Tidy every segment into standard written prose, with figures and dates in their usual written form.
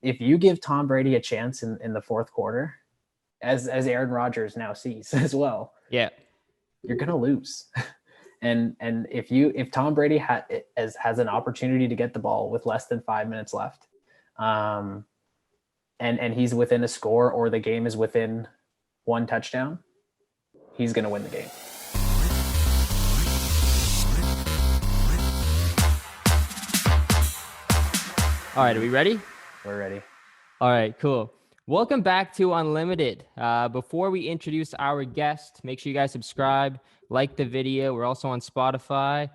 if you give Tom Brady a chance in the fourth quarter, as Aaron Rodgers now sees as well, Yeah. you're gonna lose. And if Tom Brady has an opportunity to get the ball with less than 5 minutes left, and he's within a score or the game is within one touchdown, he's gonna win the game. All right, are we ready? We're ready. All right, cool. Welcome back to Unlimited. Before we introduce our guest, make sure you guys subscribe, like the video. We're also on Spotify.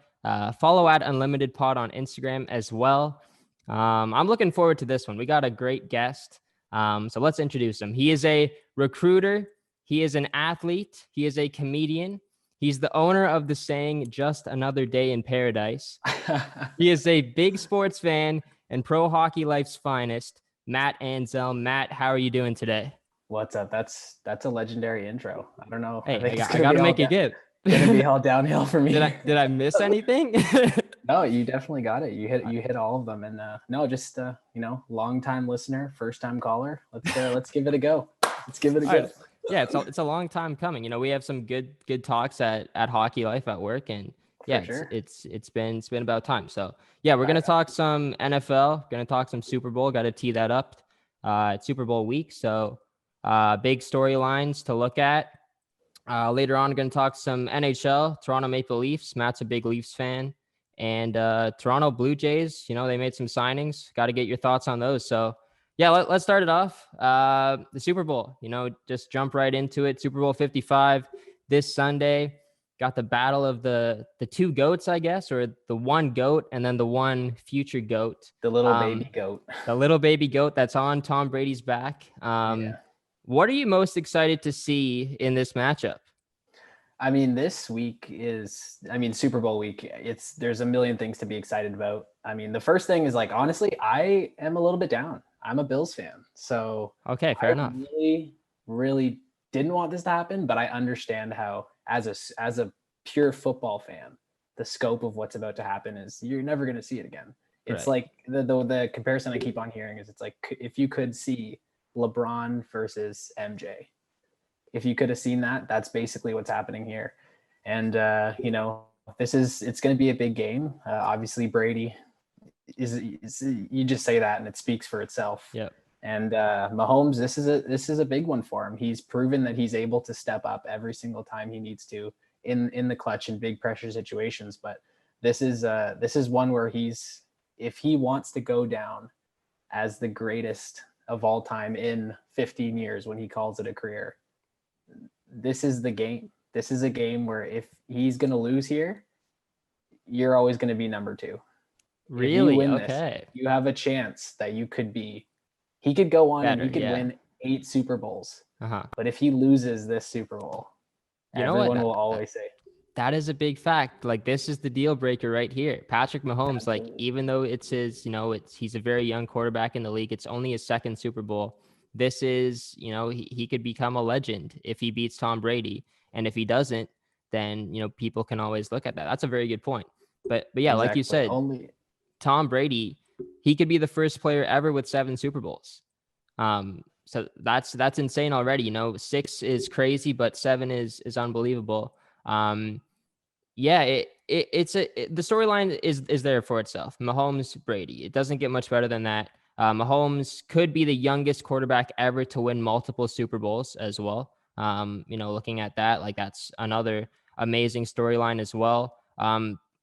Follow at Unlimited Pod on Instagram as well. I'm looking forward to this one. We got a great guest. So let's introduce him. He is a recruiter. He is an athlete. He is a comedian. He's the owner of the saying, "Just another day in paradise." He is a big sports fan and pro hockey life's finest, Matt Anselm. Matt, how are you doing today? What's up? That's a legendary intro. I don't know. Hey, I think I got to make it good. It's gonna be all downhill for me. Did I miss anything? No, you definitely got it. You hit all of them. And no, just long time listener, first time caller. Let's give it a go. Let's give it a go. Right. Yeah, it's a long time coming. We have some good talks at Hockey Life at work, and yeah, sure. it's been about time. So yeah, we're gonna talk some NFL, gonna talk some Super Bowl. Got to tee that up. It's Super Bowl week, so big storylines to look at. Later on, going to talk some NHL, Toronto Maple Leafs. Matt's a big Leafs fan, and Toronto Blue Jays. They made some signings. Got to get your thoughts on those. So yeah, let's start it off. The Super Bowl. Just jump right into it. Super Bowl 55 this Sunday. Got the battle of the two goats, I guess, or the one goat and then the one future goat. The little baby goat. The little baby goat that's on Tom Brady's back. What are you most excited to see in this matchup? I mean, this week Super Bowl week. There's a million things to be excited about. I mean, the first thing is honestly, I am a little bit down. I'm a Bills fan. So okay, fair enough. Really, really didn't want this to happen, but I understand how, as a pure football fan, the scope of what's about to happen is you're never going to see it again. It's right. Like the comparison I keep on hearing is it's like if you could see LeBron versus MJ, if you could have seen that, that's basically what's happening here. And it's going to be a big game. Obviously Brady is you just say that and it speaks for itself. Yep. And Mahomes, this is a big one for him. He's proven that he's able to step up every single time he needs to in the clutch in big pressure situations. But this is one where if he wants to go down as the greatest of all time in 15 years when he calls it a career, this is the game. This is a game where if he's going to lose here, you're always going to be number two. Really? If you win okay. This, you have a chance that you could be. He could go on and he could win 8 Super Bowls. But if he loses this Super Bowl, everyone will always say that is a big fact. This is the deal breaker right here. Patrick Mahomes, absolutely. Even though it's his, he's a very young quarterback in the league. It's only his second Super Bowl. This is, he could become a legend if he beats Tom Brady. And if he doesn't, then, people can always look at that. That's a very good point. But yeah, exactly. Like you said, Tom Brady, he could be the first player ever with 7 Super Bowls. So that's insane already. 6 is crazy, but 7 is unbelievable. The storyline is there for itself. Mahomes, Brady. It doesn't get much better than that. Mahomes could be the youngest quarterback ever to win multiple Super Bowls as well. Looking at that, that's another amazing storyline as well.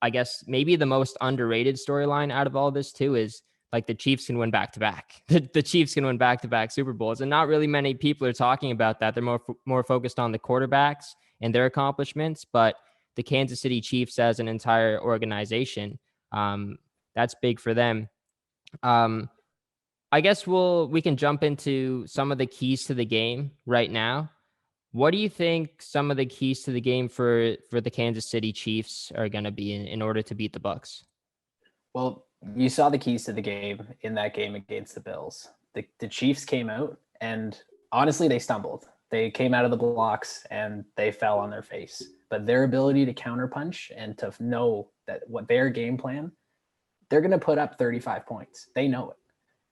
I guess maybe the most underrated storyline out of all this too is the Chiefs can win back-to-back. The Chiefs can win back-to-back Super Bowls, and not really many people are talking about that. They're more focused on the quarterbacks and their accomplishments, but the Kansas City Chiefs as an entire organization, that's big for them. I guess we can jump into some of the keys to the game right now. What do you think some of the keys to the game for the Kansas City Chiefs are going to be in order to beat the Bucs? Well, you saw the keys to the game in that game against the Bills. The Chiefs came out and honestly, they stumbled. They came out of the blocks and they fell on their face. But their ability to counterpunch and to know that what their game plan, they're going to put up 35 points. They know it.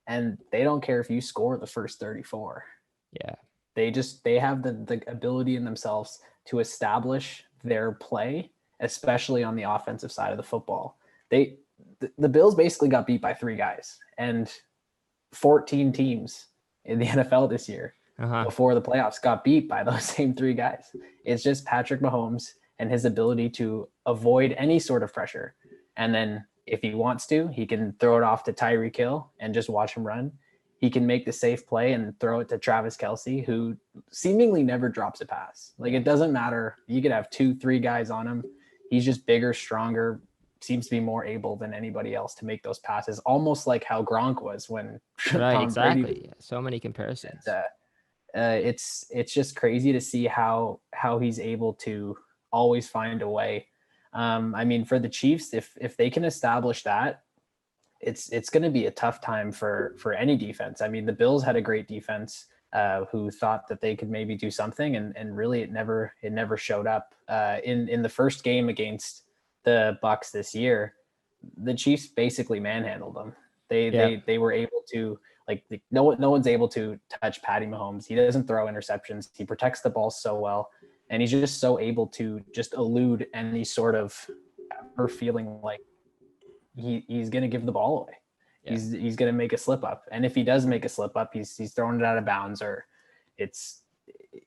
and they don't care if you score the first 34. Yeah. They have the ability in themselves to establish their play, especially on the offensive side of the football. The Bills basically got beat by 3 guys, and 14 teams in the NFL this year before the playoffs got beat by those same 3 guys. It's just Patrick Mahomes and his ability to avoid any sort of pressure. And then if he wants to, he can throw it off to Tyreek Hill and just watch him run. He can make the safe play and throw it to Travis Kelce, who seemingly never drops a pass. Like, it doesn't matter. You could have 2-3 guys on him. He's just bigger, stronger, seems to be more able than anybody else to make those passes, almost like how Gronk was when Tom exactly. Brady. So many comparisons. It's just crazy to see how he's able to always find a way. I mean, for the Chiefs, if they can establish that, it's going to be a tough time for any defense. I mean, the Bills had a great defense who thought that they could maybe do something, and really it never showed up. In the first game against the Bucs this year, the Chiefs basically manhandled them. They were able to, like, no one's able to touch Patty Mahomes. He doesn't throw interceptions. He protects the ball so well, and he's just so able to just elude any sort of ever feeling like he's going to give the ball away. Yeah. He's going to make a slip up. And if he does make a slip up, he's throwing it out of bounds, or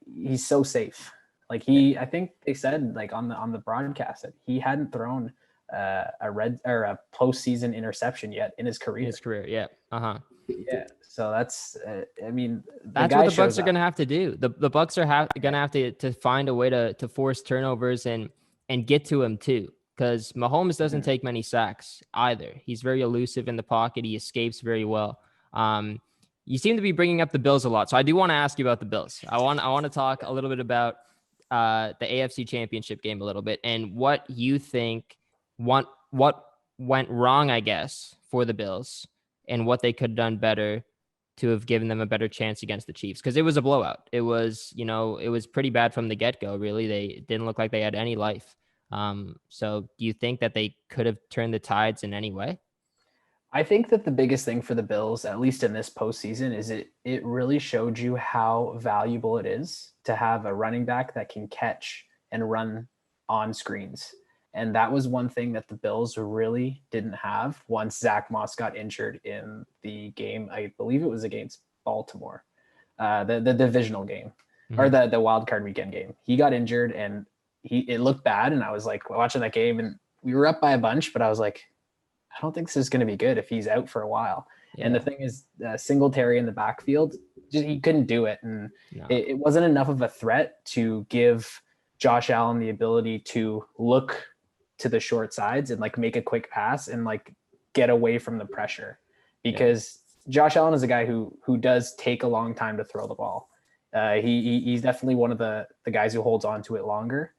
he's so safe. Like, I think they said, like, on the broadcast, that he hadn't thrown a postseason interception yet in his career. Yeah. Yeah. So that's, I mean, that's what the Bucs are going to have to do. The Bucs are going to have to find a way to force turnovers and get to him too. Because Mahomes doesn't take many sacks either. He's very elusive in the pocket. He escapes very well. You seem to be bringing up the Bills a lot, so I do want to ask you about the Bills. I want to talk a little bit about the AFC Championship game a little bit, and what you think what went wrong, I guess, for the Bills, and what they could have done better to have given them a better chance against the Chiefs. Because it was a blowout. It was pretty bad from the get-go. Really, they didn't look like they had any life. So do you think that they could have turned the tides in any way? I think that the biggest thing for the Bills, at least in this postseason, is it really showed you how valuable it is to have a running back that can catch and run on screens. And that was one thing that the Bills really didn't have once Zach Moss got injured in the game. I believe it was against Baltimore, the divisional game, or the wild card weekend game. He got injured, and it looked bad, and I was like watching that game, and we were up by a bunch, but I was like, I don't think this is going to be good if he's out for a while. Yeah. And the thing is, Singletary in the backfield, he couldn't do it, and it wasn't enough of a threat to give Josh Allen the ability to look to the short sides and, like, make a quick pass and, like, get away from the pressure, because Josh Allen is a guy who does take a long time to throw the ball. He's definitely one of the guys who holds on to it longer.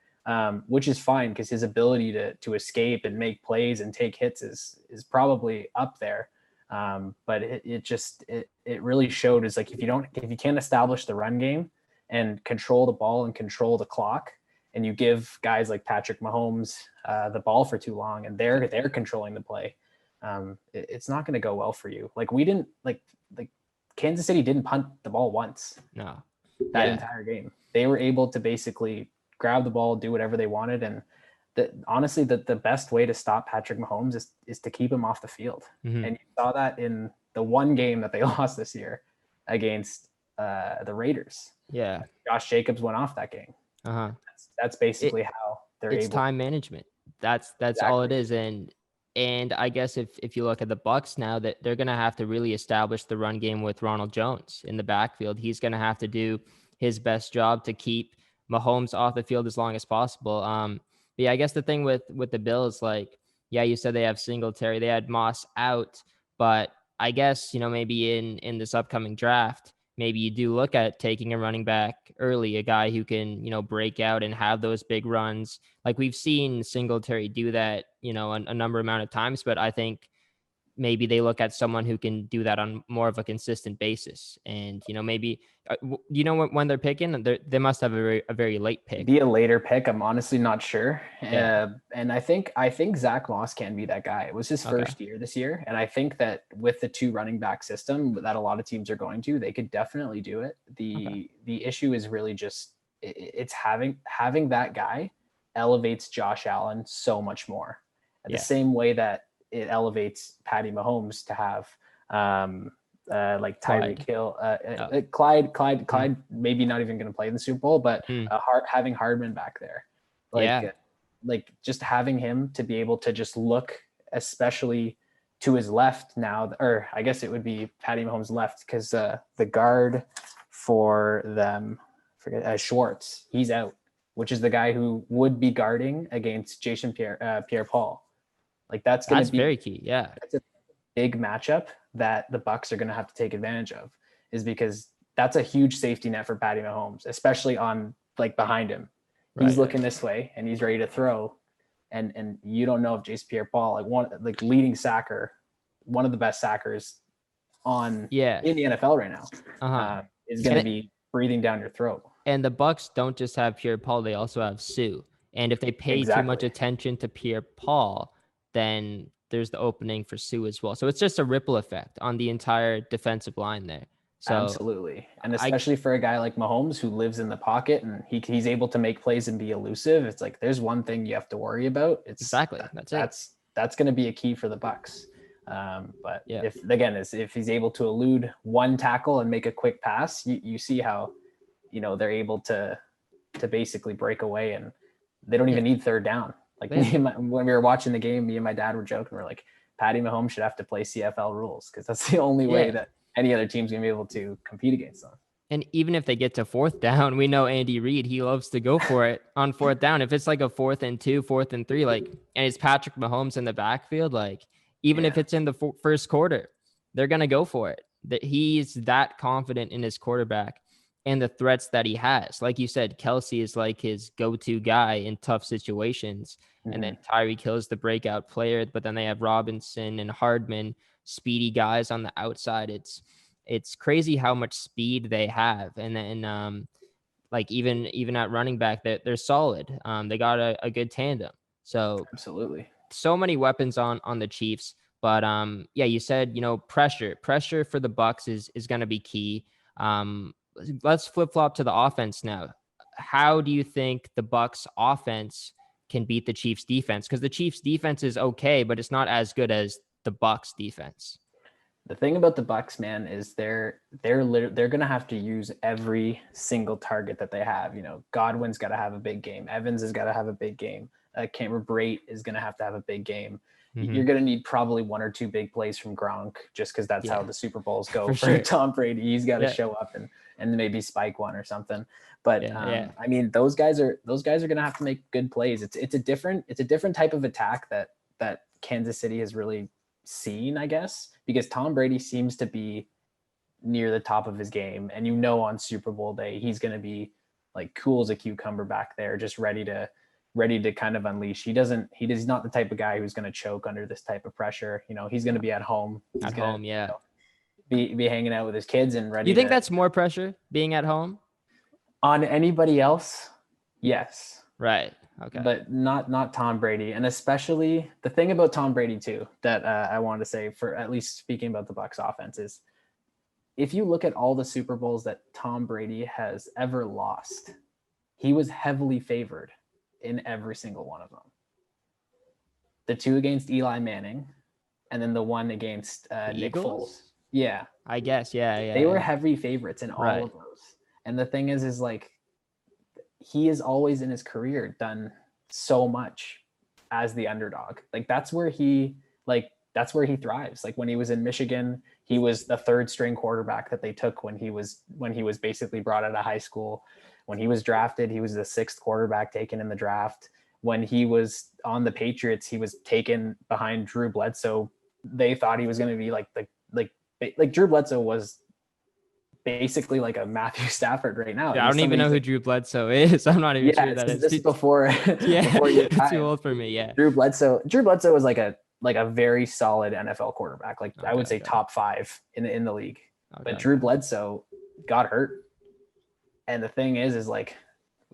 Which is fine, because his ability to escape and make plays and take hits is probably up there. But it really showed, is like, if you can't establish the run game and control the ball and control the clock, and you give guys like Patrick Mahomes the ball for too long, and they're controlling the play, it's not going to go well for you. Like, we didn't like Kansas City didn't punt the ball once. No, that entire game. They were able to basically grab the ball, do whatever they wanted. And honestly, the best way to stop Patrick Mahomes is to keep him off the field. And you saw that in the one game that they lost this year against the Raiders. Yeah. Josh Jacobs went off that game. That's basically how they're able. It's time management. That's exactly all it is. And I guess if you look at the Bucs now, that they're going to have to really establish the run game with Ronald Jones in the backfield. He's going to have to do his best job to keep Mahomes off the field as long as possible. But yeah, I guess the thing with the Bills, like, you said they have Singletary, they had Moss out, but I guess, maybe in this upcoming draft, maybe you do look at taking a running back early, a guy who can, break out and have those big runs. Like, we've seen Singletary do that, a number amount of times, but I think maybe they look at someone who can do that on more of a consistent basis. And, maybe, when they're picking, they must have a very late pick. Be a later pick. I'm honestly not sure. Yeah. And I think Zach Moss can be that guy. It was his first year this year. And I think that with the 2 running back system that a lot of teams are going to, they could definitely do it. The issue is really just, it's having that guy elevates Josh Allen so much more. The same way that it elevates Patty Mahomes to have like Tyreek Hill, Clyde, maybe not even going to play in the Super Bowl, but having Hardman back there, like just having him to be able to just look, especially to his left now, or I guess it would be Patty Mahomes' left, because the guard for them, Schwartz, he's out, which is the guy who would be guarding against Jason Pierre-Paul. Like that's be very key. Yeah. That's a big matchup that the Bucs are going to have to take advantage of, is because that's a huge safety net for Patty Mahomes, especially on like behind him. He's looking this way and he's ready to throw. And you don't know if Jason Pierre-Paul, leading sacker, one of the best sackers in the NFL right now, is going to be breathing down your throat. And the Bucs don't just have Pierre-Paul, they also have Sue. And if they pay too much attention to Pierre-Paul, then there's the opening for Sue as well. So it's just a ripple effect on the entire defensive line there. So absolutely. And especially for a guy like Mahomes who lives in the pocket and he's able to make plays and be elusive. It's like, there's one thing you have to worry about. That's going to be a key for the Bucs. But if he's able to elude one tackle and make a quick pass, you see how, they're able to basically break away, and they don't even need third down. Like when we were watching the game, me and my dad were joking. We're like, Patty Mahomes should have to play CFL rules, because that's the only way that any other team's gonna be able to compete against them. And even if they get to 4th down, we know Andy Reid, he loves to go for it on 4th down. If it's like a 4th and 2, 4th and 3, and it's Patrick Mahomes in the backfield, even if it's in the first quarter, they're gonna go for it. That he's that confident in his quarterback and the threats that he has. Like you said, Kelsey is like his go-to guy in tough situations. Mm-hmm. And then Tyreek Hill is the breakout player, but then they have Robinson and Hardman, speedy guys on the outside. It's crazy how much speed they have. And then even at running back, they're solid. They got a good tandem. So absolutely, so many weapons on the Chiefs. But you said, pressure for the Bucs is going to be key. Let's flip-flop to the offense now. How do you think the Bucs offense can beat the Chiefs defense? Because the Chiefs defense is okay, but it's not as good as the Bucs defense. The thing about the Bucs, man, is they're going to have to use every single target that they have. Godwin's got to have a big game. Evans has got to have a big game. Cameron Brate is going to have a big game. Mm-hmm. You're going to need probably 1 or 2 big plays from Gronk, just because that's how the Super Bowls go for Tom Brady. He's got to show up and maybe spike one or something. But I mean, those guys are going to have to make good plays. It's a different type of attack that Kansas City has really seen, I guess, because Tom Brady seems to be near the top of his game, and on Super Bowl day he's going to be like cool as a cucumber back there, just ready to kind of unleash. He's not the type of guy who's going to choke under this type of pressure. He's going to be at home. Be hanging out with his kids and ready. You think that's more pressure being at home on anybody else? Yes. Right. Okay. But not Tom Brady. And especially the thing about Tom Brady too, that I wanted to say, for at least speaking about the Bucs offense, is if you look at all the Super Bowls that Tom Brady has ever lost, he was heavily favored in every single one of them. The 2 against Eli Manning, and then the 1 against Nick Foles. Yeah. I guess. Yeah. They were heavy favorites in all of those. And the thing is like, he has always in his career done so much as the underdog. Like that's where he thrives. Like when he was in Michigan, he was the 3rd string quarterback that they took when he was basically brought out of high school. When he was drafted, he was the 6th quarterback taken in the draft. When he was on the Patriots, he was taken behind Drew Bledsoe. They thought he was going to be like Drew Bledsoe was basically like a Matthew Stafford right now. Yeah, I don't even know who Drew Bledsoe is. I'm not even sure that is. This is before. Before it's too old for me. Yeah. Drew Bledsoe was like a like a very solid NFL quarterback. Like I would say top 5 in the league. But Drew Bledsoe got hurt. And the thing is like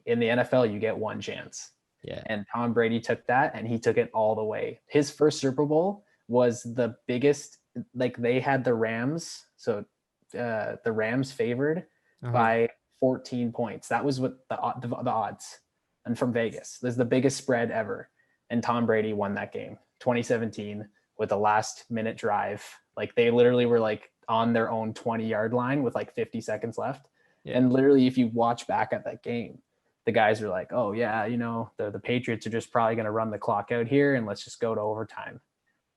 in the NFL, you get one chance. Yeah. And Tom Brady took that and he took it all the way. His first Super Bowl was the biggest, like they had the Rams. So the Rams favored by 14 points. That was what the odds. And from Vegas, this is the biggest spread ever. And Tom Brady won that game, 2017, with the last minute drive. Like they literally were like on their own 20-yard line with like 50 seconds left. Yeah. And literally, if you watch back at that game, the guys are like, oh yeah, you know, the Patriots are just probably going to run the clock out here and let's just go to overtime.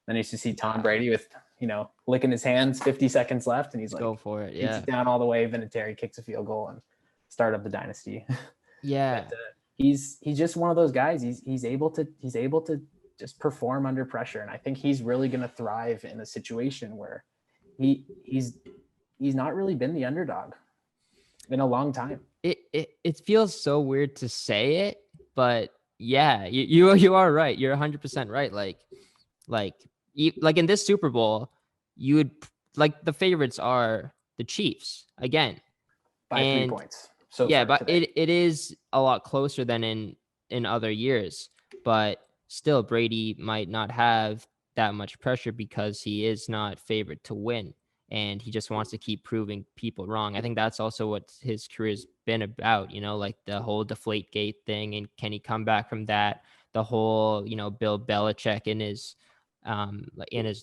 Then you used to see Tom Brady with, you know, licking his hands, 50 seconds left. And he's like, go for it. Yeah. Kicks it down all the way. Vinatieri kicks a field goal and start up the dynasty. Yeah. But, he's just one of those guys. He's able to just perform under pressure. And I think he's really going to thrive in a situation where he's not really been the underdog in a long time. It feels so weird to say it, but yeah, you are right. You're 100% right. Like in this Super Bowl, you would like the favorites are the Chiefs again by 3 points. So yeah, but it is a lot closer than in other years, but still Brady might not have that much pressure because he is not favored to win. And he just wants to keep proving people wrong. I think that's also what his career's been about, you know, like the whole Deflategate thing. And can he come back from that? The whole, you know, Bill Belichick in his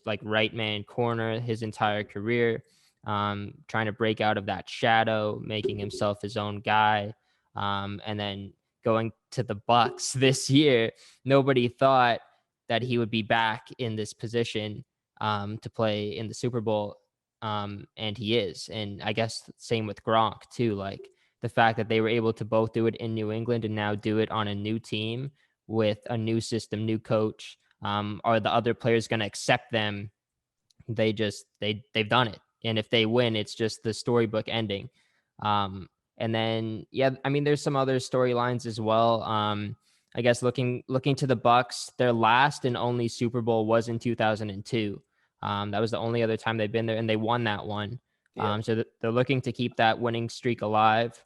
like right man corner his entire career, trying to break out of that shadow, making himself his own guy. And then going to the Bucs this year, nobody thought that he would be back in this position to play in the Super Bowl. And he is. And I guess same with Gronk too. Like the fact that they were able to both do it in New England and now do it on a new team with a new system, new coach. Are the other players going to accept them? They've done it. And if they win, it's just the storybook ending. And then, yeah, I mean, there's some other storylines as well. I guess looking to the Bucs, their last and only Super Bowl was in 2002. That was the only other time they've been there, and they won that one. Yeah. So they're looking to keep that winning streak alive.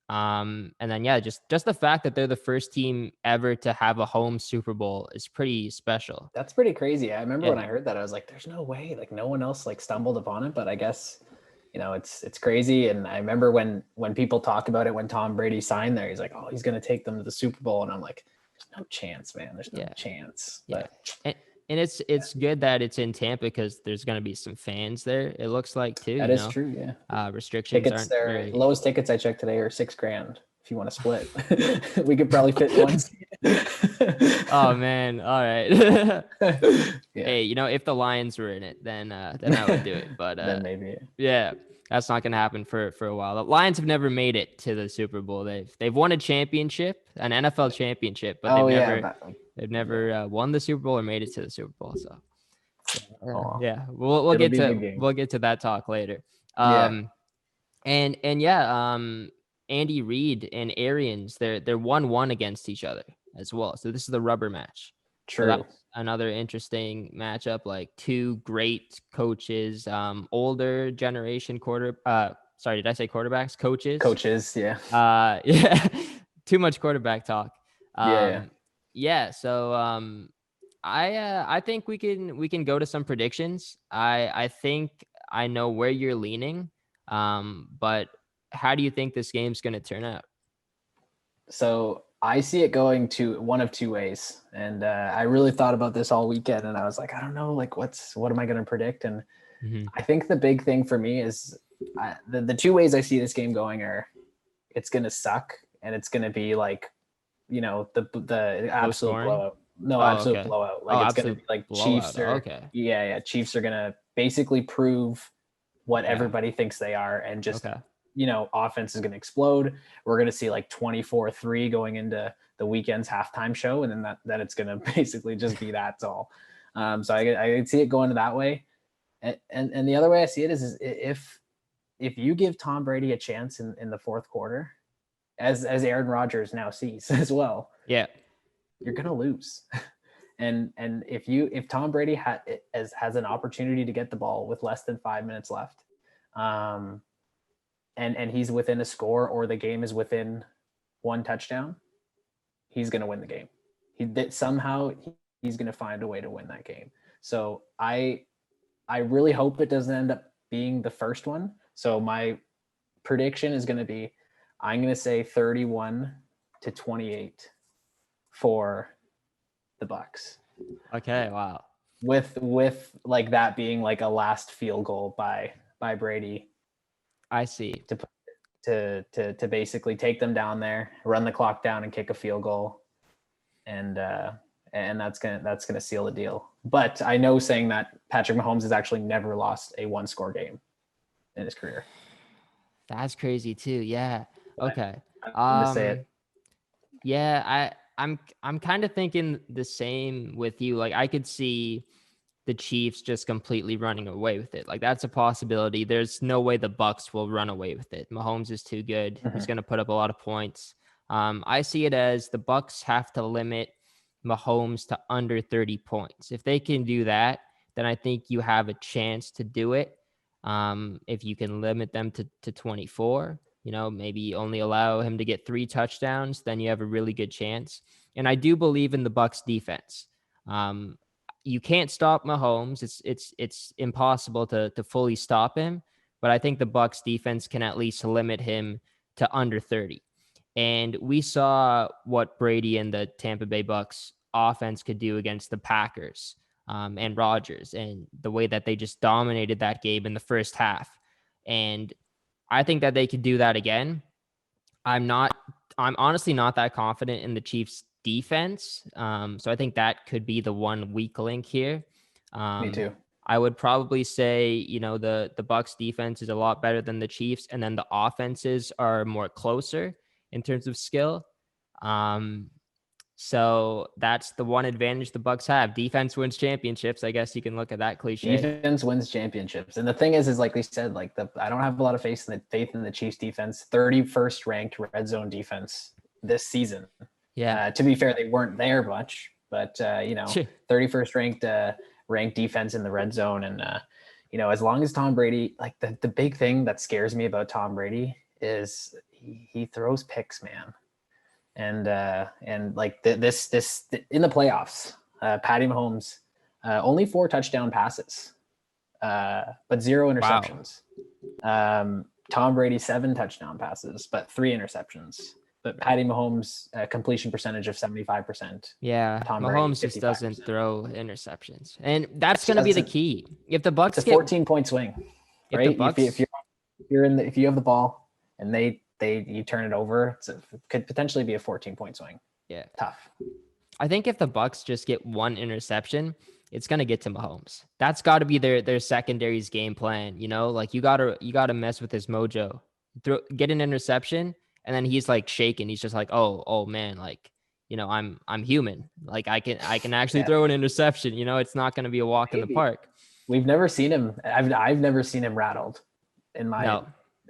And then, yeah, just the fact that they're the first team ever to have a home Super Bowl is pretty special. That's pretty crazy. I remember when I heard that, I was like, there's no way, like no one else like stumbled upon it, but I guess, you know, it's crazy. And I remember when people talk about it, when Tom Brady signed there, he's like, oh, he's going to take them to the Super Bowl. And I'm like, there's no chance, man. There's no chance. But and it's good that it's in Tampa because there's going to be some fans there. It looks like too. That is true. Yeah. Restrictions tickets aren't lowest tickets I checked today are $6,000. If you want to split, we could probably fit one. Oh man. All right. Hey, you know, if the Lions were in it, then I would do it. But then maybe. Yeah. That's not going to happen for a while. The Lions have never made it to the Super Bowl. They've won a championship, an NFL championship, but they've never won the Super Bowl or made it to the Super Bowl. So yeah, we'll get to that talk later. And Andy Reid and Arians, they're 1-1 against each other as well. So this is the rubber match. True. So that's another interesting matchup, like two great coaches, older generation sorry, did I say quarterbacks? Coaches. Yeah. Yeah. Too much quarterback talk. Yeah. So I think we can go to some predictions. I think I know where you're leaning. But how do you think this game's going to turn out? So I see it going to one of two ways. And I really thought about this all weekend and I was like, I don't know, like what am I going to predict? And I think the big thing for me is the two ways I see this game going are it's going to suck and it's going to be like, you know, the absolute blowout. No, absolute blowout. Like it's going to be like Chiefs Chiefs are going to basically prove what everybody thinks they are and just you know, offense is going to explode. We're going to see like 24-3 going into the weekend's halftime show. And then that it's going to basically just be that's all. So I see it going that way. And the other way I see it is if you give Tom Brady a chance in the fourth quarter, as Aaron Rodgers now sees as well, you're going to lose. And if Tom Brady has an opportunity to get the ball with less than 5 minutes left, and he's within a score, or the game is within one touchdown, he's going to win the game. Somehow he's going to find a way to win that game. So I really hope it doesn't end up being the first one. So my prediction is going to be, I'm going to say 31-28 for the Bucks. Okay, wow. With like that being like a last field goal by Brady. I see. To basically take them down there, run the clock down, and kick a field goal, and that's gonna seal the deal. But I know saying that Patrick Mahomes has actually never lost a one-score game in his career. That's crazy too. Yeah. Okay. To say it. Yeah, I'm kind of thinking the same with you. Like, I could see the Chiefs just completely running away with it. Like, that's a possibility. There's no way the Bucks will run away with it. Mahomes is too good. He's going to put up a lot of points. I see it as the Bucks have to limit Mahomes to under 30 points. If they can do that, then I think you have a chance to do it. If you can limit them to 24, maybe only allow him to get 3 touchdowns, then you have a really good chance. And I do believe in the Bucks defense. You can't stop Mahomes. It's impossible to fully stop him, but I think the Bucks defense can at least limit him to under 30. And we saw what Brady and the Tampa Bay Bucks offense could do against the Packers and Rodgers, and the way that they just dominated that game in the first half. And I think that they could do that again. I'm honestly not that confident in the Chiefs defense. So I think that could be the one weak link here. Me too. I would probably say, the Bucks defense is a lot better than the Chiefs, and then the offenses are more closer in terms of skill. So that's the one advantage the Bucks have. Defense wins championships. I guess you can look at that cliche. Defense wins championships. And the thing is like we said, like I don't have a lot of faith in the Chiefs defense. 31st ranked red zone defense this season. Yeah. To be fair, they weren't there much, but 31st ranked defense in the red zone. And as long as Tom Brady, like the big thing that scares me about Tom Brady is he throws picks, man. And like this in the playoffs, Patty Mahomes, only 4 touchdown passes, but 0 interceptions. Wow. Tom Brady 7 touchdown passes, but 3 interceptions. But Patty Mahomes completion percentage of 75%. Yeah, Tom Mahomes Brady, just doesn't throw interceptions, and that's going to be the key. If the Bucks, it's a 14-point swing, right? If you have the ball and you turn it over, it could potentially be a 14-point swing. Yeah. Tough. I think if the Bucks just get 1 interception, it's going to get to Mahomes. That's got to be their secondary's game plan. Like you got to mess with his mojo. Get an interception, and then he's like shaking. He's just like, oh man, like, I'm human. Like I can actually throw an interception. It's not going to be a walk in the park. We've never seen him. I've never seen him rattled in my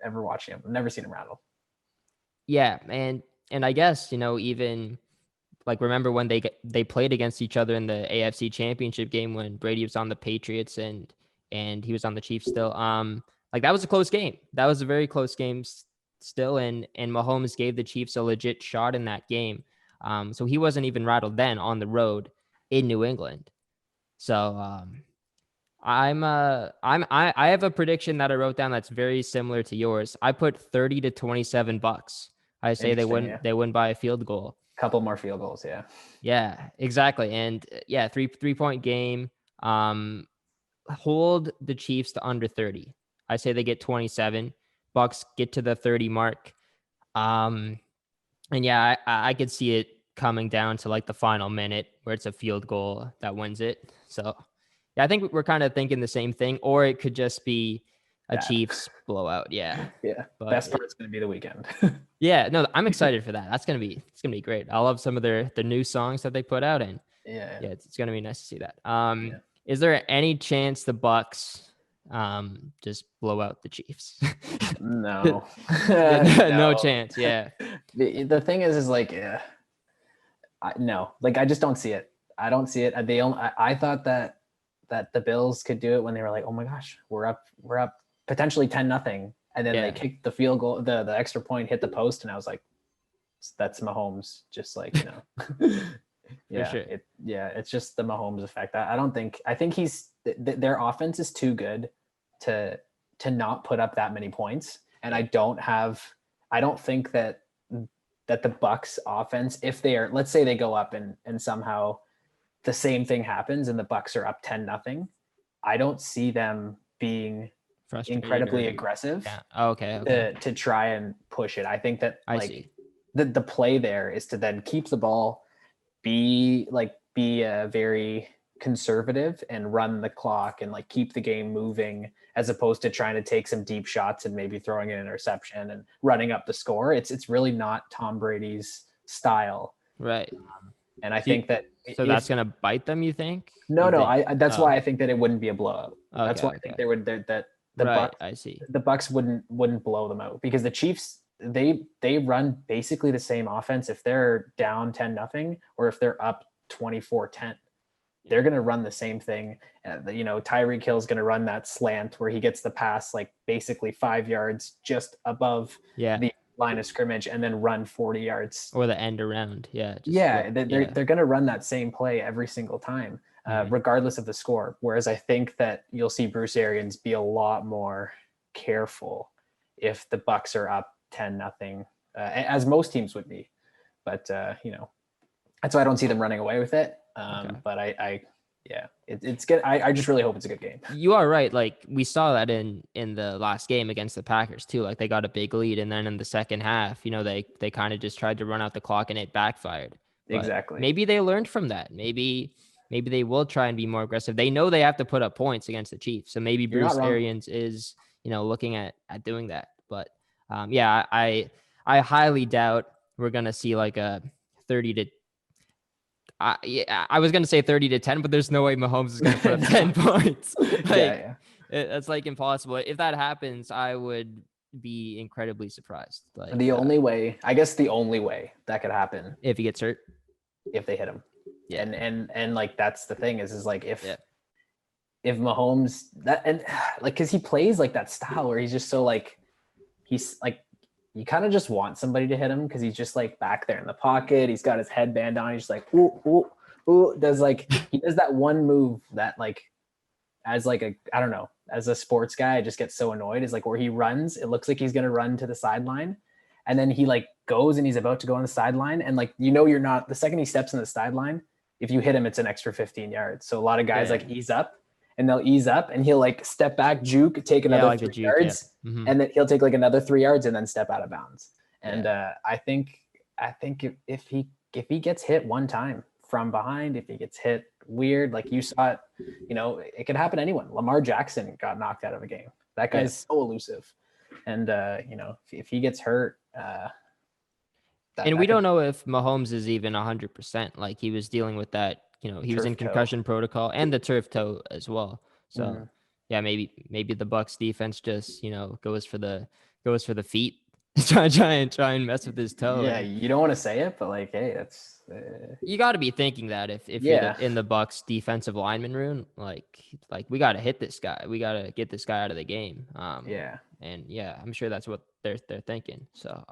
ever watching him. I've never seen him rattled. Yeah, and I guess, even like, remember when they played against each other in the AFC Championship game when Brady was on the Patriots and he was on the Chiefs still. Like, that was a close game. That was a very close game still, and Mahomes gave the Chiefs a legit shot in that game. So he wasn't even rattled then on the road in New England. So I have a prediction that I wrote down that's very similar to yours. I put 30-27 Bucks. I say they win by a field goal. Couple more field goals, yeah. Yeah, exactly. And yeah, 3-point game. Hold the Chiefs to under 30. I say they get 27. Bucks get to the 30 mark. And yeah, I could see it coming down to like the final minute where it's a field goal that wins it. So yeah, I think we're kind of thinking the same thing, or it could just be a Chiefs blowout. Yeah. Yeah. But best part's going to be the weekend. Yeah. No, I'm excited for that. It's going to be great. I love some of the new songs that they put out, and yeah, it's going to be nice to see that. Is there any chance the Bucks just blow out the Chiefs? No. No chance. Yeah. The thing is like, no, like I just don't see it. I don't see it. I thought that the Bills could do it when they were like, oh my gosh, we're up potentially 10-0, and then they kicked the field goal, the extra point hit the post, and I was like, that's Mahomes, just like, you know. Yeah, sure. It's just the Mahomes effect. I think their offense is too good to not put up that many points, and I don't think that the Bucks offense, if they are, let's say they go up and somehow the same thing happens and the Bucks are up 10-0, I don't see them being incredibly aggressive. Yeah. Oh, okay. To try and push it. I think that I see. The play there is to then keep the ball, be very conservative and run the clock and like keep the game moving, as opposed to trying to take some deep shots and maybe throwing an interception and running up the score. It's really not Tom Brady's style. Right. And I think that that's going to bite them, you think? No, that's why I think that it wouldn't be a blowout. Okay, that's why I think I see. The Bucks wouldn't blow them out, because the Chiefs, they run basically the same offense if they're down 10-0 or if they're up 24-10. They're going to run the same thing. You know, Tyreek Hill's going to run that slant where he gets the pass like basically 5 yards just above the line of scrimmage and then run 40 yards. Or the end around. They're going to run that same play every single time, regardless of the score. Whereas I think that you'll see Bruce Arians be a lot more careful if the Bucks are up 10-0, as most teams would be. But, you know, that's why I don't see them running away with it. But it's good. I just really hope it's a good game. You are right. Like we saw that in the last game against the Packers too. Like they got a big lead, and then in the second half, you know, they kind of just tried to run out the clock and it backfired. But exactly. Maybe they learned from that. Maybe they will try and be more aggressive. They know they have to put up points against the Chiefs. So maybe Bruce Arians is, you know, looking at doing that. But I highly doubt we're going to see like a 30 to I was going to say 30-10, but there's no way Mahomes is going to put up 10 points. That's like impossible. If that happens, I would be incredibly surprised. Like the only way that could happen, if he gets hurt, if they hit him. Yeah. And like, that's the thing is like, if Mahomes cause he plays like that style where he's just so like, he's like, you kind of just want somebody to hit him because he's just like back there in the pocket. He's got his headband on. He's just like, ooh. He does that one move that like, as like I don't know, as a sports guy, I just get so annoyed, is like where he runs. It looks like he's going to run to the sideline. And then he like goes and he's about to go on the sideline. And like, you know, you're not, the second he steps on the sideline, if you hit him, it's an extra 15 yards. So a lot of guys like ease up. And they'll ease up and he'll like step back, juke, take another 3 yards, and then he'll take like another 3 yards and then step out of bounds. And I think if he gets hit one time from behind, if he gets hit weird, like you saw it, you know, it could happen to anyone. Lamar Jackson got knocked out of a game. That guy's so elusive. And, you know, if he gets hurt, we don't know if Mahomes is even 100%. Like he was dealing with that. You know, he was in concussion protocol and the turf toe as well. So maybe the Bucks defense just, you know, goes for the feet, try and mess with his toe. Yeah, you don't want to say it, but like, hey, that's you got to be thinking that if you're in the Bucks defensive lineman room, like we got to hit this guy, we got to get this guy out of the game. I'm sure that's what they're thinking. So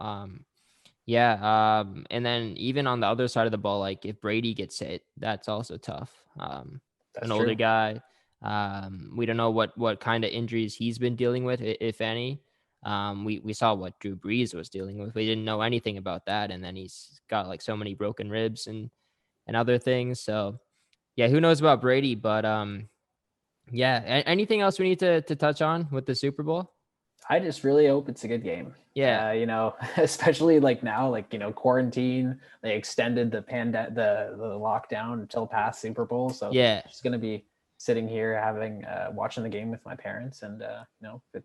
and then even on the other side of the ball, like if Brady gets hit, that's also tough. An older guy. We don't know what kind of injuries he's been dealing with, if any. We saw what Drew Brees was dealing with. We didn't know anything about that. And then he's got like so many broken ribs and other things. So who knows about Brady, but anything else we need to touch on with the Super Bowl? I just really hope it's a good game. Yeah. You know, especially like now, like, you know, quarantine, they extended the lockdown until past Super Bowl. So just going to be sitting here watching the game with my parents. And, you know, if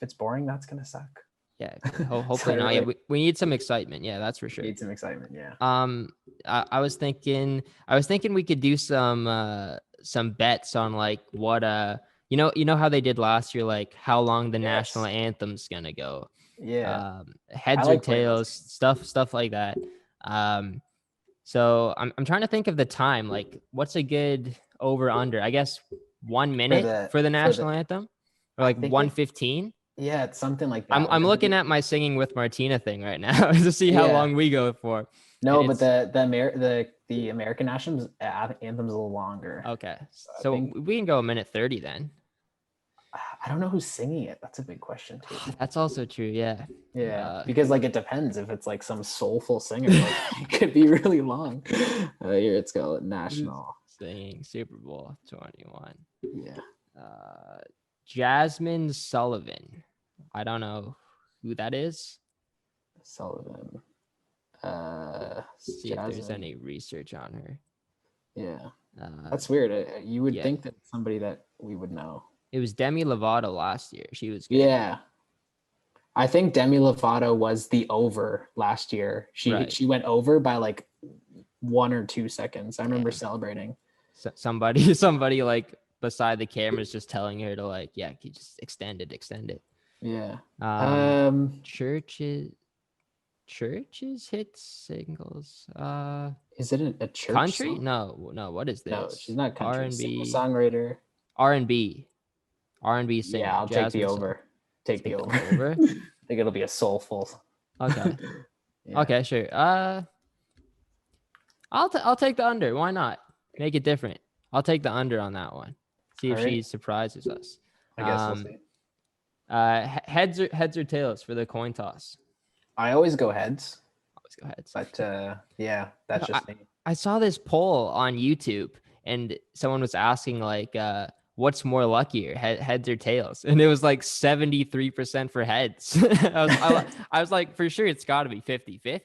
it's boring, that's going to suck. Yeah. Hopefully not. Yeah, we need some excitement. Yeah, that's for sure. Need some excitement. Yeah. I was thinking we could do some bets on like what, you know how they did last year, like how long the national anthem's gonna go. Yeah. Heads or tails, stuff like that. So I'm trying to think of the time. Like, what's a good over under? I guess 1 minute for the national anthem, or like 1:15. Yeah, it's something like that. I'm looking at my Singing with Martina thing right now to see how long we go for. No, but the American national anthem's a little longer. Okay, so we can go 1:30 then. I don't know who's singing it. That's a big question too. That's also true. Yeah. Yeah, because like it depends if it's like some soulful singer, like it could be really long. Here it's called national singing Super Bowl 21. Yeah. Jasmine Sullivan. I don't know who that is. Sullivan. See if there's any research on her. Yeah. That's weird. You would think that somebody that we would know. It was Demi Lovato last year. She was good. Yeah. I think Demi Lovato was the over last year. She went over by like 1 or 2 seconds. I remember celebrating. So somebody like beside the camera is just telling her to like, you just extend it. Yeah. Churches hit singles. Is it a church country song? No, what is this? No, she's not country. R&B songwriter. R&B singer. Yeah, I'll take the over. Take the over. I think it'll be a soulful. Okay. Okay, sure. I'll take the under. Why not? Make it different. I'll take the under on that one. See if she surprises us. I guess we'll see. Heads or tails for the coin toss? I always go heads. But that's just me. I saw this poll on YouTube and someone was asking like what's more luckier, heads or tails? And it was like 73% for heads. I was like, for sure, it's got to be 50-50,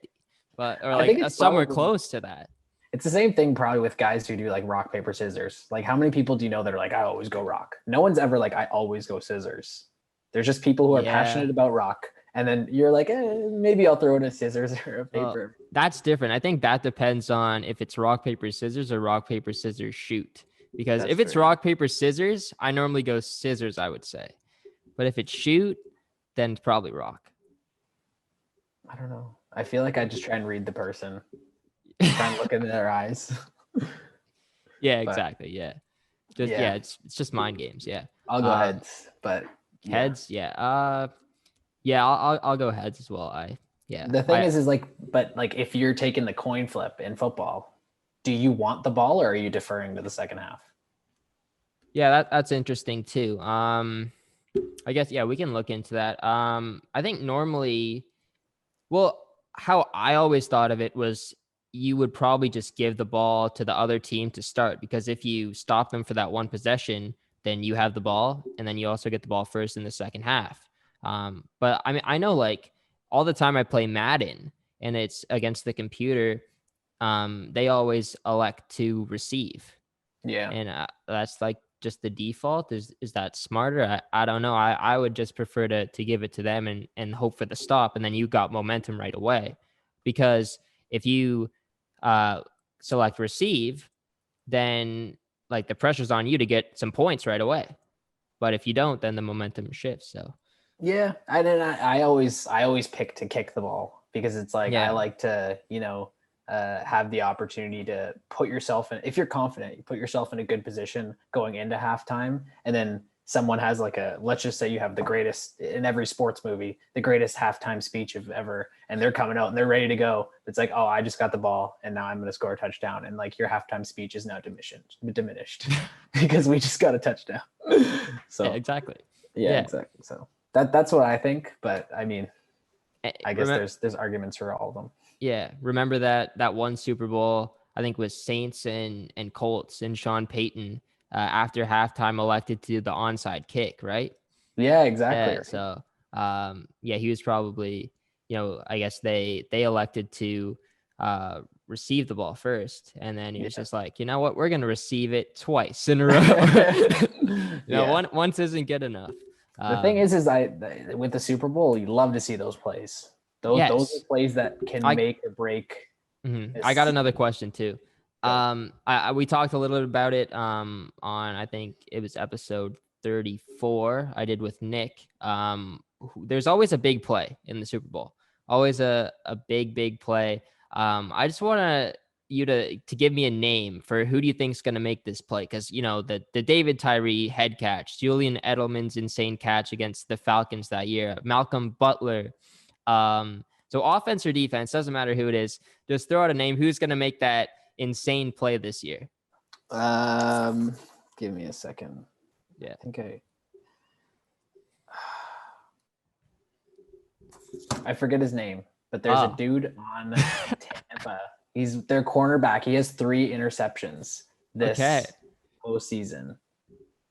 or like somewhere close to that. It's the same thing probably with guys who do like rock, paper, scissors. Like how many people do you know that are like, I always go rock? No one's ever like, I always go scissors. There's just people who are passionate about rock. And then you're like, maybe I'll throw in a scissors or a paper. That's different. I think that depends on if it's rock, paper, scissors or rock, paper, scissors, shoot. Because if it's rock, paper, scissors, I normally go scissors, I would say. But if it's shoot, then it's probably rock. I don't know. I feel like I just try and read the person. Try and look into their eyes. Yeah, exactly. Yeah. It's just mind games. Yeah. I'll go heads, but heads. Yeah. I'll go heads as well. The thing is like, but like if you're taking the coin flip in football, do you want the ball or are you deferring to the second half? Yeah, that's interesting too. I guess, we can look into that. I think normally, how I always thought of it was you would probably just give the ball to the other team to start, because if you stop them for that one possession, then you have the ball and then you also get the ball first in the second half. But I mean, I know like all the time I play Madden and it's against the computer. They always elect to receive. Yeah. And that's like just the default. Is that smarter? I don't know. I would just prefer to give it to them and hope for the stop. And then you got momentum right away, because if you select receive, then like the pressure's on you to get some points right away. But if you don't, then the momentum shifts. So yeah, I always pick to kick the ball, because it's like I like to, have the opportunity to put yourself in, if you're confident, you put yourself in a good position going into halftime, and then someone has like let's just say you have the greatest, in every sports movie, the greatest halftime speech of ever, and they're coming out and they're ready to go. It's like, oh, I just got the ball and now I'm going to score a touchdown. And like your halftime speech is now diminished because we just got a touchdown. So yeah, exactly. Yeah, exactly. So that's what I think. But I mean, I guess there's arguments for all of them. Yeah. Remember that one Super Bowl, I think was Saints and Colts, and Sean Payton after halftime elected to the onside kick, right? Yeah, exactly. Yeah, so he was probably, I guess they elected to receive the ball first, and then he was just like, you know what, we're gonna receive it twice in a row. Once isn't good enough. The thing is with the Super Bowl, you love to see those plays. Those are plays that can make or break. Mm-hmm. I got another question too. We talked a little bit about it on, I think it was episode 34 I did with Nick. There's always a big play in the Super Bowl, always a big play. I just want to you to give me a name for who do you think is going to make this play? Because, the David Tyree head catch, Julian Edelman's insane catch against the Falcons that year, Malcolm Butler. So offense or defense, doesn't matter who it is. Just throw out a name. Who's going to make that insane play this year? Give me a second. Yeah. I think I forget his name, but there's a dude on Tampa. He's their cornerback. He has 3 interceptions this postseason,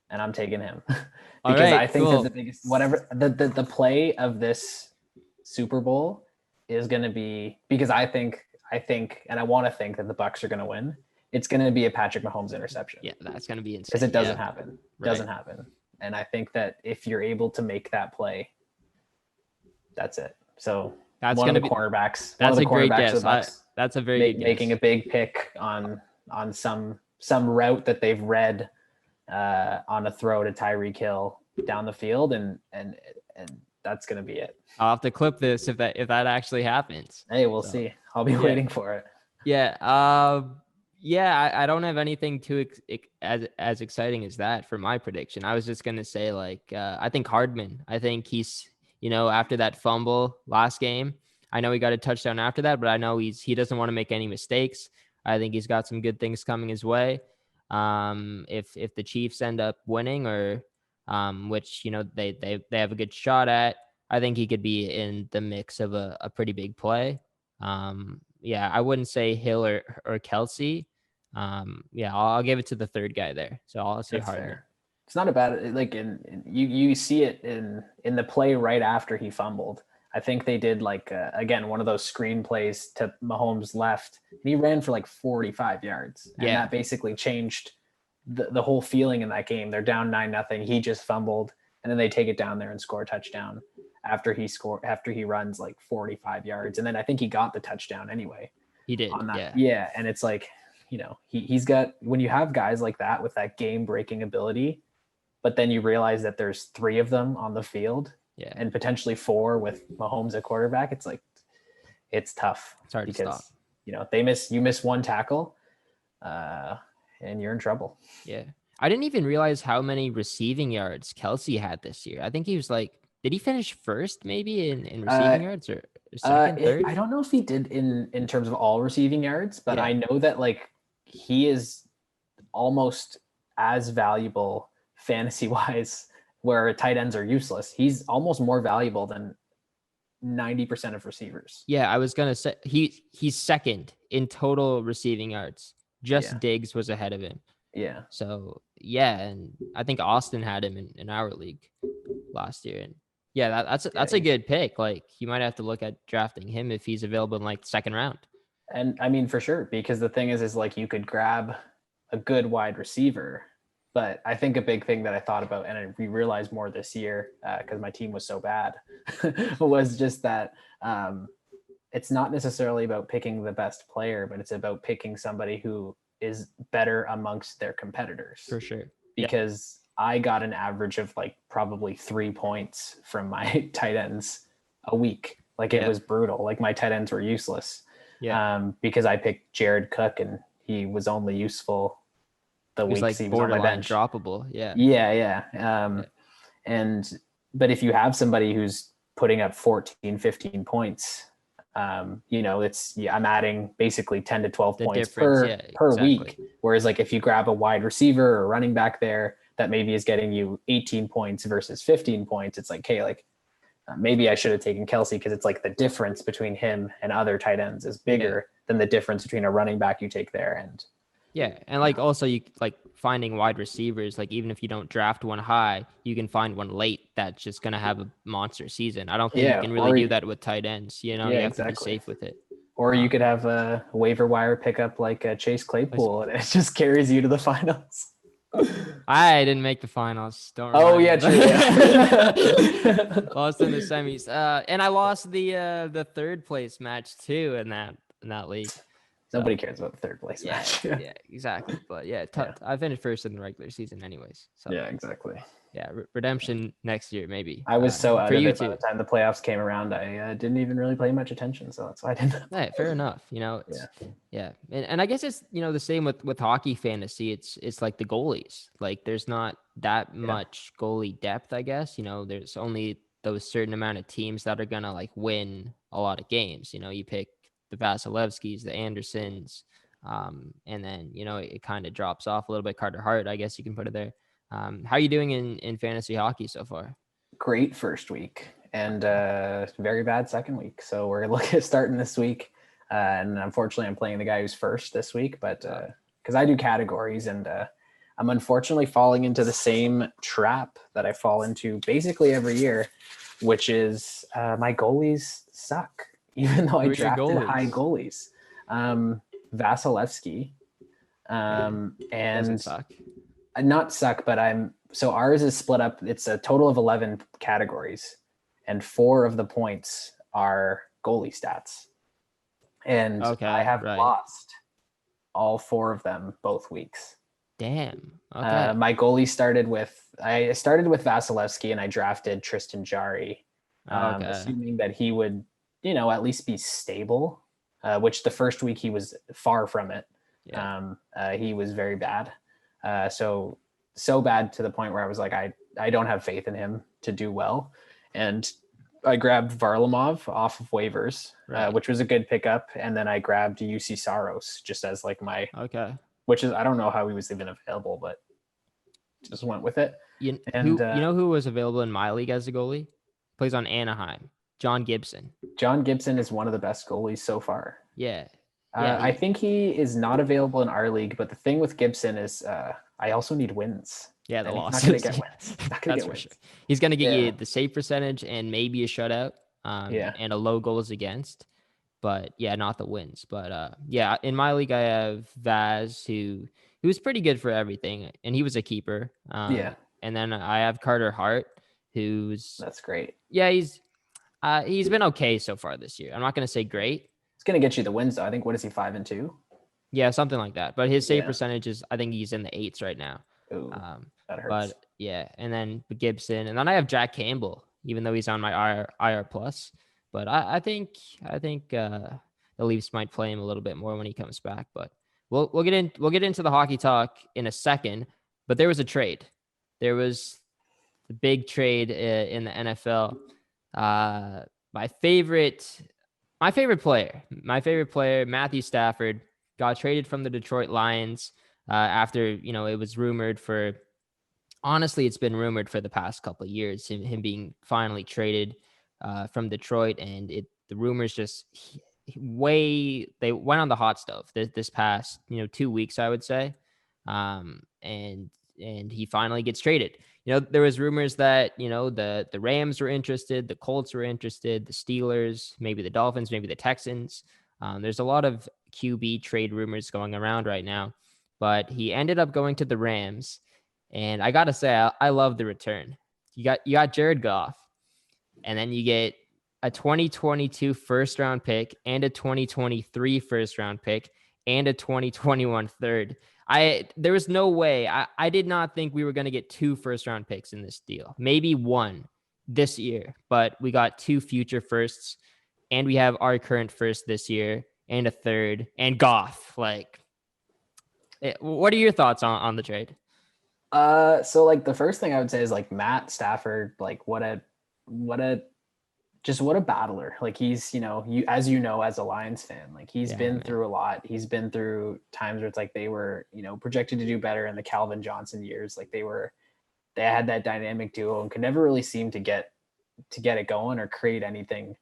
and I'm taking him because I think that the biggest, whatever the play of this Super Bowl is going to be, because I think, and I want to think that the Bucs are going to win. It's going to be a Patrick Mahomes interception. Yeah, that's going to be insane. Because it doesn't happen. Doesn't happen. And I think that if you're able to make that play, that's it. So that's one of the cornerbacks. That's a great guess. That's a very good guess. Making a big pick on some route that they've read on a throw to Tyreek Hill down the field, and that's going to be it. I'll have to clip this if that actually happens. Hey, we'll see. I'll be waiting for it. Yeah. I don't have anything too as exciting as that for my prediction. I was just going to say, I think Hardman. I think he's, after that fumble last game, I know he got a touchdown after that, but I know he doesn't want to make any mistakes. I think he's got some good things coming his way. If the Chiefs end up winning, or which they have a good shot at, I think he could be in the mix of a pretty big play. I wouldn't say Hill or Kelsey. I'll give it to the third guy there. So I'll say Hardman. Fair. It's not a bad, you see it in the play right after he fumbled. I think they did again, one of those screen plays to Mahomes left, and he ran for 45 yards. And that basically changed the whole feeling in that game. They're down 9-0. He just fumbled, and then they take it down there and score a touchdown after he runs 45 yards. And then I think he got the touchdown anyway. He did. On that. Yeah. And it's he's got, when you have guys like that with that game breaking ability, but then you realize that there's 3 of them on the field. Yeah. And potentially 4 with Mahomes at quarterback. It's tough. It's hard because, to stop. You miss one tackle, and you're in trouble. Yeah. I didn't even realize how many receiving yards Kelsey had this year. I think he was did he finish first maybe in receiving yards or second, third? I don't know if he did in terms of all receiving yards, but I know that he is almost as valuable fantasy wise, where tight ends are useless. He's almost more valuable than 90% of receivers. Yeah, I was gonna say he's second in total receiving yards. Just Diggs was ahead of him. Yeah. So and I think Austin had him in our league last year, and that's a good pick. You might have to look at drafting him if he's available in the second round. And I mean, for sure, because the thing is you could grab a good wide receiver. But I think a big thing that I thought about, and we realized more this year because my team was so bad, was just that it's not necessarily about picking the best player, but it's about picking somebody who is better amongst their competitors. For sure. Because I got an average of probably 3 points from my tight ends a week. It was brutal. My tight ends were useless. Yeah. Because I picked Jared Cook, and he was only useful the weeks he was on my bench. Droppable. But if you have somebody who's putting up 14, 15 points, I'm adding basically 10 to 12 points per week. Whereas if you grab a wide receiver or running back there that maybe is getting you 18 points versus 15 points, it's maybe I should have taken Kelsey, because it's the difference between him and other tight ends is bigger than the difference between a running back you take there. And also you finding wide receivers, even if you don't draft one high, you can find one late that's just going to have a monster season. I don't think you can really do that with tight ends. You have to be safe with it. Or you could have a waiver wire pickup like Chase Claypool, and it just carries you to the finals. I didn't make the finals. Don't. Oh yeah, true. Lost in the semis, and I lost the third place match too in that league. Nobody cares about the third place match. Yeah, exactly. But I finished first in the regular season anyways. So yeah, exactly. Yeah, redemption next year maybe. I was so out for of you it by too. the time the playoffs came around. I didn't even really pay much attention, so that's why I didn't. Yeah, fair enough. Yeah. And I guess it's the same with hockey fantasy. It's like the goalies. Like there's not that much goalie depth, I guess. There's only those certain amount of teams that are gonna like win a lot of games. You pick the Vasilevskis, the Andersons, and then it kind of drops off a little bit. Carter Hart, I guess you can put it there. How are you doing in fantasy hockey so far? Great first week and very bad second week. So we're looking at starting this week. And unfortunately, I'm playing the guy who's first this week, but because I do categories and I'm unfortunately falling into the same trap that I fall into basically every year, which is my goalies suck, even though I drafted high goalies. Vasilevsky and suck. Not suck, but so ours is split up. It's a total of 11 categories and 4 of the points are goalie stats. And I have lost all 4 of them both weeks. Damn. Okay. My goalie started with Vasilevsky and I drafted Tristan Jarry, assuming that he would, at least be stable, which the first week he was far from it. Yeah. He was very bad. So bad to the point where I was like, I don't have faith in him to do well. And I grabbed Varlamov off of waivers, which was a good pickup. And then I grabbed UC Saros just as like my, which is, I don't know how he was even available, but just went with it. You know who was available in my league as a goalie? Plays on Anaheim. John Gibson. John Gibson is one of the best goalies so far. Yeah. I think he is not available in our league, but the thing with Gibson is I also need wins. Yeah, the losses. He's not going to get wins. That's for sure. He's going to get you the save percentage and maybe a shutout and a low goals against. But yeah, not the wins. But in my league, I have Vaz, who's pretty good for everything. And he was a keeper. And then I have Carter Hart, that's great. Yeah, he's been okay so far this year. I'm not going to say great. It's going to get you the wins, though. I think, what is he, 5-2? Yeah, something like that. But his save percentage is, I think he's in the 8s right now. Ooh, that hurts. But yeah, and then Gibson, and then I have Jack Campbell, even though he's on my IR plus. But I think the Leafs might play him a little bit more when he comes back. But we'll get into the hockey talk in a second. But there was a trade. There was the big trade in the NFL. My favorite player, Matthew Stafford, got traded from the Detroit Lions after, it was rumored honestly, it's been rumored for the past couple of years, him being finally traded from Detroit. And the rumors just they went on the hot stove this past, 2 weeks, I would say. And he finally gets traded. There was rumors that, the Rams were interested, the Colts were interested, the Steelers, maybe the Dolphins, maybe the Texans. There's a lot of QB trade rumors going around right now, but he ended up going to the Rams. And I got to say, I love the return. You got Jared Goff, and then you get a 2022 first round pick and a 2023 first round pick and a 2021 third. There was no way. I did not think we were going to get 2 first round picks in this deal. Maybe 1 this year, but we got 2 future firsts, and we have our current first this year and a third and Goff. What are your thoughts on the trade? So like the first thing I would say is like Matt Stafford, like what a battler. Like he's, as a Lions fan, like he's been through a lot. He's been through times where it's like they were, projected to do better in the Calvin Johnson years. Like they had that dynamic duo and could never really seem to get it going or create anything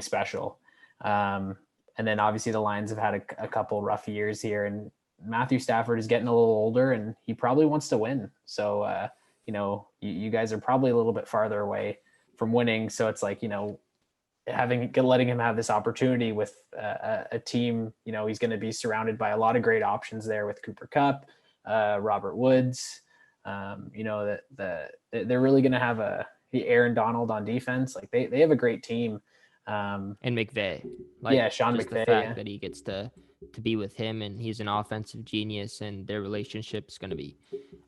special. And then obviously the Lions have had a couple rough years here, and Matthew Stafford is getting a little older and he probably wants to win. So, you guys are probably a little bit farther away from winning. So it's like, letting him have this opportunity with a team, he's going to be surrounded by a lot of great options there with Cooper Kupp, Robert Woods. They're really going to have the Aaron Donald on defense. Like they have a great team. And McVay, Sean McVay, the fact that he gets to to be with him, and he's an offensive genius, and their relationship is going to be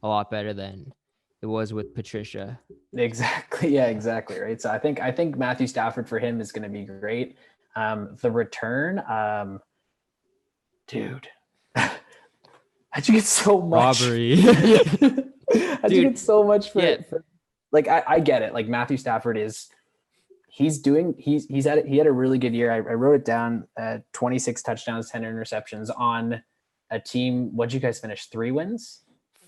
a lot better than it was with Patricia. Exactly. Yeah, exactly. Right. So I think Matthew Stafford for him is going to be great. The return, dude, how'd you get so much? Robbery. How'd you get so much for, yeah. for like, I get it. Like Matthew Stafford he had a really good year. I wrote it down, 26 touchdowns, 10 interceptions on a team. What'd you guys finish? 3 wins?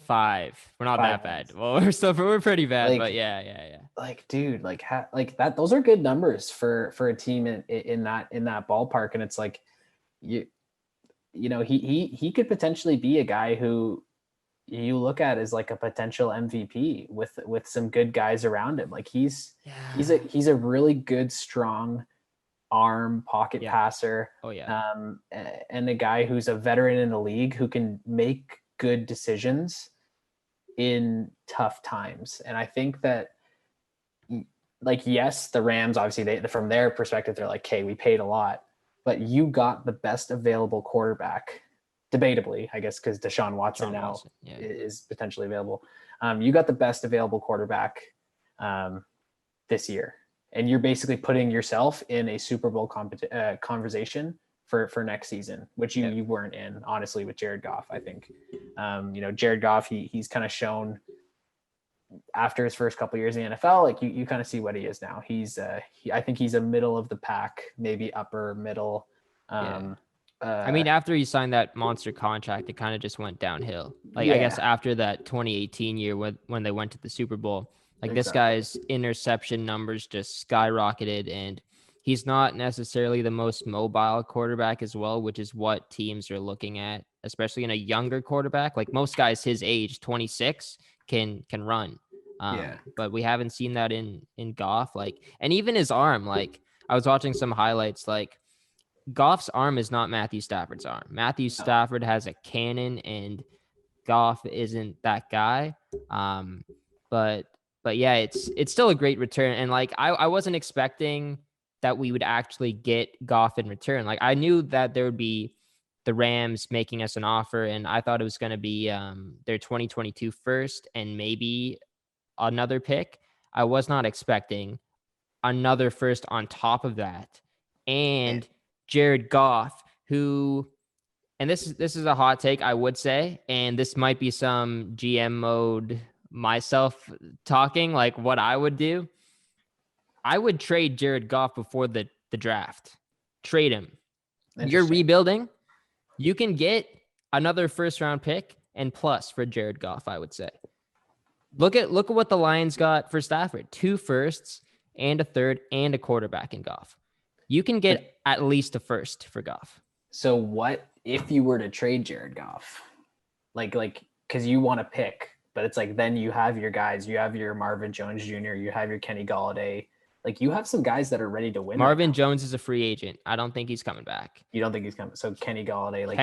5. We're not 5 that bad. wins. Well, we're pretty bad, Like, but yeah. Like, dude, like that, those are good numbers for a team in that ballpark. And it's like, you know, he could potentially be a guy who you look at as like a potential MVP with some good guys around him. Like he's a really good, strong arm pocket passer. Oh yeah. And a guy who's a veteran in the league who can make good decisions in tough times. And I think that, like, yes, the Rams, obviously they, from their perspective, they're like, okay, we paid a lot, but you got the best available quarterback, debatably, I guess, because Deshaun Watson is potentially available. You got the best available quarterback this year, and you're basically putting yourself in a Super Bowl conversation for next season, which you weren't in, honestly, with Jared Goff. I think, you know, Jared Goff, he's kind of shown after his first couple of years in the NFL, like you kind of see what he is now. I think he's a middle of the pack, maybe upper middle. I mean, after he signed that monster contract, it kind of just went downhill. Like, I guess after that 2018 year when they went to the Super Bowl, like this guy's interception numbers just skyrocketed, and he's not necessarily the most mobile quarterback as well, which is what teams are looking at, especially in a younger quarterback. Like most guys his age, 26, can run. But we haven't seen that in Goff. Like, and even his arm, like I was watching some highlights, like Goff's arm is not Matthew Stafford's arm. Matthew Stafford has a cannon, and Goff isn't that guy. But yeah, it's still a great return. And like, I wasn't expecting that we would actually get Goff in return. Like I knew that there would be the Rams making us an offer, and I thought it was going to be their 2022 first and maybe another pick. I was not expecting another first on top of that. And Jared Goff, who, and this is a hot take, I would say, and this might be some GM mode myself talking, like what I would do. I would trade Jared Goff before the draft. Trade him. You're rebuilding. You can get another first round pick and plus for Jared Goff, I would say. Look at what the Lions got for Stafford. 2 firsts and a third and a quarterback in Goff. You can get at least a first for Goff. So what if you were to trade Jared Goff? Like, because you want to pick, but it's like then you have your guys. You have your Marvin Jones Jr., you have your Kenny Golladay. Like, you have some guys that are ready to win. Marvin Jones is a free agent. I don't think he's coming back. You don't think he's coming? So Kenny Golladay, like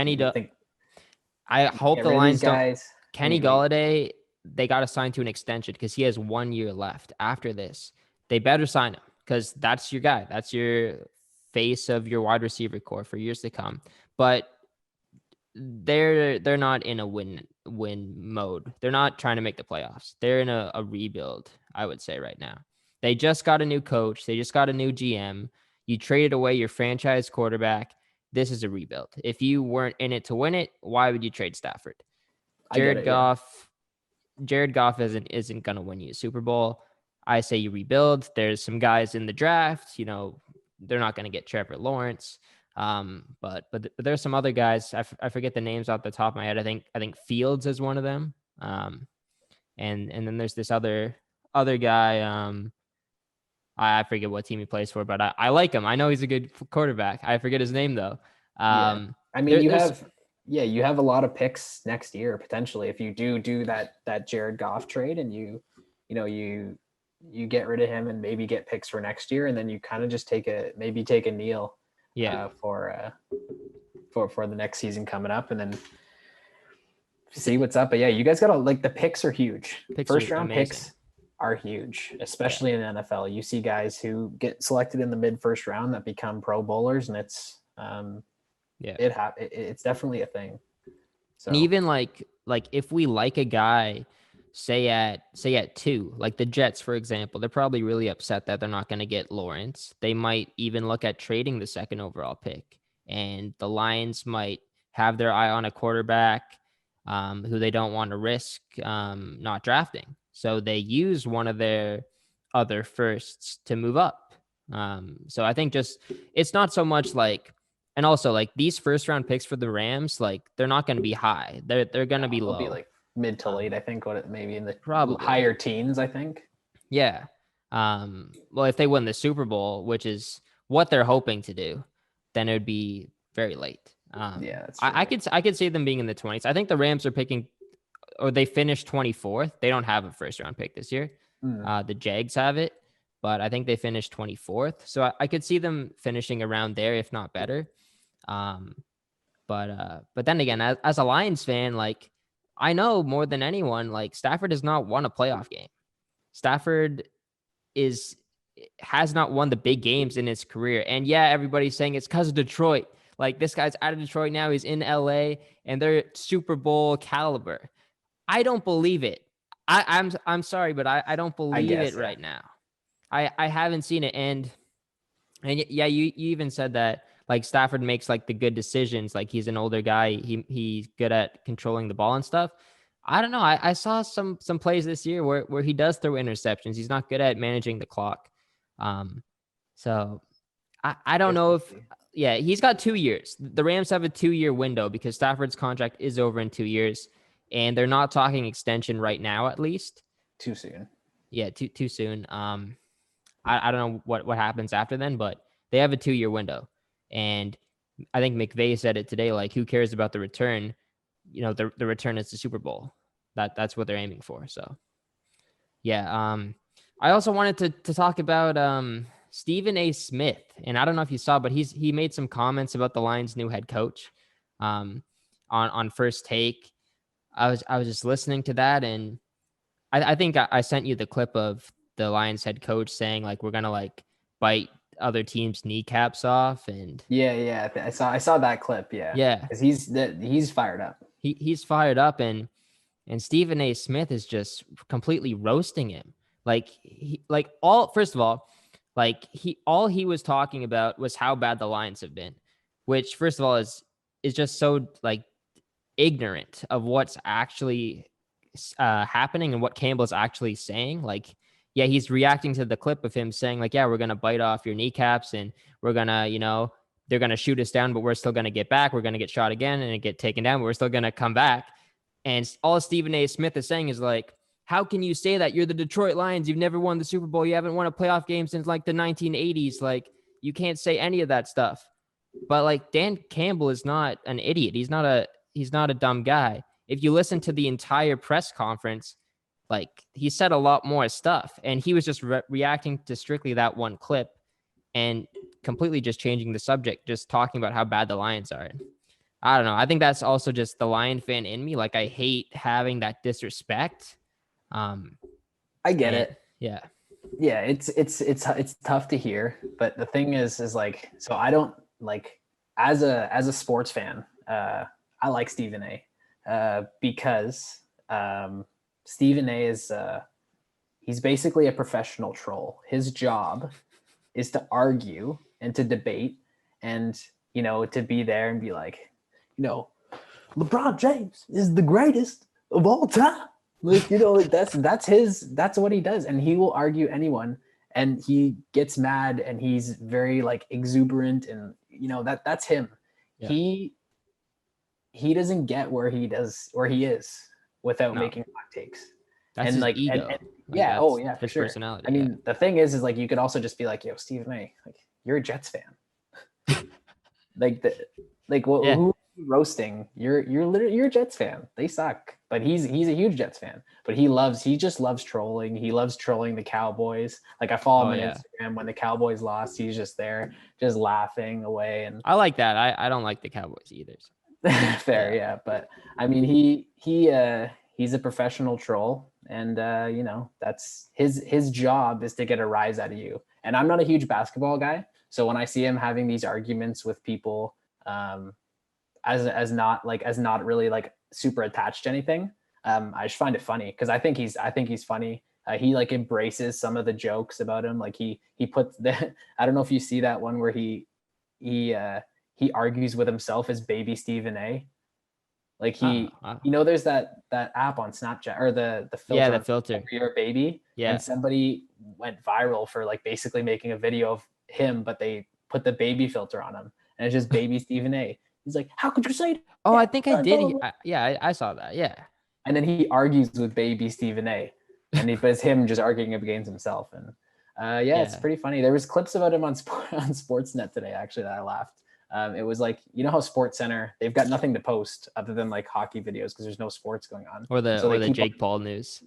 I hope the Lions don't. Kenny Golladay, they got to sign to an extension because he has 1 year left. After this, they better sign him because that's your guy. That's your face of your wide receiver core for years to come. But they're not in a win mode. They're not trying to make the playoffs. They're in a rebuild, I would say, right now. They just got a new coach. They just got a new GM. You traded away your franchise quarterback. This is a rebuild. If you weren't in it to win it, why would you trade Stafford? Jared Goff isn't going to win you a Super Bowl. I say you rebuild. There's some guys in the draft, you know, they're not going to get Trevor Lawrence. But there's some other guys. I forget the names off the top of my head. I think Fields is one of them. And then there's this other guy. I forget what team he plays for, but I like him. I know he's a good quarterback. I forget his name though. I mean, you have a lot of picks next year potentially if you do that Jared Goff trade, and you get rid of him and maybe get picks for next year, and then you kind of just take a kneel for the next season coming up, and then see what's up. But yeah, you guys got to, like, the picks are huge. First round picks are huge, especially in the NFL. You see guys who get selected in the mid first round that become Pro Bowlers, and Yeah. It's definitely a thing. So. And even like if we like a guy, say at 2, like the Jets, for example, they're probably really upset that they're not going to get Lawrence. They might even look at trading the second overall pick, and the Lions might have their eye on a quarterback who they don't want to risk not drafting. So they use one of their other firsts to move up. So I think just it's not so much like, and also like these first round picks for the Rams, like they're not going to be high. They're going to be It'll low. be like mid to late, I think. Maybe in the Probably higher teens, I think. Yeah. Well, if they win the Super Bowl, which is what they're hoping to do, then it would be very late. Yeah, that's true. I could see them being in the 20s. I think the Rams are picking, or they finished 24th. They don't have a first round pick this year. The Jags have it, but I think they finished 24th. So I could see them finishing around there, if not better. But then again, as a Lions fan, like I know more than anyone, like Stafford has not won a playoff game. Stafford has not won the big games in his career. And yeah, everybody's saying it's because of Detroit. Like this guy's out of Detroit now. He's in LA and they're Super Bowl caliber. I don't believe it. I'm sorry, but I don't believe it right now. I haven't seen it. And yeah, you even said that like Stafford makes like the good decisions. Like he's an older guy. He's good at controlling the ball and stuff. I don't know. I saw some plays this year where he does throw interceptions. He's not good at managing the clock. So I don't know if, he's got 2 years. The Rams have a 2-year window because Stafford's contract is over in 2 years, and they're not talking extension right now, at least. Too soon. Yeah, too soon. I don't know what happens after then, but they have a 2-year window. And I think McVay said it today, like, who cares about the return? You know, the return is the Super Bowl. That's what they're aiming for. So, yeah. I also wanted to talk about Stephen A. Smith. And I don't know if you saw, but he made some comments about the Lions' new head coach on First Take. I was just listening to that, and I think I sent you the clip of the Lions head coach saying like we're gonna like bite other teams' kneecaps off, and I saw that clip. Yeah, because he's fired up. He's fired up, and Stephen A. Smith is just completely roasting him. First of all, all he was talking about was how bad the Lions have been, which first of all is just so like ignorant of what's actually happening and what Campbell's actually saying. Like, yeah, he's reacting to the clip of him saying like, yeah, we're going to bite off your kneecaps and we're going to, they're going to shoot us down, but we're still going to get back. We're going to get shot again and get taken down, but we're still going to come back. And all Stephen A. Smith is saying is like, how can you say that? You're the Detroit Lions. You've never won the Super Bowl. You haven't won a playoff game since like the 1980s. Like, you can't say any of that stuff. But like Dan Campbell is not an idiot. He's not a dumb guy. If you listen to the entire press conference, like he said a lot more stuff, and he was just reacting to strictly that one clip and completely just changing the subject, just talking about how bad the Lions are. I don't know. I think that's also just the Lion fan in me. Like, I hate having that disrespect. I get it. Yeah. Yeah. It's tough to hear, but the thing is like, so I don't like as a sports fan, I like Stephen A. Because Stephen A. is he's basically a professional troll. His job is to argue and to debate and, to be there and be like, LeBron James is the greatest of all time. Like, that's what he does. And he will argue anyone, and he gets mad and he's very like exuberant, and that's him. Yeah. He doesn't get where he is without making hot takes. That's his ego. For sure. Personality. I mean, the thing is like you could also just be like, yo, Stephen A., like you're a Jets fan. Who are you roasting? You're a Jets fan. They suck. But he's a huge Jets fan. But he just loves trolling. He loves trolling the Cowboys. Like I follow him on Instagram when the Cowboys lost. He's just there, just laughing away. And I like that. I don't like the Cowboys either. So. Fair, yeah. But I mean, he's a professional troll, and that's his job is to get a rise out of you. And I'm not a huge basketball guy, so when I see him having these arguments with people, as not really like super attached to anything. I just find it funny because I think he's funny. He like embraces some of the jokes about him. Like he puts the I don't know if you see that one where he argues with himself as baby Stephen A. Like there's that app on Snapchat or the filter. Yeah, the filter. Your baby. Yeah. And somebody went viral for like basically making a video of him, but they put the baby filter on him, and it's just baby Stephen A. He's like, "How could you say that?" Oh, I think I did. I saw that. Yeah. And then he argues with baby Stephen A. And but it's him just arguing against himself. And it's pretty funny. There was clips about him on Sportsnet today, actually, that I laughed. It was like, you know how Sports Center, they've got nothing to post other than like hockey videos because there's no sports going on. Or the Jake Paul news.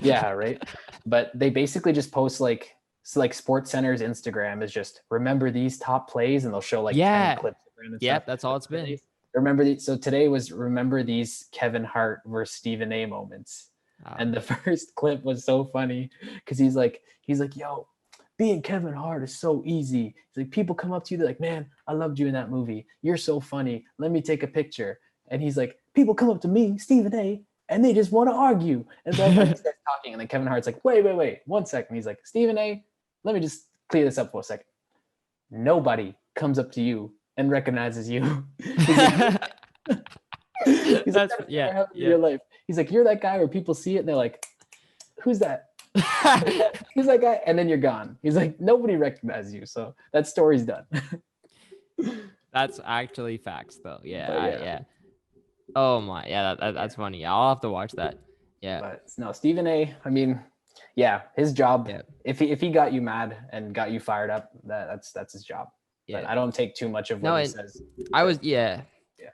Yeah, right. But they basically just post like, so like Sports Center's Instagram is just remember these top plays, and they'll show like 10 clips. Yeah, that's all it's been. So today was remember these Kevin Hart versus Stephen A moments. And the first clip was so funny because he's like, yo, being Kevin Hart is so easy. He's like, people come up to you, they're like, man, I loved you in that movie. You're so funny. Let me take a picture. And he's like, people come up to me, Stephen A., and they just want to argue. And so he starts talking, and then Kevin Hart's like, wait, 1 second. He's like, Stephen A., let me just clear this up for a second. Nobody comes up to you and recognizes you. He's like, your life. He's like, you're that guy where people see it and they're like, who's that? Who's that guy? And then you're gone. He's like, nobody recognizes you. So that story's done. That's actually facts though. Yeah. Oh my, yeah, that's funny. Yeah, I'll have to watch that. Yeah. But no, Stephen A., I mean, yeah, his job, if he got you mad and got you fired up, that's his job. Yeah. But I don't take too much of what he says.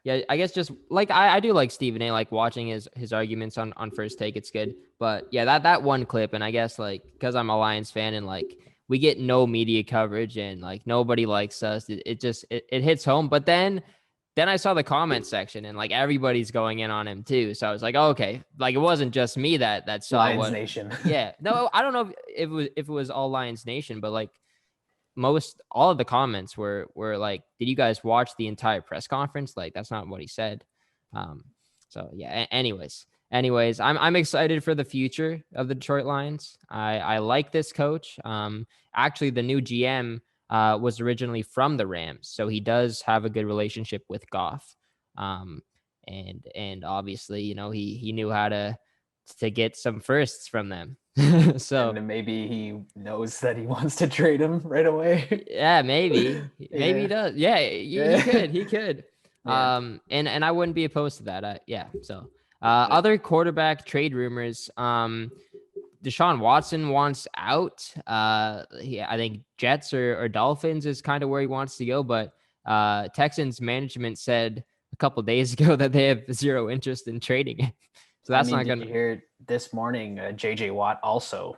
Yeah, I guess just like I do like Stephen A., like watching his arguments on First Take. It's good. But yeah, that one clip, and I guess like because I'm a Lions fan and like we get no media coverage and like nobody likes us, it just hits home. But then I saw the comment section and like everybody's going in on him too. So I was like, oh, okay, like it wasn't just me that saw Lions Nation. Yeah, no, I don't know if it was all Lions Nation, but like all of the comments were like, did you guys watch the entire press conference? Like, that's not what he said. So yeah, anyways, I'm excited for the future of the Detroit Lions. I like this coach. Actually the new GM was originally from the Rams, so he does have a good relationship with Goff. And obviously, you know, he knew how to get some firsts from them. So and maybe he knows that he wants to trade him right away. Yeah, maybe he does. Yeah, he could. Yeah. And I wouldn't be opposed to that. So other quarterback trade rumors. Deshaun Watson wants out. I think Jets or Dolphins is kind of where he wants to go, but Texans management said a couple of days ago that they have zero interest in trading him. So that's not going to hear this morning. JJ Watt also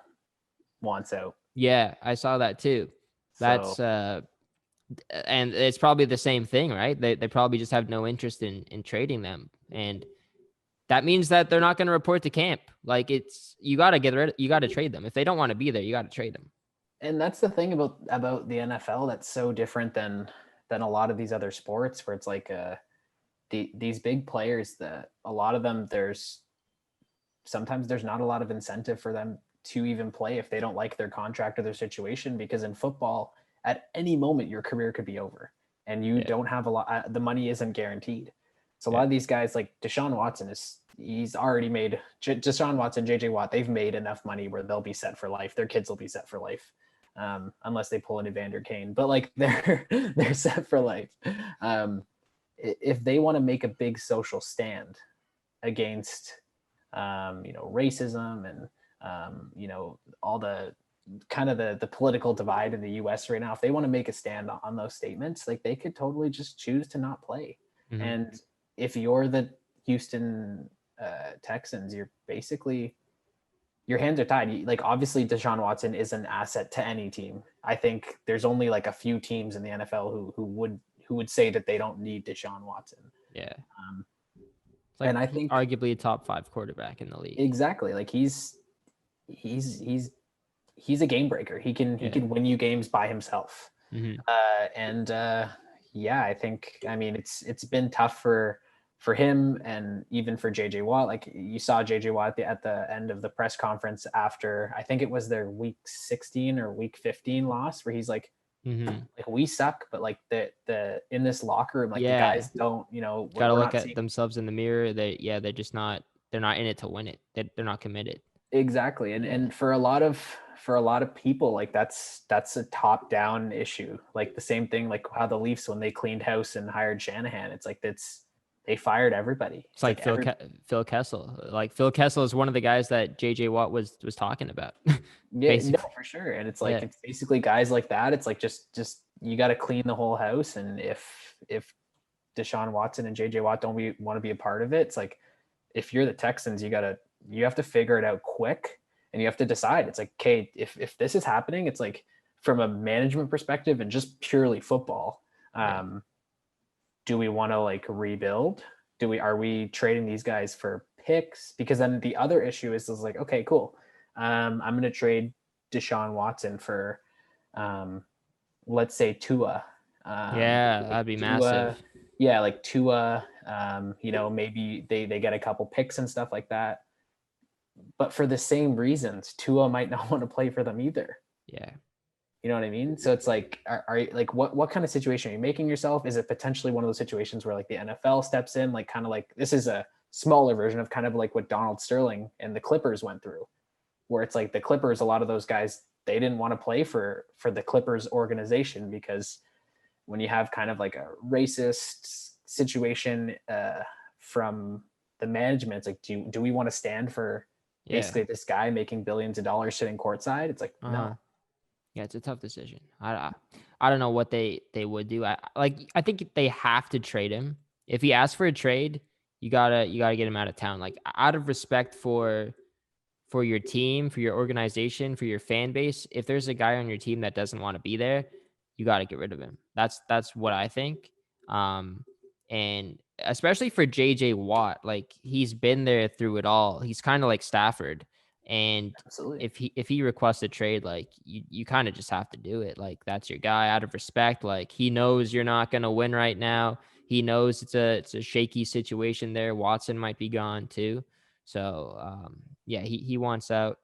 wants out. Yeah, I saw that too. That's and it's probably the same thing, right? They probably just have no interest in trading them, and that means that they're not going to report to camp. Like you got to trade them if they don't want to be there. You got to trade them. And that's the thing about the NFL that's so different than a lot of these other sports, where it's like these big players that a lot of them sometimes there's not a lot of incentive for them to even play if they don't like their contract or their situation, because in football, at any moment, your career could be over and you don't have a lot. The money isn't guaranteed. So a lot of these guys like Deshaun Watson he's already made Deshaun Watson, JJ Watt. They've made enough money where they'll be set for life. Their kids will be set for life. Unless they pull an Evander Kane, but like they're set for life. If they want to make a big social stand against racism and all the kind of the political divide in the US right now, if they want to make a stand on those statements, like they could totally just choose to not play. Mm-hmm. And if you're the Houston Texans, you're basically, your hands are tied. Like obviously Deshaun Watson is an asset to any team. I think there's only like a few teams in the NFL who would say that they don't need Deshaun Watson. Yeah. Like, and I think arguably a top 5 quarterback in the league. Exactly. Like he's a game breaker. He can win you games by himself. Mm-hmm. yeah, I mean, it's been tough for him and even for JJ Watt. Like you saw JJ Watt at the end of the press conference after, I think it was their week 16 or week 15 loss, where he's like, like we suck, but like the in this locker room, like the guys don't, gotta we're look not at themselves in the mirror. They're just not, they're not in it to win it. They're not committed. Exactly. And for a lot of people, like that's a top down issue. Like the same thing, like how the Leafs, when they cleaned house and hired Shanahan, it's like they fired everybody. It's like Phil Kessel. Like Phil Kessel is one of the guys that JJ Watt was talking about. Yeah, no, for sure. And it's like it's basically guys like that. It's like just you got to clean the whole house. And if Deshaun Watson and JJ Watt don't want to be a part of it, it's like, if you're the Texans, you have to figure it out quick, and you have to decide. It's like, okay, if this is happening, it's like, from a management perspective and just purely football, do we want to like rebuild? Are we trading these guys for picks? Because then the other issue is like, okay, cool. I'm going to trade Deshaun Watson for, let's say Tua. That'd be massive. Yeah, like Tua. Maybe they get a couple picks and stuff like that. But for the same reasons, Tua might not want to play for them either. Yeah. You know what I mean? So it's like, are like, what kind of situation are you making yourself? Is it potentially one of those situations where like the NFL steps in, like kind of like, this is a smaller version of kind of like what Donald Sterling and the Clippers went through, where it's like the Clippers, a lot of those guys, they didn't want to play for the Clippers organization, because when you have kind of like a racist situation from the management, it's like, do we want to stand for basically this guy making billions of dollars sitting courtside? It's like, no. Yeah, it's a tough decision. I don't know what they would do. I think they have to trade him. If he asks for a trade, you gotta get him out of town. Like, out of respect for your team, for your organization, for your fan base, if there's a guy on your team that doesn't want to be there, you got to get rid of him. That's what I think. And especially for JJ Watt, like, he's been there through it all. He's kind of like Stafford. And absolutely, if he requests a trade, like, you kind of just have to do it. Like, that's your guy, out of respect. Like, he knows you're not going to win right now. He knows it's a shaky situation there. Watson might be gone too. So, he wants out.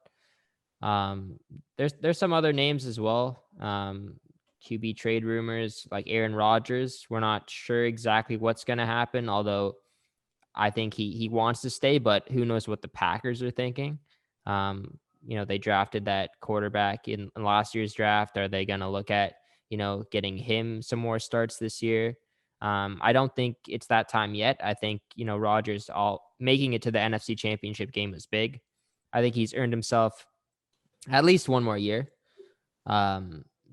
There's some other names as well. QB trade rumors, like Aaron Rodgers. We're not sure exactly what's going to happen, although I think he wants to stay, but who knows what the Packers are thinking. They drafted that quarterback in last year's draft. Are they going to look at, getting him some more starts this year? I don't think it's that time yet. I think, Rodgers making it to the NFC Championship game was big. I think he's earned himself at least one more year.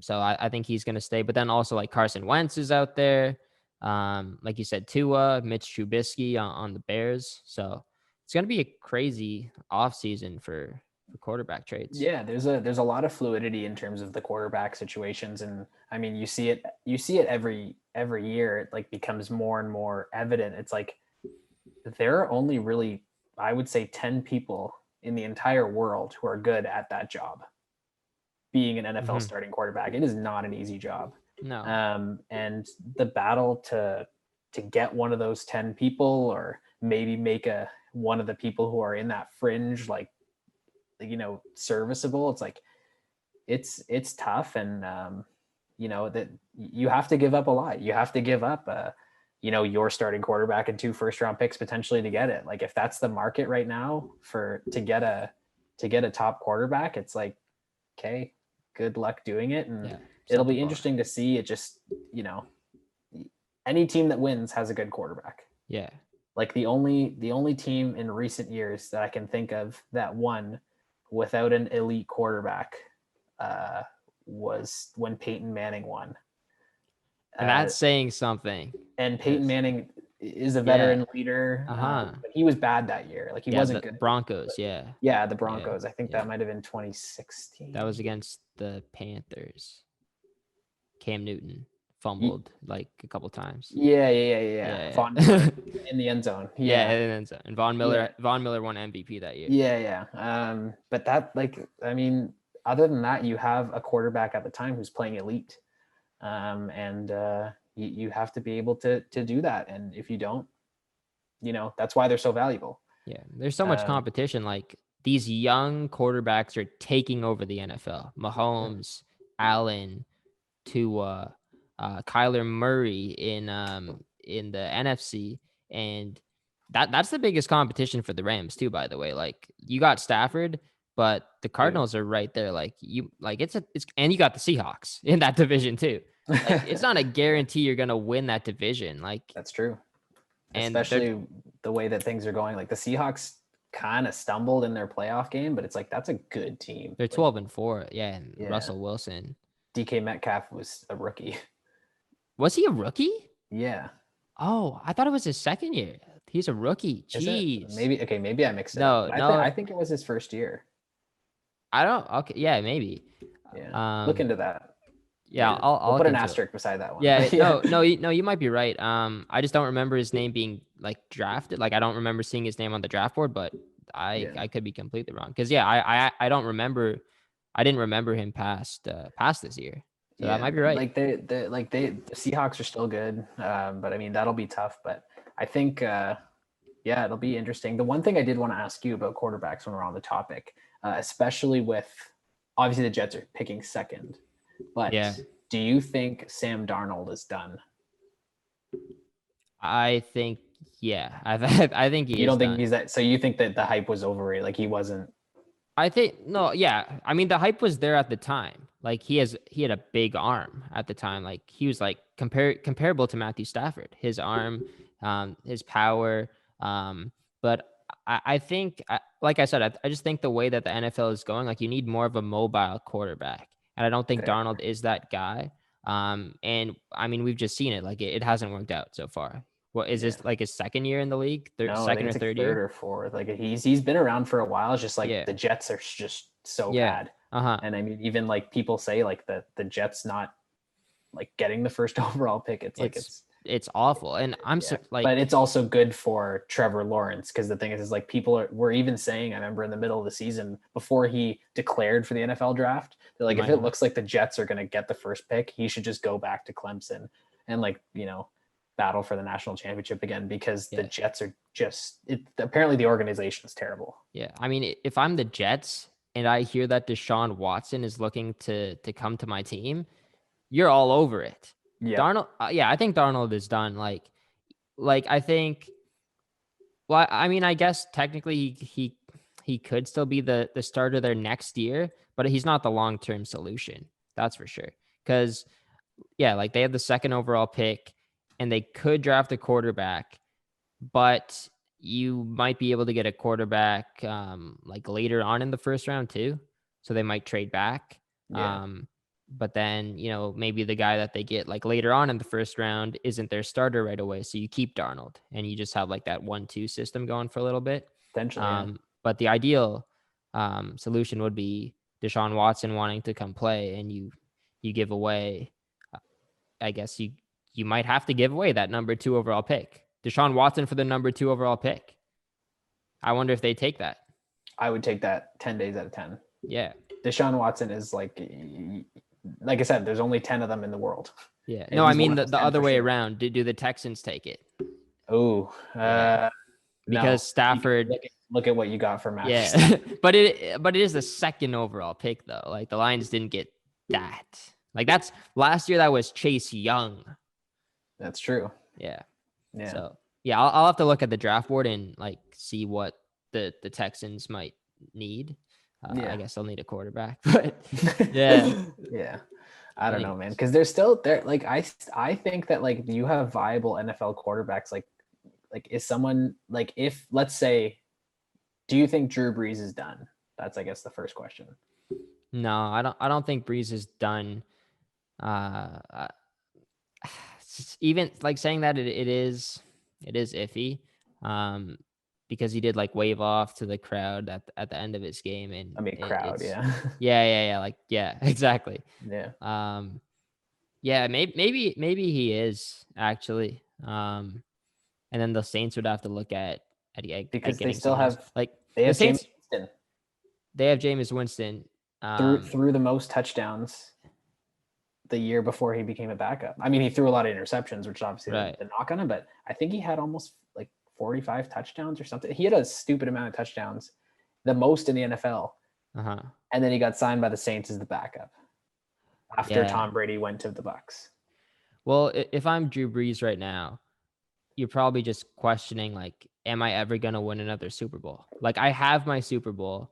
So I think he's going to stay. But then also, like, Carson Wentz is out there. Like you said, Tua, Mitch Trubisky on the Bears. So it's going to be a crazy offseason for quarterback trades. Yeah, there's a lot of fluidity in terms of the quarterback situations. And I mean, you see it every year. It like becomes more and more evident. It's like, there are only really, I would say, 10 people in the entire world who are good at that job. Being an NFL starting quarterback, it is not an easy job. No. And the battle to get one of those 10 people, or maybe make one of the people who are in that fringe, like, serviceable. It's like, it's tough. And, that you have to give up a lot. You have to give up, your starting quarterback and 2 first-round picks potentially to get it. Like, if that's the market right now to get a top quarterback, it's like, okay, good luck doing it. And it'll be interesting to see. It just, any team that wins has a good quarterback. Yeah. Like the only team in recent years that I can think of that won without an elite quarterback was when Peyton Manning won. And that's saying something. And Peyton Manning is a veteran leader. But he was bad that year. Like, he wasn't good. Broncos, Yeah, the Broncos. I think that might have been 2016. That was against the Panthers. Cam Newton fumbled like a couple times. Yeah. Von Miller in the end zone. In the end zone. And Von Miller won MVP that year. Yeah. But that, like, I mean, other than that, you have a quarterback at the time who's playing elite. And You have to be able to do that. And if you don't, that's why they're so valuable. Yeah, there's so much competition. Like these young quarterbacks are taking over the NFL. Mahomes, Allen, Tua, Kyler Murray in the NFC, and that's the biggest competition for the Rams too. By the way, like you got Stafford, but the Cardinals are right there. Like it's and you got the Seahawks in that division too. Like it's not a guarantee you're gonna win that division. Like that's true. And especially the way that things are going. Like the Seahawks kind of stumbled in their playoff game, but it's like that's a good team. They're 12-4. Yeah, and Russell Wilson. DK Metcalf was a rookie. Was he a rookie? Yeah. Oh, I thought it was his second year. He's a rookie. Jeez. Maybe I mixed it up. I think it was his first year. Okay. Yeah, maybe. Yeah. Look into that. Yeah, I'll put an asterisk beside that one. Yeah, no, you might be right. I just don't remember his name being like drafted. Like I don't remember seeing his name on the draft board, but I could be completely wrong. Because I don't remember. I didn't remember him past this year. So that might be right. Like the Seahawks are still good, but I mean that'll be tough. But I think it'll be interesting. The one thing I did want to ask you about quarterbacks when we're on the topic, especially with obviously the Jets are picking second. But do you think Sam Darnold is done? I think, I think he is. You don't think done. he's that? So you think that the hype was overrated? Like he wasn't? I think no. Yeah, I mean the hype was there at the time. Like he had a big arm at the time. Like he was like comparable to Matthew Stafford. His arm, his power. But I think, like I said, I just think the way that the NFL is going, like you need more of a mobile quarterback. And I don't think Darnold is that guy. And I mean, we've just seen it. Like it hasn't worked out so far. What is this like his second year in the league? Second or third year? Third or fourth. Like he's been around for a while. It's just like the Jets are just so bad. And I mean, even like people say like the Jets not like getting the first overall pick. It's awful. And but it's also good for Trevor Lawrence. Cause the thing is like we're even saying, I remember in the middle of the season before he declared for the NFL draft, they're like, if it looks like the Jets are going to get the first pick, he should just go back to Clemson and like, battle for the national championship again, because the Jets are apparently the organization is terrible. Yeah. I mean, if I'm the Jets and I hear that Deshaun Watson is looking to come to my team, you're all over it. Yeah. Darnold. I think Darnold is done. Like I think, well, I mean, I guess technically he could still be the starter there next year, but he's not the long-term solution. That's for sure. Cause like they have the second overall pick and they could draft a quarterback, but you might be able to get a quarterback like later on in the first round too. So they might trade back. Yeah. But then, maybe the guy that they get like later on in the first round isn't their starter right away. So you keep Darnold and you just have like that 1-2 system going for a little bit. Potentially. But the ideal solution would be Deshaun Watson wanting to come play, and you give away, I guess you might have to give away that number 2 overall pick. Deshaun Watson for the number 2 overall pick. I wonder if they take that. I would take that 10 days out of 10. Yeah. Deshaun Watson is like I said, there's only 10 of them in the world. Yeah. No, I mean the other way around. Do the Texans take it? Oh, because Stafford. Look at what you got for Matthew. Yeah, Stafford. but it is the second overall pick though. Like the Lions didn't get that. Like that's last year. That was Chase Young. That's true. Yeah. Yeah. So I'll have to look at the draft board and like see what the Texans might need. I guess they'll need a quarterback, but yeah. I don't know, man, because they're still there. Like I think that like you have viable NFL quarterbacks. Like is someone like, if let's say, do you think Drew Brees is done? That's I guess the first question. No, I don't think Brees is done. Even like saying that it is iffy. Because he did like wave off to the crowd at the end of his game, and I mean crowd, yeah, exactly. Yeah. Maybe he is actually. And then the Saints would have to look at because they still have like they have Saints. Jameis Winston. They have Jameis Winston through the most touchdowns the year before he became a backup. I mean, he threw a lot of interceptions, which obviously Right. the knock on him, but I think he had almost like 45 touchdowns or something. He had a stupid amount of touchdowns, the most in the NFL. Uh-huh. And then he got signed by the Saints as the backup after Yeah. Tom Brady went to the Bucs. Well, if I'm Drew Brees right now, you're probably just questioning, like, am I ever going to win another Super Bowl? Like, I have my Super Bowl,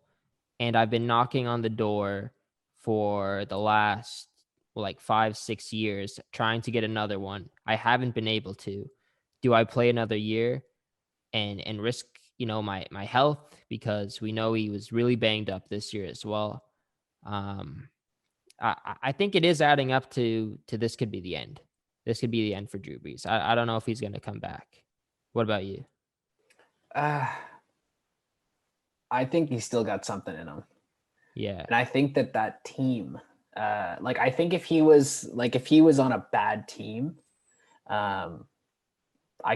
and I've been knocking on the door for the last like 5-6 years trying to get another one. I haven't been able to. Do I play another year and risk, my health, because we know he was really banged up this year as well? I think it is adding up to this could be the end. This could be the end for Drew Brees. I don't know if he's going to come back. What about you? I think he's still got something in him. Yeah. And I think that team, like, I think if he was on a bad team, I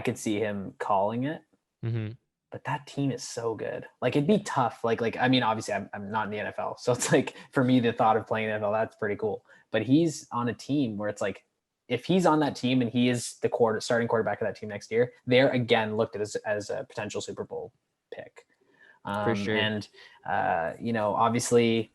could see him calling it. Mm-hmm. But that team is so good. Like, it'd be tough. Like, I mean, obviously I'm not in the NFL. So it's like, for me, the thought of playing NFL, that's pretty cool. But he's on a team where it's like, if he's on that team and he is the starting quarterback of that team next year, they're again looked at as a potential Super Bowl pick. For sure. And, obviously,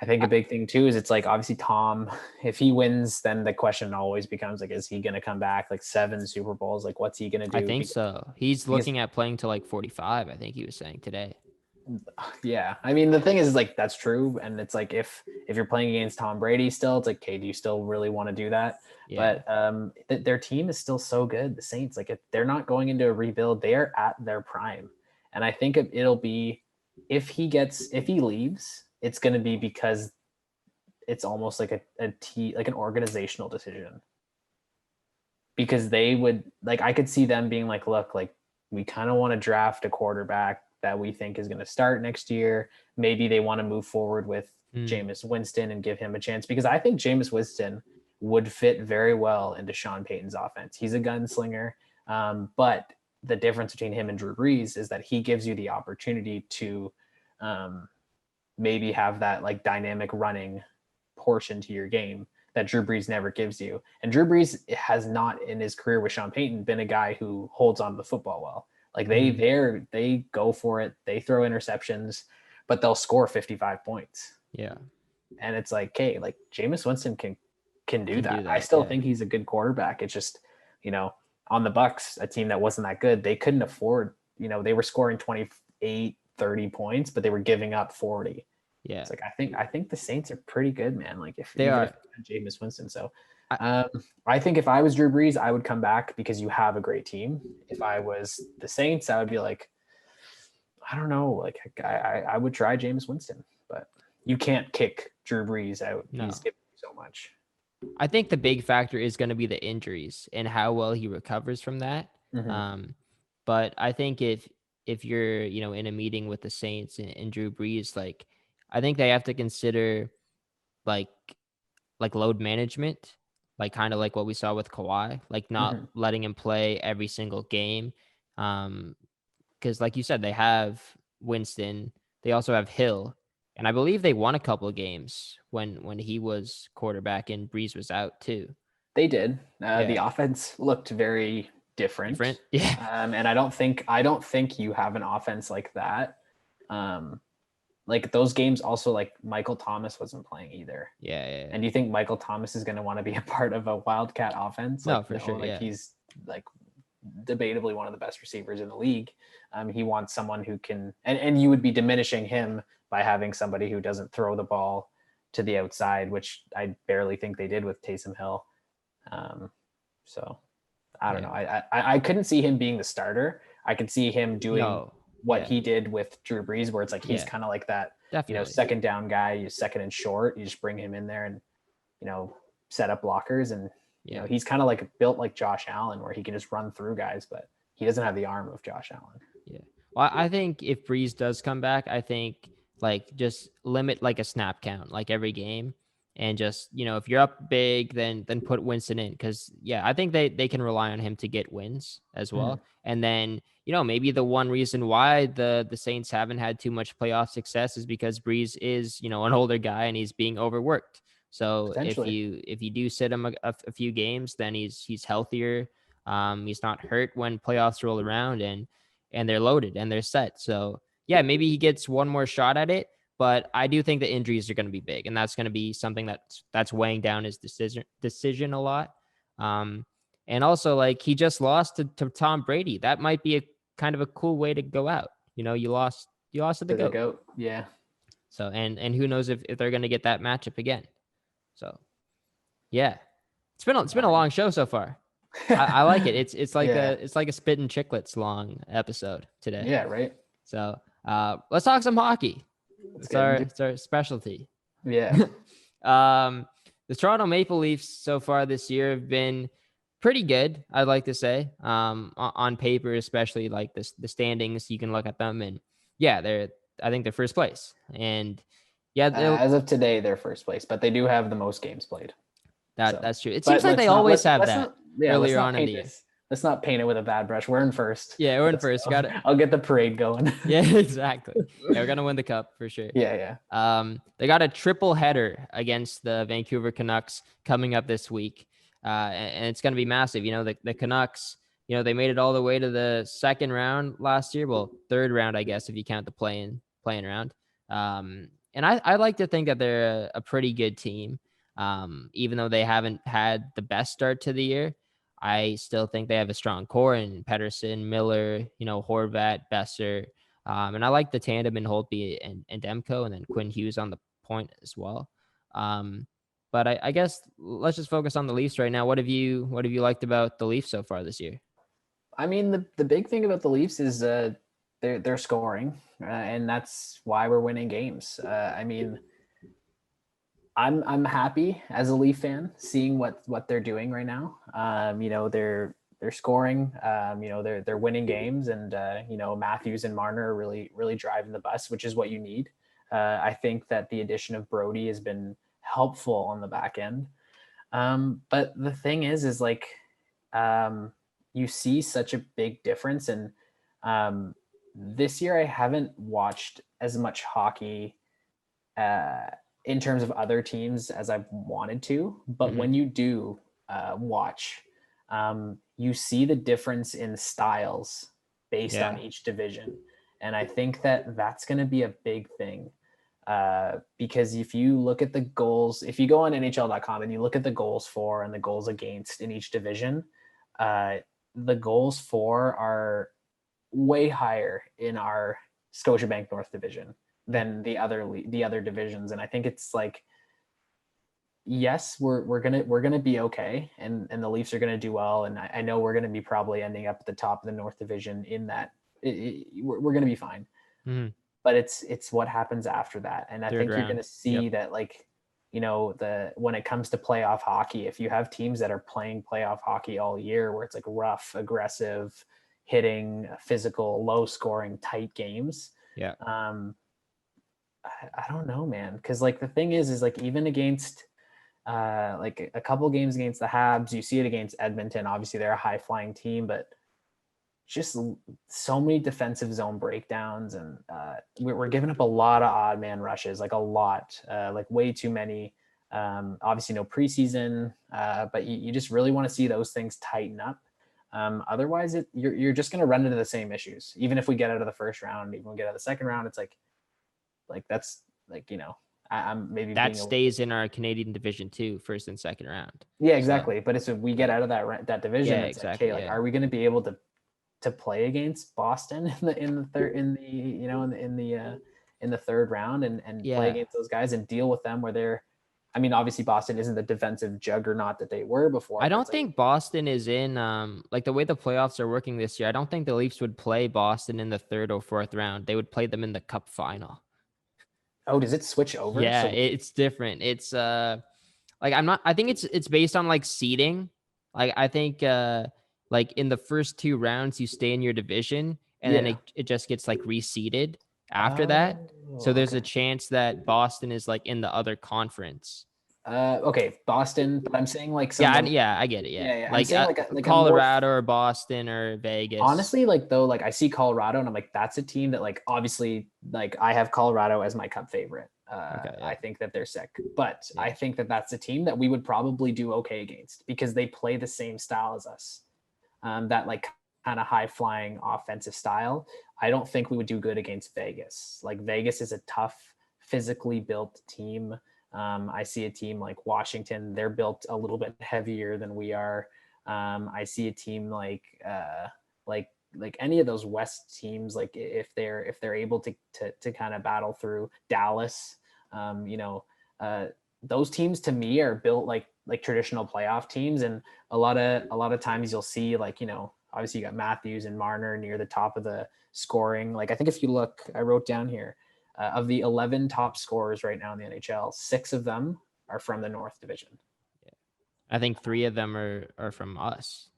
I think a big thing too is it's like, obviously Tom, if he wins, then the question always becomes like, is he going to come back? Like 7 Super Bowls? Like, what's he going to do? I think so. He's looking at playing to like 45. I think he was saying today. Yeah. I mean, the thing is like, that's true. And it's like, if you're playing against Tom Brady still, it's like, okay, do you still really want to do that? Yeah. But their team is still so good. The Saints, like, if they're not going into a rebuild, they are at their prime. And I think it'll be, if he leaves, it's going to be because it's almost like like an organizational decision. Because they would, like, I could see them being like, look, like, we kind of want to draft a quarterback that we think is going to start next year. Maybe they want to move forward with Jameis Winston and give him a chance, because I think Jameis Winston would fit very well into Sean Payton's offense. He's a gunslinger, but the difference between him and Drew Brees is that he gives you the opportunity to maybe have that like dynamic running portion to your game that Drew Brees never gives you. And Drew Brees has not, in his career with Sean Payton, been a guy who holds on to the football well. Like they go for it, they throw interceptions, but they'll score 55 points. Yeah. And it's like, okay, like Jameis Winston can do that. I still think he's a good quarterback. It's just, on the Bucs, a team that wasn't that good, they couldn't afford, they were scoring 28, 30 points, but they were giving up 40. Yeah. It's like, I think the Saints are pretty good, man. Like if Jameis Winston. So I think if I was Drew Brees, I would come back because you have a great team. If I was the Saints, I would be like, I don't know. Like I would try Jameis Winston, but you can't kick Drew Brees out. No. He's given you so much. I think the big factor is going to be the injuries and how well he recovers from that. Mm-hmm. But I think if you're, in a meeting with the Saints and Drew Brees, like, I think they have to consider like load management, like kind of like what we saw with Kawhi, like not letting him play every single game. Because like you said, they have Winston, they also have Hill, and I believe they won a couple of games when he was quarterback and Brees was out too. They did. The offense looked very different. Yeah. And I don't think you have an offense like that. Like those games also, like Michael Thomas wasn't playing either. Yeah. And do you think Michael Thomas is going to want to be a part of a Wildcat offense? No, for sure. Like he's like debatably one of the best receivers in the league. He wants someone who can, and you would be diminishing him by having somebody who doesn't throw the ball to the outside, which I barely think they did with Taysom Hill. So I don't know. I couldn't see him being the starter. I could see him doing what he did with Drew Brees, where it's like he's kind of like that, second down guy, you second and short, you just bring him in there and set up blockers, and he's kind of like built like Josh Allen, where he can just run through guys, but he doesn't have the arm of Josh Allen. Yeah. Well, I think if Brees does come back, I think like just limit like a snap count like every game, and just if you're up big, then put Winston in, because I think they can rely on him to get wins as well. And then maybe the one reason why the Saints haven't had too much playoff success is because Brees is an older guy and he's being overworked. So if you do sit him a few games, then he's healthier. He's not hurt when playoffs roll around, and they're loaded and they're set. So yeah, maybe he gets one more shot at it, but I do think the injuries are going to be big, and that's going to be something that's weighing down his decision a lot. And also, like, he just lost to Tom Brady. That might be a kind of a cool way to go out. You lost to the GOAT. Yeah. So and who knows if they're going to get that matchup again. So yeah, it's been a long show so far. I like it. It's like a Spittin' Chicklets long episode today. Yeah, right. So let's talk some hockey. It's our specialty. Yeah. The Toronto Maple Leafs so far this year have been pretty good, I'd like to say. On paper, especially, like the standings, you can look at them, and yeah, I think they're first place. And yeah, as of today, they're first place, but they do have the most games played. That's true. It seems like they always have that earlier on in the year. Let's not paint it with a bad brush. We're in first. Yeah, we're in first. Got it. I'll get the parade going. Yeah, exactly. Yeah, we're gonna win the cup for sure. Yeah. They got a triple header against the Vancouver Canucks coming up this week, and it's gonna be massive. The Canucks. They made it all the way to the second round last year. Well, third round, I guess, if you count the playing round. And I like to think that they're a pretty good team. Even though they haven't had the best start to the year, I still think they have a strong core in Pettersson, Miller, Horvat, Besser. And I like the tandem in Holtby and Demko, and then Quinn Hughes on the point as well. But I guess let's just focus on the Leafs right now. What have you liked about the Leafs so far this year? I mean, the big thing about the Leafs is they're scoring, and that's why we're winning games. I mean, I'm happy as a Leaf fan seeing what they're doing right now. They're scoring. They're winning games, and Matthews and Marner are really driving the bus, which is what you need. I think that the addition of Brody has been helpful on the back end. But the thing is like, you see such a big difference. And this year I haven't watched as much hockey in terms of other teams as I've wanted to. But when you do watch, you see the difference in styles based on each division. And I think that that's going to be a big thing. Because if you look at the goals, if you go on NHL.com and you look at the goals for and the goals against in each division, the goals for are way higher in our Scotiabank North Division than the other divisions. And I think it's like, yes, we're gonna be okay, and the Leafs are gonna do well, and I know we're gonna be probably ending up at the top of the North Division in that. We're gonna be fine. But it's what happens after that. And I think you're going to see that, like, when it comes to playoff hockey, if you have teams that are playing playoff hockey all year, where it's like rough, aggressive, hitting, physical, low scoring, tight games. Yeah. I don't know, man. Cause like the thing is like, even against like a couple games against the Habs, you see it against Edmonton. Obviously they're a high flying team, but just so many defensive zone breakdowns, and we're giving up a lot of odd man rushes, like a lot, like way too many. Obviously no preseason, but you just really want to see those things tighten up. Otherwise you're just going to run into the same issues. Even if we get out of the first round, even if we get out of the second round, it's like that's like, I'm maybe that stays in our Canadian division too, first and second round. Yeah, exactly. So, but it's if we get out of that division, it's exactly. Like, okay, like, are we going to be able to play against Boston in the third round and play against those guys and deal with them where they're, I mean, obviously Boston isn't the defensive juggernaut that they were before. I don't think Boston is in like the way the playoffs are working this year. I don't think the Leafs would play Boston in the third or fourth round. They would play them in the Cup final. Oh, does it switch over? Yeah, it's different. It's I think it's based on like seeding. Like I think like in the first two rounds, you stay in your division, and then it just gets like reseeded after that. So there's a chance that Boston is like in the other conference. Okay, Boston. But I'm saying like I get it. Yeah. Like Colorado or Boston or Vegas. Honestly, I see Colorado and I'm like, that's a team that like obviously like I have Colorado as my Cup favorite. I think that they're sick, but Yeah. I think that that's a team that we would probably do okay against because they play the same style as us. That like kind of high flying offensive style. I don't think we would do good against Vegas. Like Vegas is a tough, physically built team. I see a team like Washington. They're built a little bit heavier than we are. I see a team like any of those West teams, like if they're able to kind of battle through Dallas, those teams to me are built like traditional playoff teams, and a lot of times you'll see like obviously you got Matthews and Marner near the top of the scoring. Like I think if you look, I wrote down here of the 11 top scorers right now in the NHL, 6 of them are from the North Division. Yeah. I think 3 of them are from us.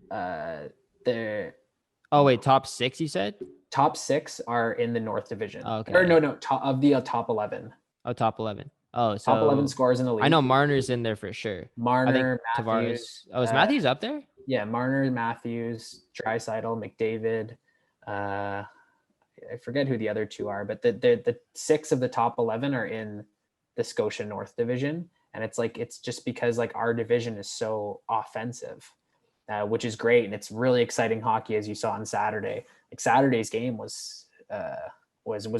They're Oh wait, top 6 you said? Top 6 are in the North Division. Okay. Or no, of the top 11. Oh, top 11. Oh, so top 11 scores in the league. I know Marner's in there for sure. Marner, I think Matthews. Tavares. Oh, is Matthews up there? Yeah, Marner, Matthews, Draisaitl, McDavid. I forget who the other 2 are, but the 6 of the top 11 are in the Scotia North Division, and it's just because like our division is so offensive, which is great, and it's really exciting hockey as you saw on Saturday. Like Saturday's game was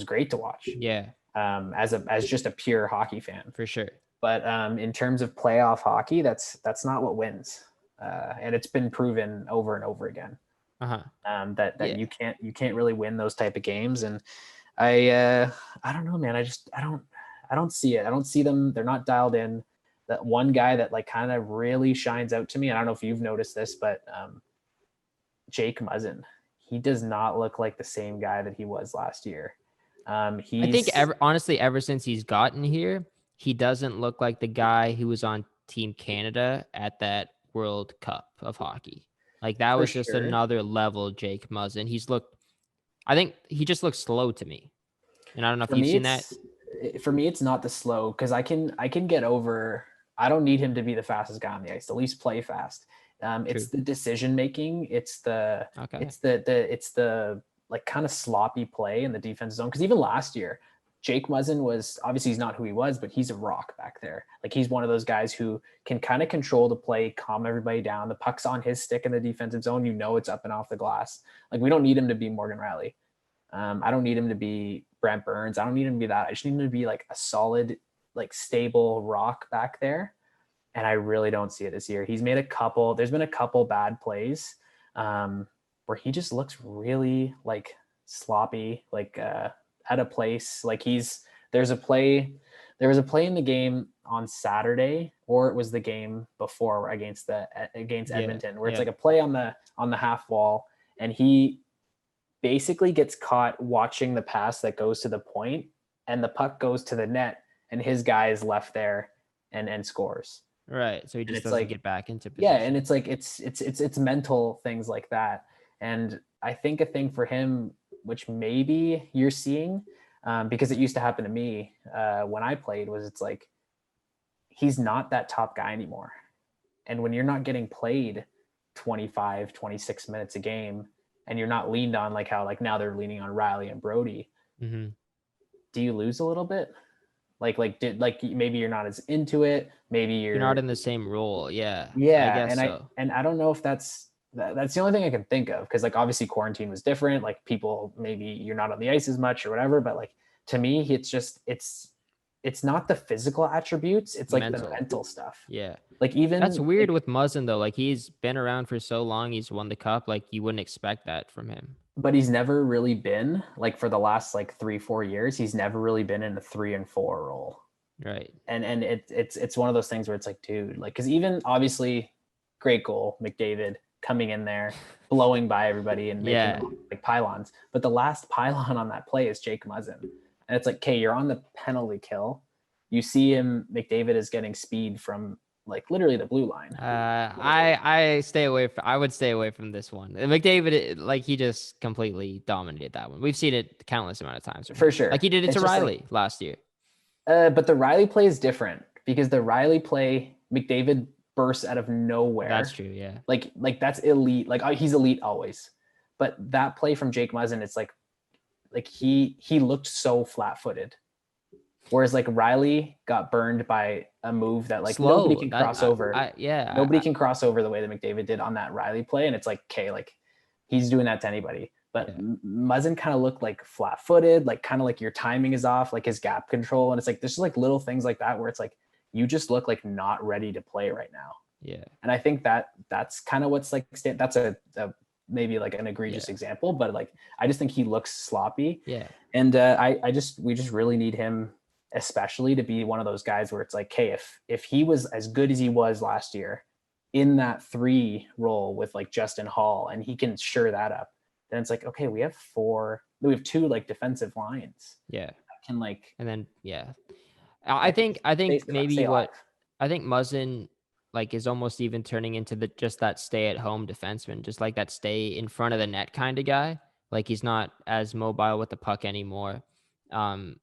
great to watch. Yeah. As just a pure hockey fan, for sure. But in terms of playoff hockey, that's not what wins, and it's been proven over and over again. That you can't really win those type of games, and I don't know, man. I don't see it. I don't see them. They're not dialed in. That one guy that like kind of really shines out to me. I don't know if you've noticed this, but Jake Muzzin, he does not look like the same guy that he was last year. I think ever since he's gotten here, he doesn't look like the guy who was on Team Canada at that World Cup of hockey. Like that was just another level, Jake Muzzin. I think he just looks slow to me. And I don't know if you've seen that. For me, it's not the slow, because I can get over. I don't need him to be the fastest guy on the ice. At least play fast. It's the decision making. It's the like kind of sloppy play in the defensive zone. Because even last year, Jake Muzzin was obviously, he's not who he was, but he's a rock back there. Like he's one of those guys who can kind of control the play, calm everybody down. The puck's on his stick in the defensive zone. It's up and off the glass. Like we don't need him to be Morgan Riley. I don't need him to be Brent Burns. I don't need him to be that. I just need him to be like a solid, like stable rock back there. And I really don't see it this year. There's been a couple bad plays where he just looks really like sloppy, like out of place. Like there was a play in the game on Saturday, or it was the game before against Edmonton, where it's like a play on the half wall, and he basically gets caught watching the pass that goes to the point, and the puck goes to the net, and his guy is left there and scores. Right. So he just doesn't get back into position. Yeah, and it's like it's mental things like that. And I think a thing for him, which maybe you're seeing, because it used to happen to me when I played, was it's like he's not that top guy anymore. And when you're not getting played 25, 26 minutes a game, and you're not leaned on like how like now they're leaning on Riley and Brody, do you lose a little bit? Like maybe you're not as into it. Maybe you're not in the same role. Yeah. Yeah. I guess so. I don't know if that's the only thing I can think of. Cause like obviously quarantine was different. Like people, maybe you're not on the ice as much or whatever, but like to me, it's not the physical attributes. It's like the mental stuff. Yeah. Like even that's weird with Muzzin though. Like he's been around for so long. He's won the cup. Like you wouldn't expect that from him. But he's never really been like for the last like 3-4 years, he's never really been in the 3 and 4 role. Right. And it's one of those things where it's like, dude, like, cause even obviously great goal, McDavid coming in there, blowing by everybody and making like pylons. But the last pylon on that play is Jake Muzzin. And it's like, okay, you're on the penalty kill. You see him, McDavid is getting speed from like literally the blue line. I would stay away from this one. McDavid, like he just completely dominated that one. We've seen it countless amount of times. For sure. Like he did it to Riley last year. But the Riley play is different because the Riley play, McDavid bursts out of nowhere. That's true. Yeah. Like that's elite. Like he's elite always. But that play from Jake Muzzin, it's like he looked so flat-footed. Whereas like Riley got burned by a move that like Slow. nobody can cross over. Nobody can cross over the way that McDavid did on that Riley play. And it's like, okay, like he's doing that to anybody. But Muzzin kind of looked like flat-footed, like kind of like your timing is off, like his gap control. And it's like, there's just like little things like that where it's like, you just look like not ready to play right now. Yeah. And I think that's kind of what's like, that's a maybe like an egregious example, but like, I just think he looks sloppy. Yeah. And we just really need him, especially to be one of those guys where it's like, hey, if he was as good as he was last year in that 3 role with like Justin Hall, and he can sure that up, then it's like, okay, we have 2 like defensive lines. Yeah. That can like, and then, I think maybe I think Muzzin like is almost even turning into just that stay at home defenseman, just like that stay in front of the net kind of guy. Like he's not as mobile with the puck anymore.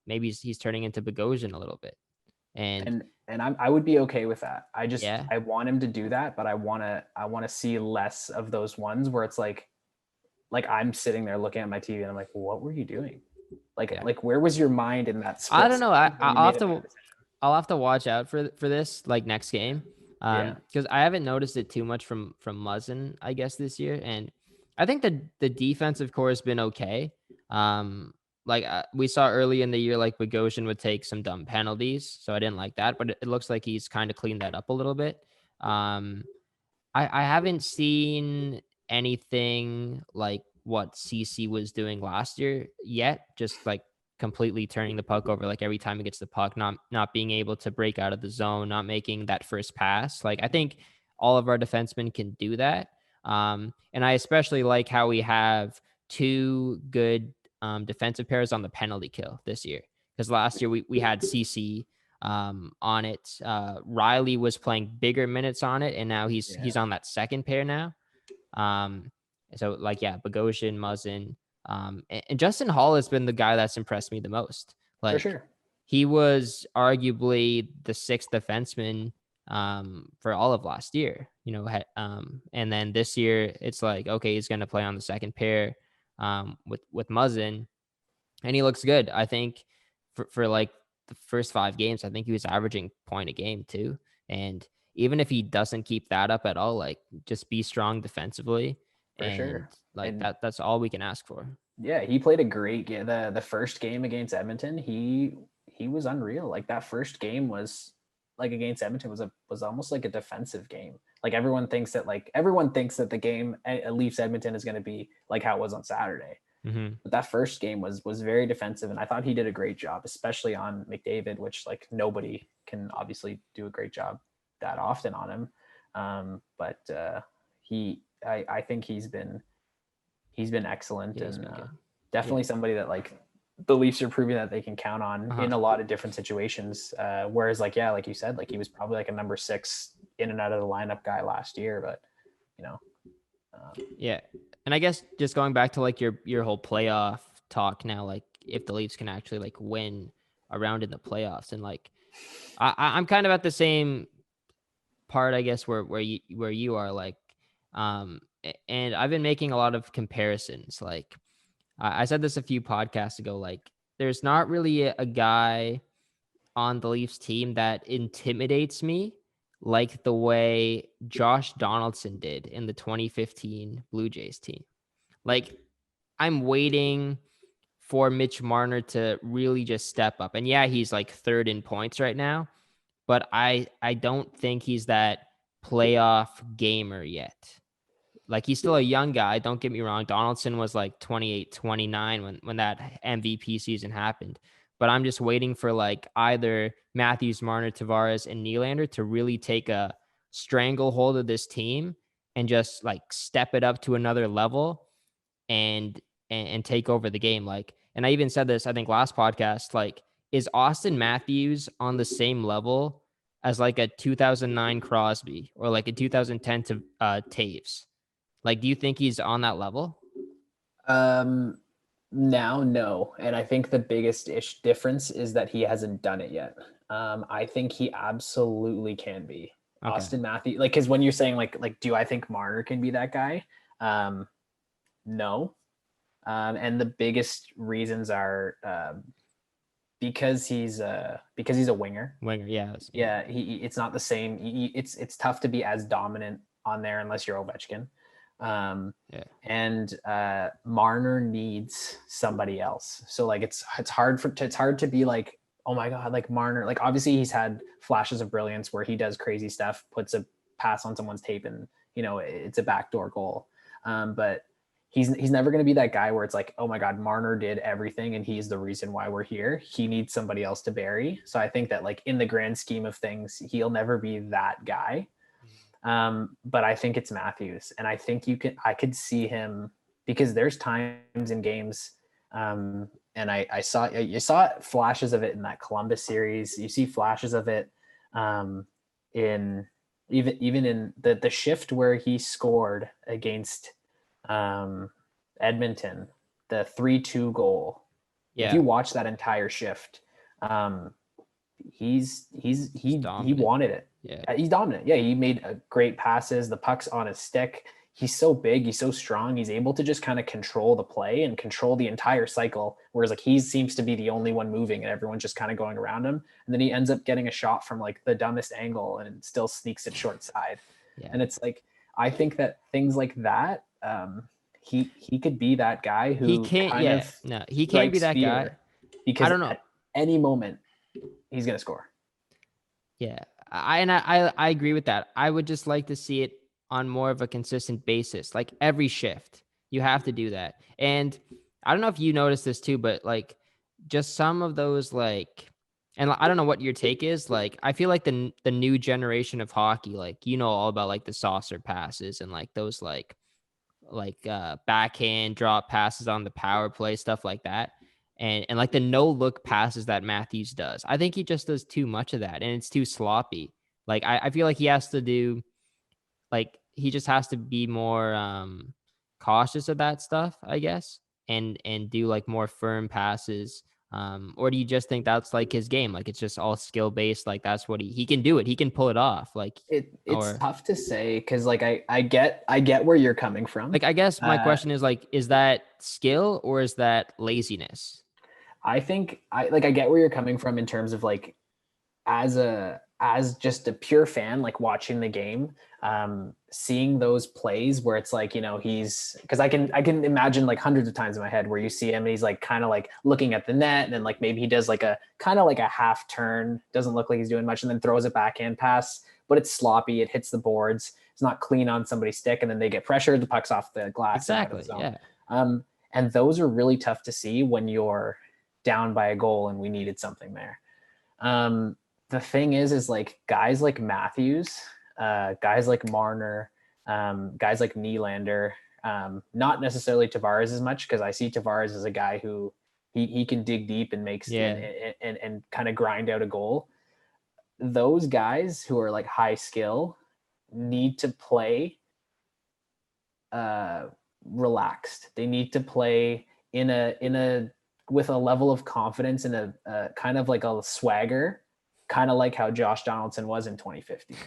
Maybe he's turning into Bogosian a little bit. And I would be okay with that. I want him to do that, but I want to see less of those ones where it's like I'm sitting there looking at my TV and I'm like, what were you doing? Like where was your mind in that split? I don't know. I'll have to watch out for this like next game. Because I haven't noticed it too much from Muzzin, I guess, this year. And I think the defensive core has been okay. We saw early in the year, like Bogosian would take some dumb penalties. So I didn't like that, but it looks like he's kind of cleaned that up a little bit. I haven't seen anything like what CC was doing last year yet. Just like completely turning the puck over, like every time he gets the puck, not being able to break out of the zone, not making that first pass. Like I think all of our defensemen can do that. And I especially like how we have 2 good defensive pairs on the penalty kill this year. Because last year we had CC on it. Riley was playing bigger minutes on it, and now he's on that second pair now. So like, Bogosian, Muzzin, and Justin Hall has been the guy that's impressed me the most. Like, for sure. He was arguably the 6th defenseman for all of last year, and then this year it's like, okay, he's going to play on the second pair with Muzzin, and he looks good. I think for like the first 5 games, I think he was averaging point a game too. And even if he doesn't keep that up at all, like just be strong defensively. For sure. Like that's all we can ask for. Yeah, he played a great game. The first game against Edmonton, he was unreal. Like that first game was like against Edmonton was almost like a defensive game. Like everyone thinks that the game at Leafs Edmonton is going to be like how it was on Saturday. Mm-hmm. But that first game was very defensive, and I thought he did a great job, especially on McDavid, which like nobody can obviously do a great job that often on him. I think he's been excellent, and definitely somebody that like the Leafs are proving that they can count on in a lot of different situations. Whereas like you said, like he was probably like a number 6 in and out of the lineup guy last year, but and I guess just going back to like your whole playoff talk now, like if the Leafs can actually like win a round in the playoffs, and like I'm kind of at the same part, I guess, where you are, like, and I've been making a lot of comparisons. Like I said this a few podcasts ago, like there's not really a guy on the Leafs team that intimidates me like the way Josh Donaldson did in the 2015 Blue Jays team. Like I'm waiting for Mitch Marner to really just step up. And he's like 3rd in points right now, but I don't think he's that playoff gamer yet. Like he's still a young guy. Don't get me wrong. Donaldson was like 28, 29 when that MVP season happened. But I'm just waiting for like either Matthews, Marner, Tavares, and Nylander to really take a stranglehold of this team and just like step it up to another level and take over the game. Like, and I even said this, I think last podcast, like, is Auston Matthews on the same level as like a 2009 Crosby or like a 2010 to Taves? Like, do you think he's on that level? Now, no. And I think the biggest difference is that he hasn't done it yet. I think he absolutely can be. Okay. Auston Matthews, like, because when you're saying like, do I think Marner can be that guy? No. And the biggest reasons are because he's a winger. Yeah. Yeah, it's not the same. It's tough to be as dominant on there unless you're Ovechkin. And Marner needs somebody else. So like it's hard to be like, oh my god, like Marner. Like obviously he's had flashes of brilliance where he does crazy stuff, puts a pass on someone's tape, and it's a backdoor goal. But he's never going to be that guy where it's like, oh my god, Marner did everything and he's the reason why we're here. He needs somebody else to bury. So I think that like in the grand scheme of things, he'll never be that guy. But I think it's Matthews, and I think I could see him, because there's times in games, and you saw flashes of it in that Columbus series. You see flashes of it in even in the shift where he scored against Edmonton, the 3-2 goal. Yeah. If you watch that entire shift, he wanted it. Yeah, he's dominant. Yeah, he made great passes. The puck's on his stick. He's so big. He's so strong. He's able to just kind of control the play and control the entire cycle. Whereas like he seems to be the only one moving and everyone's just kind of going around him. And then he ends up getting a shot from like the dumbest angle and still sneaks it short side. Yeah. And it's like, I think that things like that, he could be that guy who he can't be that guy, because I don't know, at any moment he's gonna score. Yeah, I agree with that. I would just like to see it on more of a consistent basis, like every shift. You have to do that. And I don't know if you noticed this too, but like just some of those like, and I don't know what your take is. Like, I feel like the new generation of hockey, like, all about like the saucer passes and like those like backhand drop passes on the power play, stuff like that. And like the no look passes that Matthews does. I think he just does too much of that and it's too sloppy. Like I feel like he has to do, like he just has to be more cautious of that stuff, I guess, and do like more firm passes. Or do you just think that's like his game? Like it's just all skill based. Like that's what he can do it. He can pull it off. Like it's tough to say, because like I get where you're coming from. Like I guess my question is like, is that skill or is that laziness? I think I get where you're coming from in terms of like as just a pure fan, like watching the game, seeing those plays where it's like, because I can imagine like hundreds of times in my head where you see him and he's like kind of like looking at the net, and then like maybe he does like a kind of like a half turn, doesn't look like he's doing much, and then throws a backhand pass, but it's sloppy, it hits the boards, it's not clean on somebody's stick, and then they get pressured, the puck's off the glass. Exactly. Yeah. And those are really tough to see when you're down by a goal and we needed something there. The thing is like guys like Matthews, guys like Marner, guys like Nylander, not necessarily Tavares as much, because I see Tavares as a guy who he can dig deep and makes and kind of grind out a goal. Those guys who are like high skill need to play relaxed. They need to play in a with a level of confidence and a kind of like a swagger, kind of like how Josh Donaldson was in 2015.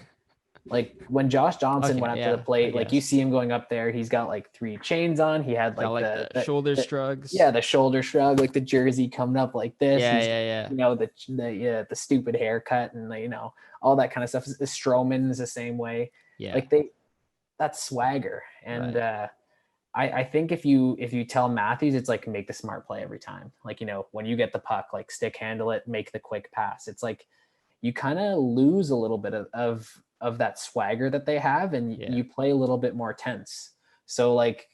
Like when Josh Donaldson went up to the plate, like you see him going up there, he's got like 3 chains on. He had like the shoulder shrugs. Yeah, the shoulder shrug, like the jersey coming up like this. Yeah. The stupid haircut and all that kind of stuff. The Stroman's the same way. Yeah, like that's swagger. And right. I think if you tell Matthews, it's like make the smart play every time. Like, when you get the puck, like stick handle it, make the quick pass. It's like you kind of lose a little bit of that swagger that they have, and you play a little bit more tense. So like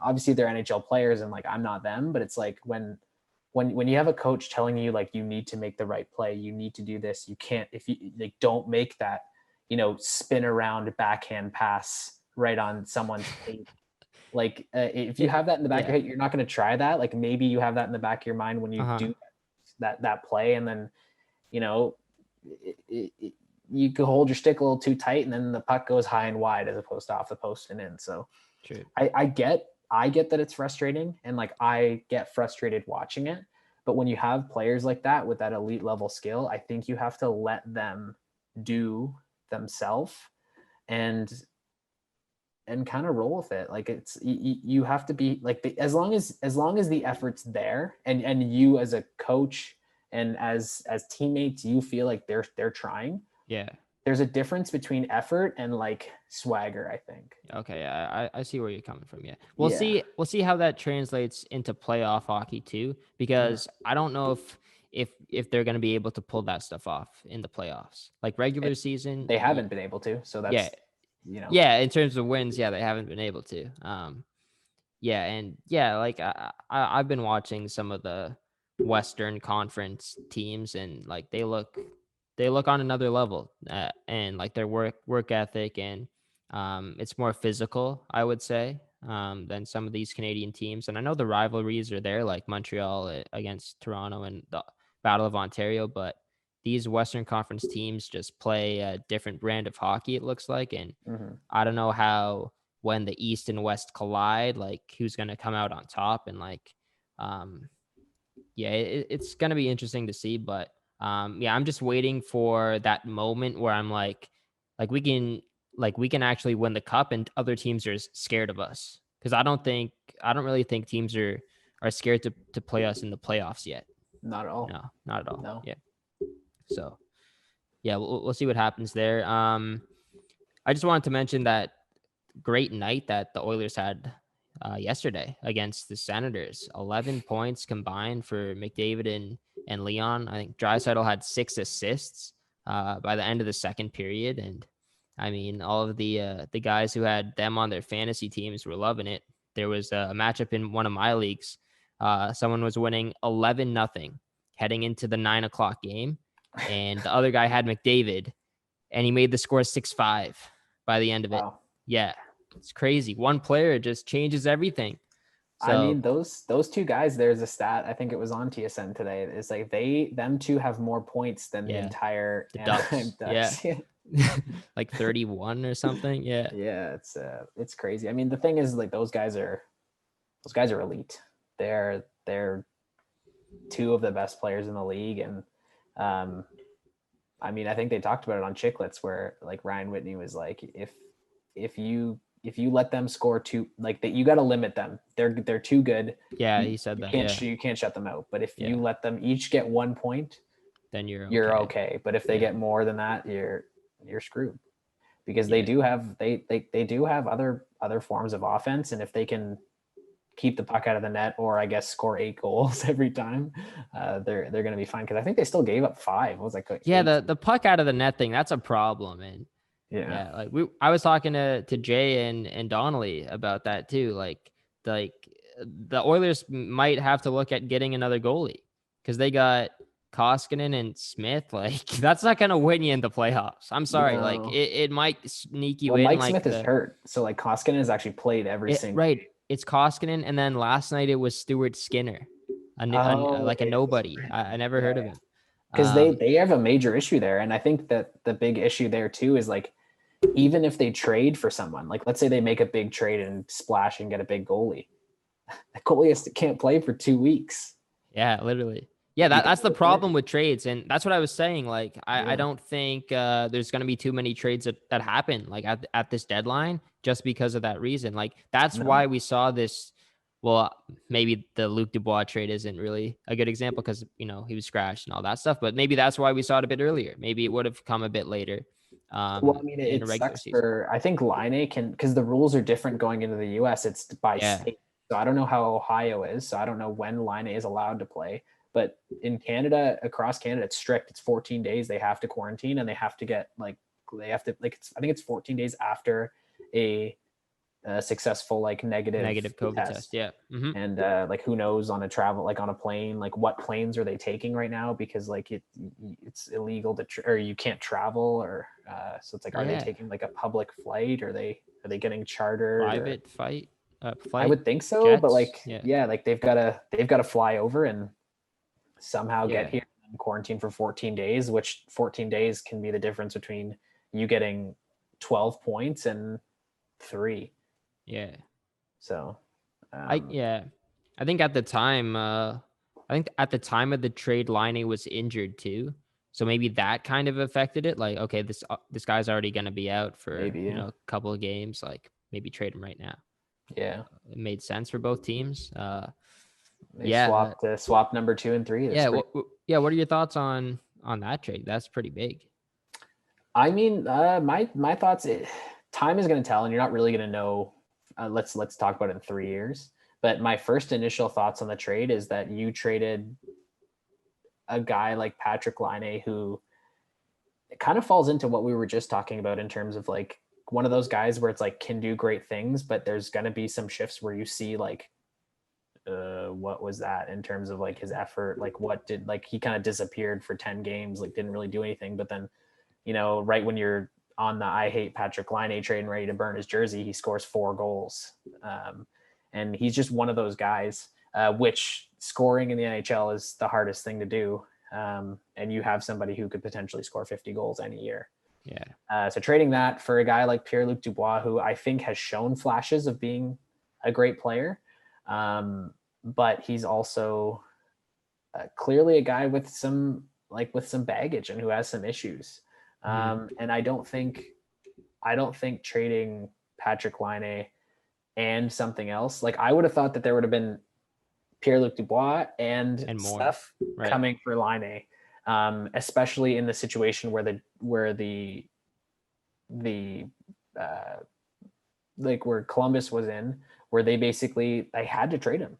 obviously they're NHL players and like I'm not them, but it's like when you have a coach telling you like you need to make the right play, you need to do this, you can't, if you like don't make that spin around backhand pass right on someone's tape. Like if you have that in the back of your head, you're not going to try that. Like maybe you have that in the back of your mind when you do that play, and then you could hold your stick a little too tight, and then the puck goes high and wide as opposed to off the post and in. So true. I get that it's frustrating, and like I get frustrated watching it. But when you have players like that with that elite level skill, I think you have to let them do themselves and kind of roll with it. Like it's you have to be like as long as the effort's there, and you as a coach and as teammates, you feel like they're trying. Yeah. There's a difference between effort and like swagger, I think. Okay, I see where you're coming from. Yeah, Yeah. we'll see how that translates into playoff hockey too, because I don't know if they're going to be able to pull that stuff off in the playoffs. Like regular season, They haven't been able to, so yeah, that's in terms of wins, yeah, they haven't been able to. Yeah, and yeah, like I've been watching some of the Western Conference teams, and like they look on another level, and like their work ethic, and it's more physical, I would say, than some of these Canadian teams. And I know the rivalries are there, like Montreal against Toronto and the Battle of Ontario, but these Western Conference teams just play a different brand of hockey, it looks like. And I don't know how, when the East and West collide, like who's going to come out on top. And like, it's going to be interesting to see. But I'm just waiting for that moment where I'm like we can actually win the cup and other teams are scared of us. Cause I don't really think teams are scared to play us in the playoffs yet. Not at all. No, not at all. No. Yeah. So yeah, we'll see what happens there. I just wanted to mention that great night that the Oilers had yesterday against the Senators. 11 points combined for McDavid and Leon. I think Draisaitl had 6 assists by the end of the second period. And I mean, all of the guys who had them on their fantasy teams were loving it. There was a matchup in one of my leagues. Someone was winning 11-0 heading into the 9:00 game. And the other guy had McDavid, and he made the score 6-5 by the end of it. Wow. Yeah, it's crazy. One player just changes everything. So, I mean, those two guys, there's a stat, I think it was on TSN today. It's like them two have more points than the entire Ducks. Ducks. Yeah. Like 31 or something. Yeah. Yeah, it's crazy. I mean, the thing is, like, those guys are elite. They're two of the best players in the league. And I mean, I think they talked about it on Chicklets, where like Ryan Whitney was like, if you let them score two, like that, you got to limit them. They're too good. Yeah, he said that. You can't shut them out. But if you let them each get 1 point, then you're okay. But if they get more than that, you're screwed, because they do have other forms of offense, and if they can keep the puck out of the net, or I guess score 8 goals every time, they're going to be fine. Because I think they still gave up 5. What was like 8? The puck out of the net thing, that's a problem. And like I was talking to Jay and Donnelly about that too. Like the Oilers might have to look at getting another goalie, because they got Koskinen and Smith. Like that's not going to win you in the playoffs. I'm sorry. No. Like it might sneak you in. Mike Smith is hurt, so like Koskinen has actually played every single. Right. It's Koskinen, and then last night it was Stuart Skinner, a nobody. I never heard of him. Because they have a major issue there, and I think that the big issue there too is like, even if they trade for someone, like let's say they make a big trade and splash and get a big goalie, the goalie can't play for 2 weeks. Yeah, literally. Yeah, that's the problem with trades, and that's what I was saying. Like, I don't think there's going to be too many trades that happen like at this deadline, just because of that reason. Like, that's why we saw this. Well, maybe the Luc Dubois trade isn't really a good example, because he was scratched and all that stuff. But maybe that's why we saw it a bit earlier. Maybe it would have come a bit later. Well, I mean, it sucks for, I think Laine can, because the rules are different going into the U.S. It's by state. So I don't know how Ohio is. So I don't know when Laine is allowed to play. But in Canada, across Canada, it's strict. It's 14 days. They have to quarantine, and they have to get I think it's 14 days after a successful negative COVID test. Yeah. Mm-hmm. And like, who knows on a plane, like what planes are they taking right now? Because like it's illegal or you can't travel, or so it's like, are they taking like a public flight? Or are they getting chartered? Private flight? I would think so, jets? But like, like they've got to fly over and somehow get here and quarantine for 14 days, which 14 days can be the difference between you getting 12 points and 3. Yeah. So, I think at the time, of the trade, Laine was injured too. So maybe that kind of affected it. Like, okay, this guy's already going to be out for a couple of games. Like, maybe trade him right now. Yeah. It made sense for both teams. They swapped number 2 and 3. What are your thoughts on that trade? That's pretty big. I mean, my thoughts. Time is going to tell, and you're not really going to know. Let's talk about it in 3 years. But my first initial thoughts on the trade is that you traded a guy like Patrick Laine, who it kind of falls into what we were just talking about in terms of like one of those guys where it's like can do great things, but there's going to be some shifts where you see like, what was that in terms of like his effort? Like what did, like he kind of disappeared for 10 games, like didn't really do anything. But then, right when you're on the I hate Patrick Laine train and ready to burn his jersey, he scores 4 goals. And he's just one of those guys, which scoring in the NHL is the hardest thing to do. And you have somebody who could potentially score 50 goals any year. Yeah. So trading that for a guy like Pierre-Luc Dubois, who I think has shown flashes of being a great player, but he's also clearly a guy with some baggage and who has some issues. And I don't think trading Patrick Laine and something else, like I would have thought that there would have been Pierre-Luc Dubois and more stuff coming for Laine, especially in the situation where Columbus was in, where they had to trade him.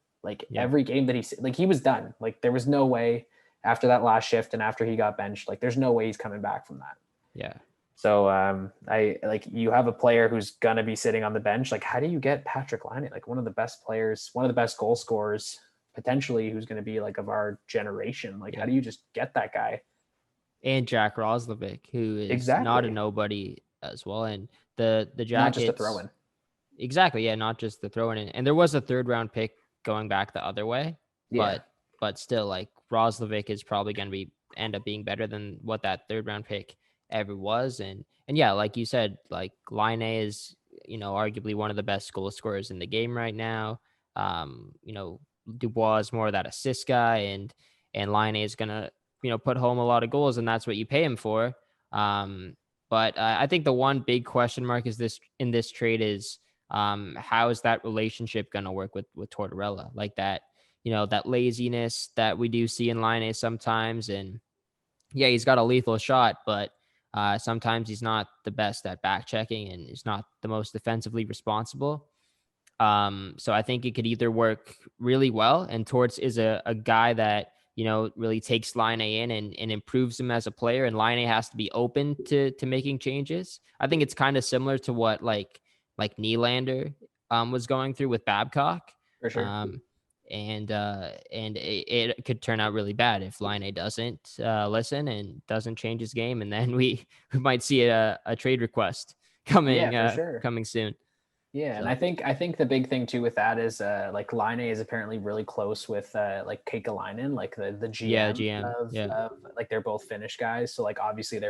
Every game that he was done. Like there was no way after that last shift and after he got benched, like there's no way he's coming back from that. Yeah. So you have a player who's gonna be sitting on the bench. Like, how do you get Patrick Laine, like one of the best players, one of the best goal scorers, potentially, who's gonna be like of our generation? Like, how do you just get that guy? And Jack Roslovic, who is not a nobody as well, and the Jackets, not just a throw in. Exactly, yeah, not just the throw in. And there was a 3rd round pick going back the other way, but still, like Roslovic is probably going to end up being better than what that 3rd round pick ever was. And yeah, like you said, like Laine is, arguably one of the best goal scorers in the game right now. Dubois is more of that assist guy, and Laine is gonna, put home a lot of goals, and that's what you pay him for. But I think the one big question mark is in this trade is how is that relationship gonna work with Tortorella? Like that, that laziness that we do see in Laine sometimes, and yeah, he's got a lethal shot, but sometimes he's not the best at back checking, and he's not the most defensively responsible. So I think it could either work really well, and Torts is a guy that, really takes Laine in and improves him as a player, and Laine has to be open to making changes. I think it's kind of similar to what like Nylander was going through with Babcock. For sure. And it could turn out really bad if Laine doesn't listen and doesn't change his game, and then we might see a trade request coming soon. Yeah, so. And I think the big thing too with that is like Laine is apparently really close with like Keikalainen, like the GM, of like they're both Finnish guys, so like obviously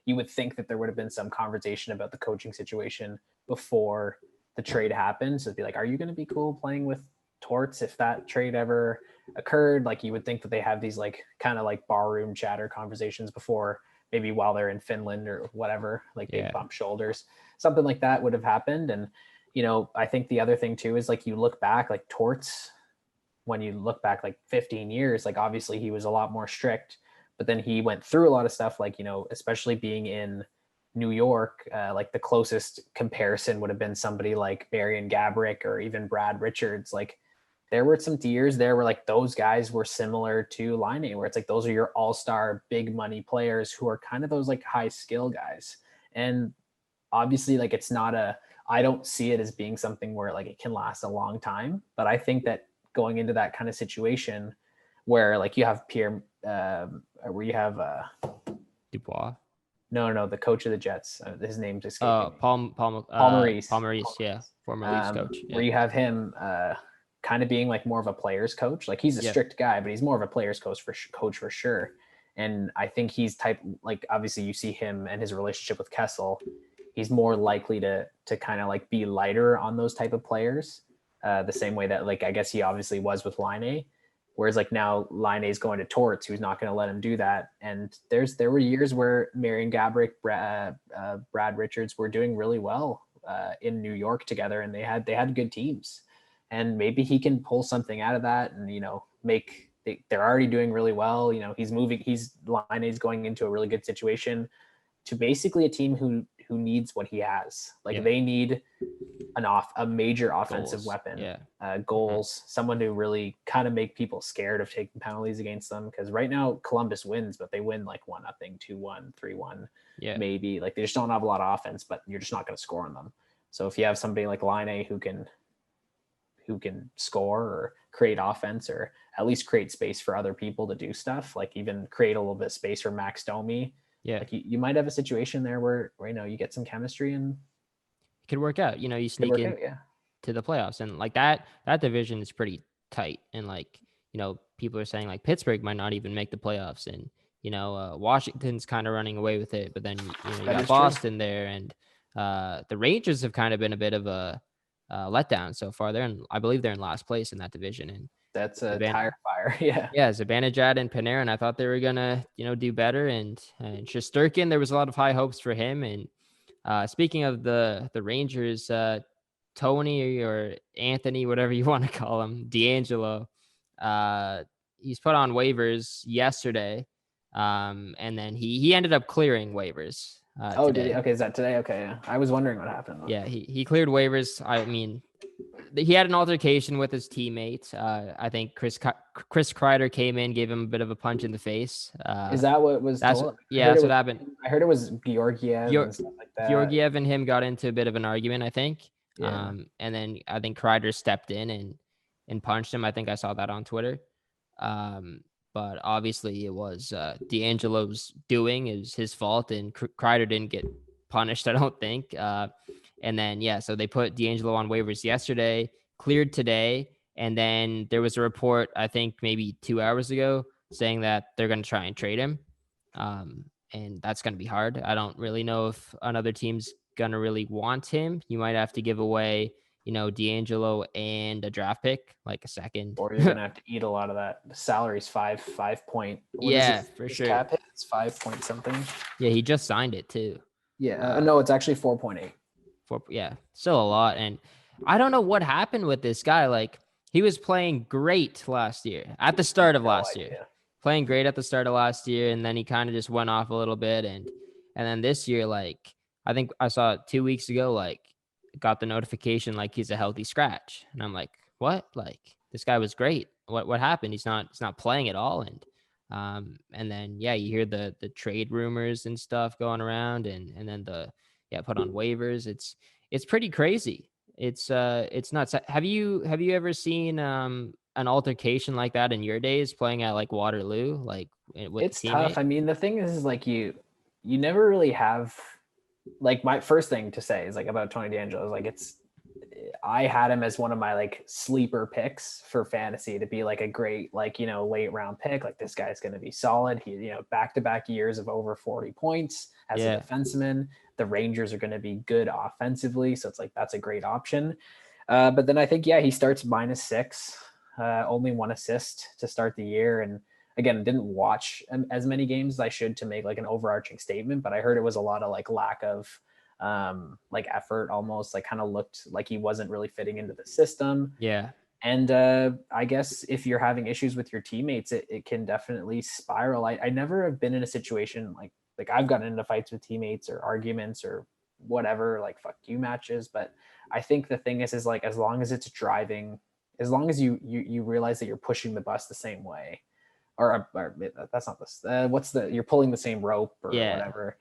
you would think that there would have been some conversation about the coaching situation before the trade happened. So it'd be like, are you going to be cool playing with Torts if that trade ever occurred? Like you would think that they have these like kind of like barroom chatter conversations before, maybe while they're in Finland or whatever, like they bump shoulders, something like that would have happened. And I think the other thing too is like you look back, like Torts, when you look back like 15 years, like obviously he was a lot more strict, but then he went through a lot of stuff, like especially being in New York, like the closest comparison would have been somebody like Marian Gaborik or even Brad Richards. Like there were some years there where like those guys were similar to Laine, where it's like those are your all-star big money players who are kind of those like high skill guys. And obviously like I don't see it as being something where like it can last a long time, but I think that going into that kind of situation where like you have where you have Dubois. No, the coach of the Jets. His name's escaping. Paul Maurice. Yeah, former Leafs coach. Yeah. Where you have him kind of being like more of a player's coach. Like he's a strict guy, but he's more of a player's coach for sure. And I think he's like obviously you see him and his relationship with Kessel. He's more likely to kind of like be lighter on those type of players, the same way that like I guess he obviously was with Laine. Whereas like now Laine is going to Torts, who's not going to let him do that. And there were years where Marian Gaborik, Brad Richards were doing really well in New York together, and they had good teams. And maybe he can pull something out of that. And they're already doing really well. Laine is going into a really good situation to basically a team who needs what he has. Like they need a major offensive weapon, goals, someone to really kind of make people scared of taking penalties against them. Because right now Columbus wins, but they win like 1-0, 2-1, 3-1, maybe. Like they just don't have a lot of offense, but you're just not going to score on them. So if you have somebody like Laine who can score or create offense, or at least create space for other people to do stuff, like even create a little bit of space for Max Domi. Yeah. Like you might have a situation there where you get some chemistry and it could work out. You sneak in to the playoffs, and like that division is pretty tight. And like, people are saying like Pittsburgh might not even make the playoffs, and Washington's kind of running away with it. But then you got Boston there, and the Rangers have kind of been a bit of a letdown so far. I believe they're in last place in that division, and that's a tire fire. Yeah. Zibanejad and Panarin, I thought they were gonna do better, and Shesterkin, there was a lot of high hopes for him. And speaking of the Rangers, Tony or Anthony, whatever you want to call him, DeAngelo, he's put on waivers yesterday, and then he ended up clearing waivers. Today. Did he? Okay, is that today? Okay, yeah. I was wondering what happened. Yeah, he cleared waivers. I mean, he had an altercation with his teammate. I think Chris Kreider came in, gave him a bit of a punch in the face. Is that what was told? That's what happened. I heard it was Georgiev and stuff like that. Georgiev and him got into a bit of an argument, I think. Yeah. And then I think Kreider stepped in and punched him. I think I saw that on Twitter. But obviously it was DeAngelo's doing. It was his fault, and Kreider didn't get punished, I don't think. And then, so they put DeAngelo on waivers yesterday, cleared today. And then there was a report, I think maybe 2 hours ago, saying that they're going to try and trade him. And that's going to be hard. I don't really know if another team's going to really want him. You might have to give away, DeAngelo and a draft pick, like a second. Or you're going to have to eat a lot of that. The salary's 5 point. For sure. Cap hit? It's 5 point something. Yeah, he just signed it too. Yeah. No, it's actually 4.8. Still a lot. And I don't know what happened with this guy. Like, he was playing great last year, at the start of last year. Playing great at the start of last year, and then he kind of just went off a little bit. And then this year, like, I think I saw it 2 weeks ago, like, got the notification like he's a healthy scratch. And I'm like, what? Like, this guy was great. What happened? He's not playing at all. And then you hear the trade rumors and stuff going around, and then put on waivers. It's pretty crazy. It's nuts. Have you ever seen an altercation like that in your days playing at like Waterloo? Like, it's tough. I mean, the thing is like you never really have, like, my first thing to say is like about Tony DeAngelo is like, I had him as one of my like sleeper picks for fantasy to be like a great, like, late round pick. Like, this guy's going to be solid. He, back-to-back years of over 40 points as a defenseman. The Rangers are going to be good offensively. So it's like, that's a great option. But then I think, he starts -6, only 1 assist to start the year. And again, didn't watch as many games as I should to make like an overarching statement, but I heard it was a lot of like lack of like effort, almost like kind of looked like he wasn't really fitting into the system. Yeah. And I guess if you're having issues with your teammates, it can definitely spiral. I never have been in a situation like I've gotten into fights with teammates or arguments or whatever, like fuck you matches. But I think the thing is like, as long as it's driving, as long as you realize that you're pushing the bus the same way, or that's not this, you're pulling the same rope or whatever.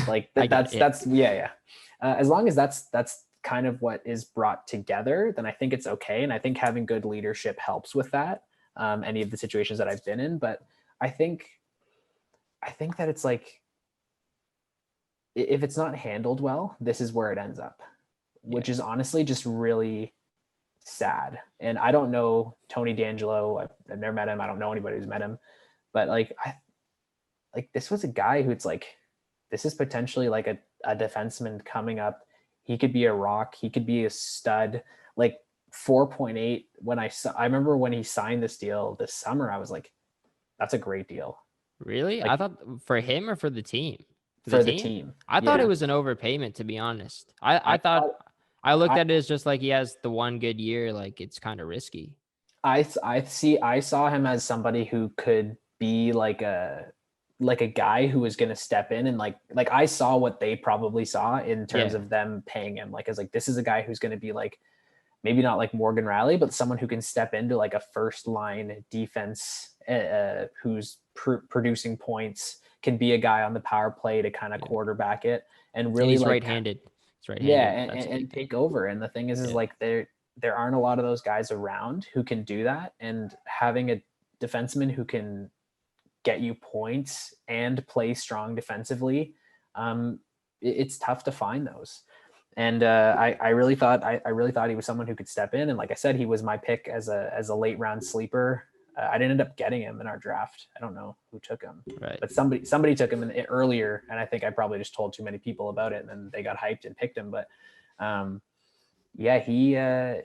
Like that's as long as that's kind of what is brought together, then I think it's okay. And I think having good leadership helps with that. Any of the situations that I've been in, but I think that it's like, if it's not handled well, this is where it ends up, which is honestly just really sad. And I don't know Tony DeAngelo. I've never met him. I don't know anybody who's met him, but like, this was a guy who's like, this is potentially like a defenseman coming up. He could be a rock. He could be a stud. Like 4.8. When I remember when he signed this deal this summer, I was like, that's a great deal. Really? Like, I thought for him or for the team? For the team. I thought it was an overpayment, to be honest. I thought I looked at it as just like he has the one good year. Like, it's kind of risky. I saw him as somebody who could be like a guy who was going to step in and like I saw what they probably saw in terms of them paying him. Like, as like, this is a guy who's going to be like, maybe not like Morgan Riley, but someone who can step into like a first line defense who's producing points, can be a guy on the power play to kind of quarterback it and really, he's like right-handed. He's right-handed. Yeah, and take over. And the thing is like there aren't a lot of those guys around who can do that. And having a defenseman who can get you points and play strong defensively, it's tough to find those. And I really thought he was someone who could step in. And like I said, he was my pick as a late round sleeper. I didn't end up getting him in our draft. I don't know who took him, right? But somebody took him earlier, and I think I probably just told too many people about it, and then they got hyped and picked him. But yeah, he. I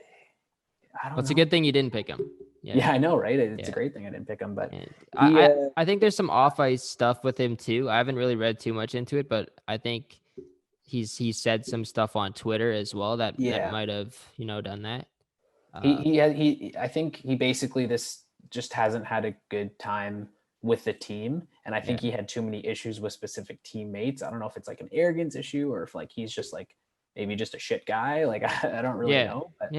don't know. It's a good thing you didn't pick him. Yeah, I know, right? It's a great thing I didn't pick him, but I think there's some off-ice stuff with him too. I haven't really read too much into it, but I think he said some stuff on Twitter as well that might have done that. I think he basically this just hasn't had a good time with the team, and I think he had too many issues with specific teammates. I don't know if it's like an arrogance issue or if like he's just like maybe just a shit guy. Like I don't really know. But,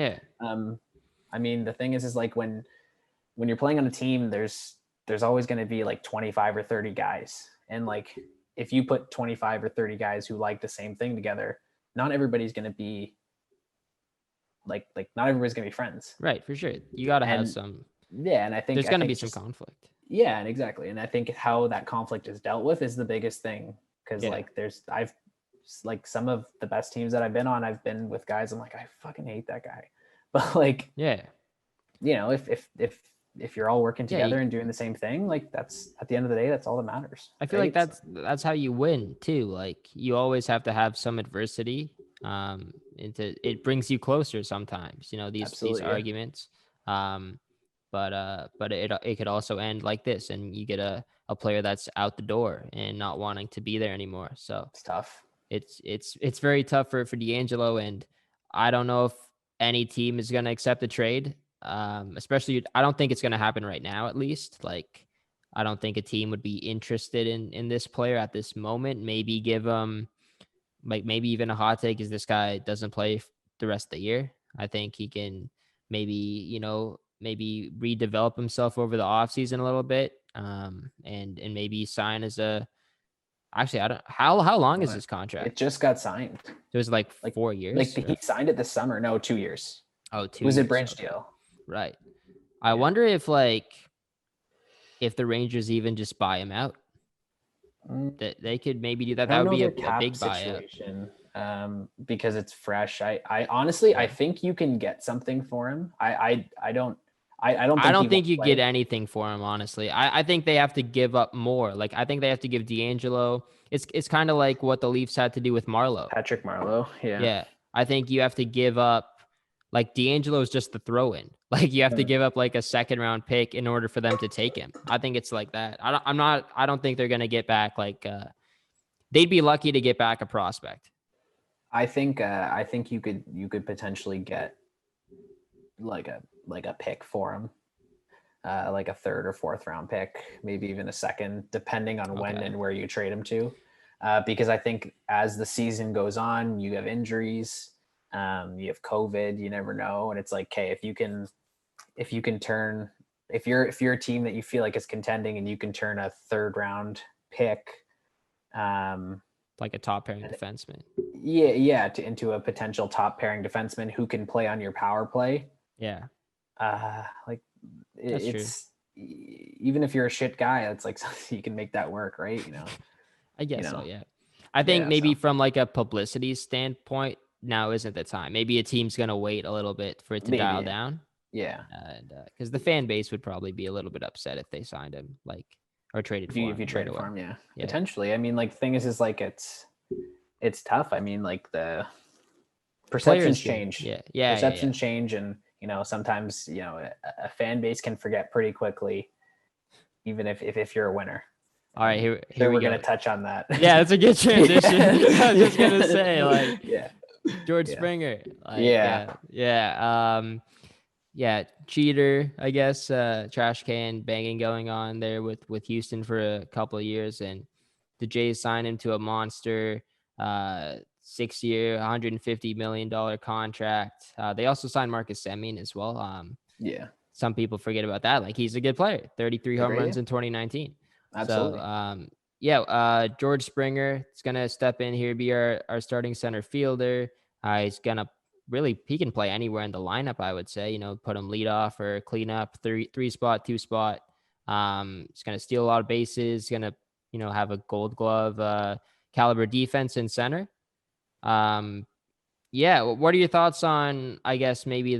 I mean, the thing is like when you're playing on a team, there's always going to be like 25 or 30 guys, and like if you put 25 or 30 guys who like the same thing together, not everybody's going to be like not everybody's going to be friends. Right, for sure. You got to have some. Yeah, and I think there's going to be some conflict. Yeah, and exactly. And I think how that conflict is dealt with is the biggest thing, because like I've like some of the best teams that I've been on, I've been with guys I'm like, I fucking hate that guy. But like, if you're all working together and doing the same thing, like that's at the end of the day, that's all that matters. I feel like that's how you win too. Like you always have to have some adversity. It brings you closer sometimes, these arguments. But it could also end like this, and you get a player that's out the door and not wanting to be there anymore. So it's tough. It's very tough for DeAngelo, and I don't know if any team is going to accept the trade. Especially, I don't think it's going to happen right now, at least. Like, I don't think a team would be interested in this player at this moment. Maybe give him, like, maybe even a hot take is this guy doesn't play the rest of the year. I think he can maybe redevelop himself over the offseason a little bit, and maybe sign as a. Actually, I don't. How long is his contract? It just got signed. It was like 4 years. Like he signed it this summer. No, 2 years. Oh, 2 years. It was a bridge deal. Right. I wonder if the Rangers even just buy him out. That they could maybe do that. That would be a big situation. Because it's fresh. I honestly I think you can get something for him. I don't think you get anything for him, honestly. I think they have to give up more. Like I think they have to give DeAngelo. It's kind of like what the Leafs had to do with Patrick Marleau. Yeah. Yeah. I think you have to give up. Like DeAngelo is just the throw-in. Like you have to give up like a second-round pick in order for them to take him. I think it's like that. I don't think they're gonna get back like. They'd be lucky to get back a prospect. I think you could potentially get like a pick for him, like a third or fourth round pick, maybe even a second, depending on when and where you trade him to. Because I think as the season goes on, you have injuries. You have COVID, you never know. And it's like, okay, if you're a team that you feel like is contending and you can turn a third round pick, like a top pairing defenseman. Into a potential top pairing defenseman who can play on your power play. Yeah. Like it's even if you're a shit guy, it's like you can make that work, right? I guess so. Yeah. I think maybe from like a publicity standpoint, now isn't the time. Maybe a team's going to wait a little bit for it to dial down. Yeah. And because the fan base would probably be a little bit upset if they signed him, like, or traded for him. If you traded for him, yeah. Potentially. I mean, like, the thing is like, it's tough. I mean, like, the perceptions change. Yeah. Perceptions change. And, sometimes, a fan base can forget pretty quickly, even if you're a winner. All right, here we're going to touch on that. Yeah, it's a good transition. I was just going to say, like, George Springer. Like, yeah, cheater, I guess, trash can banging going on there with Houston for a couple of years, and the Jays signed him to a monster 6-year, $150 million contract. They also signed Marcus Semien as well. Yeah, Some people forget about that. Like, he's a good player, 33 a home great, runs in 2019. absolutely. So, George Springer is going to step in here, be our starting center fielder. He's going to he can play anywhere in the lineup, I would say, put him lead off or clean up, three spot, two spot. He's going to steal a lot of bases, going to, have a gold glove caliber defense in center. What are your thoughts on, I guess, maybe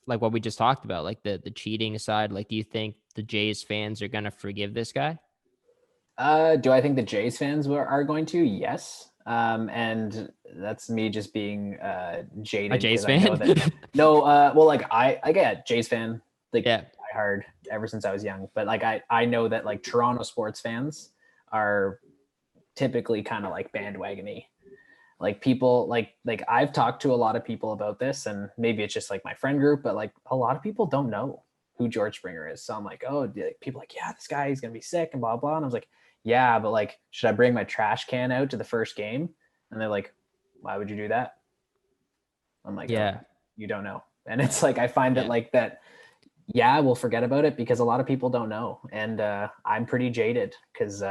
like what we just talked about, like the cheating side? Like, do you think the Jays fans are going to forgive this guy? Do I think the Jays fans are going to? Yes. And that's me just being jaded A Jays because I know fan? that well, like I get Jays fan, like Yeah. I heard ever since I was young, but like I know that like Toronto sports fans are typically kind of like bandwagony. Like people like I've talked to a lot of people about this, and maybe it's just like my friend group, but like a lot of people don't know who George Springer is. So I'm like, oh, people like, yeah, this guy, he's gonna be sick and blah blah. And I was like, yeah, but like, should I bring my trash can out to the first game? And they're like, why would you do that? I'm like, Yeah. oh, you don't know. And it's like I find Yeah. that like that, yeah, we'll forget about it because a lot of people don't know. And I'm pretty jaded because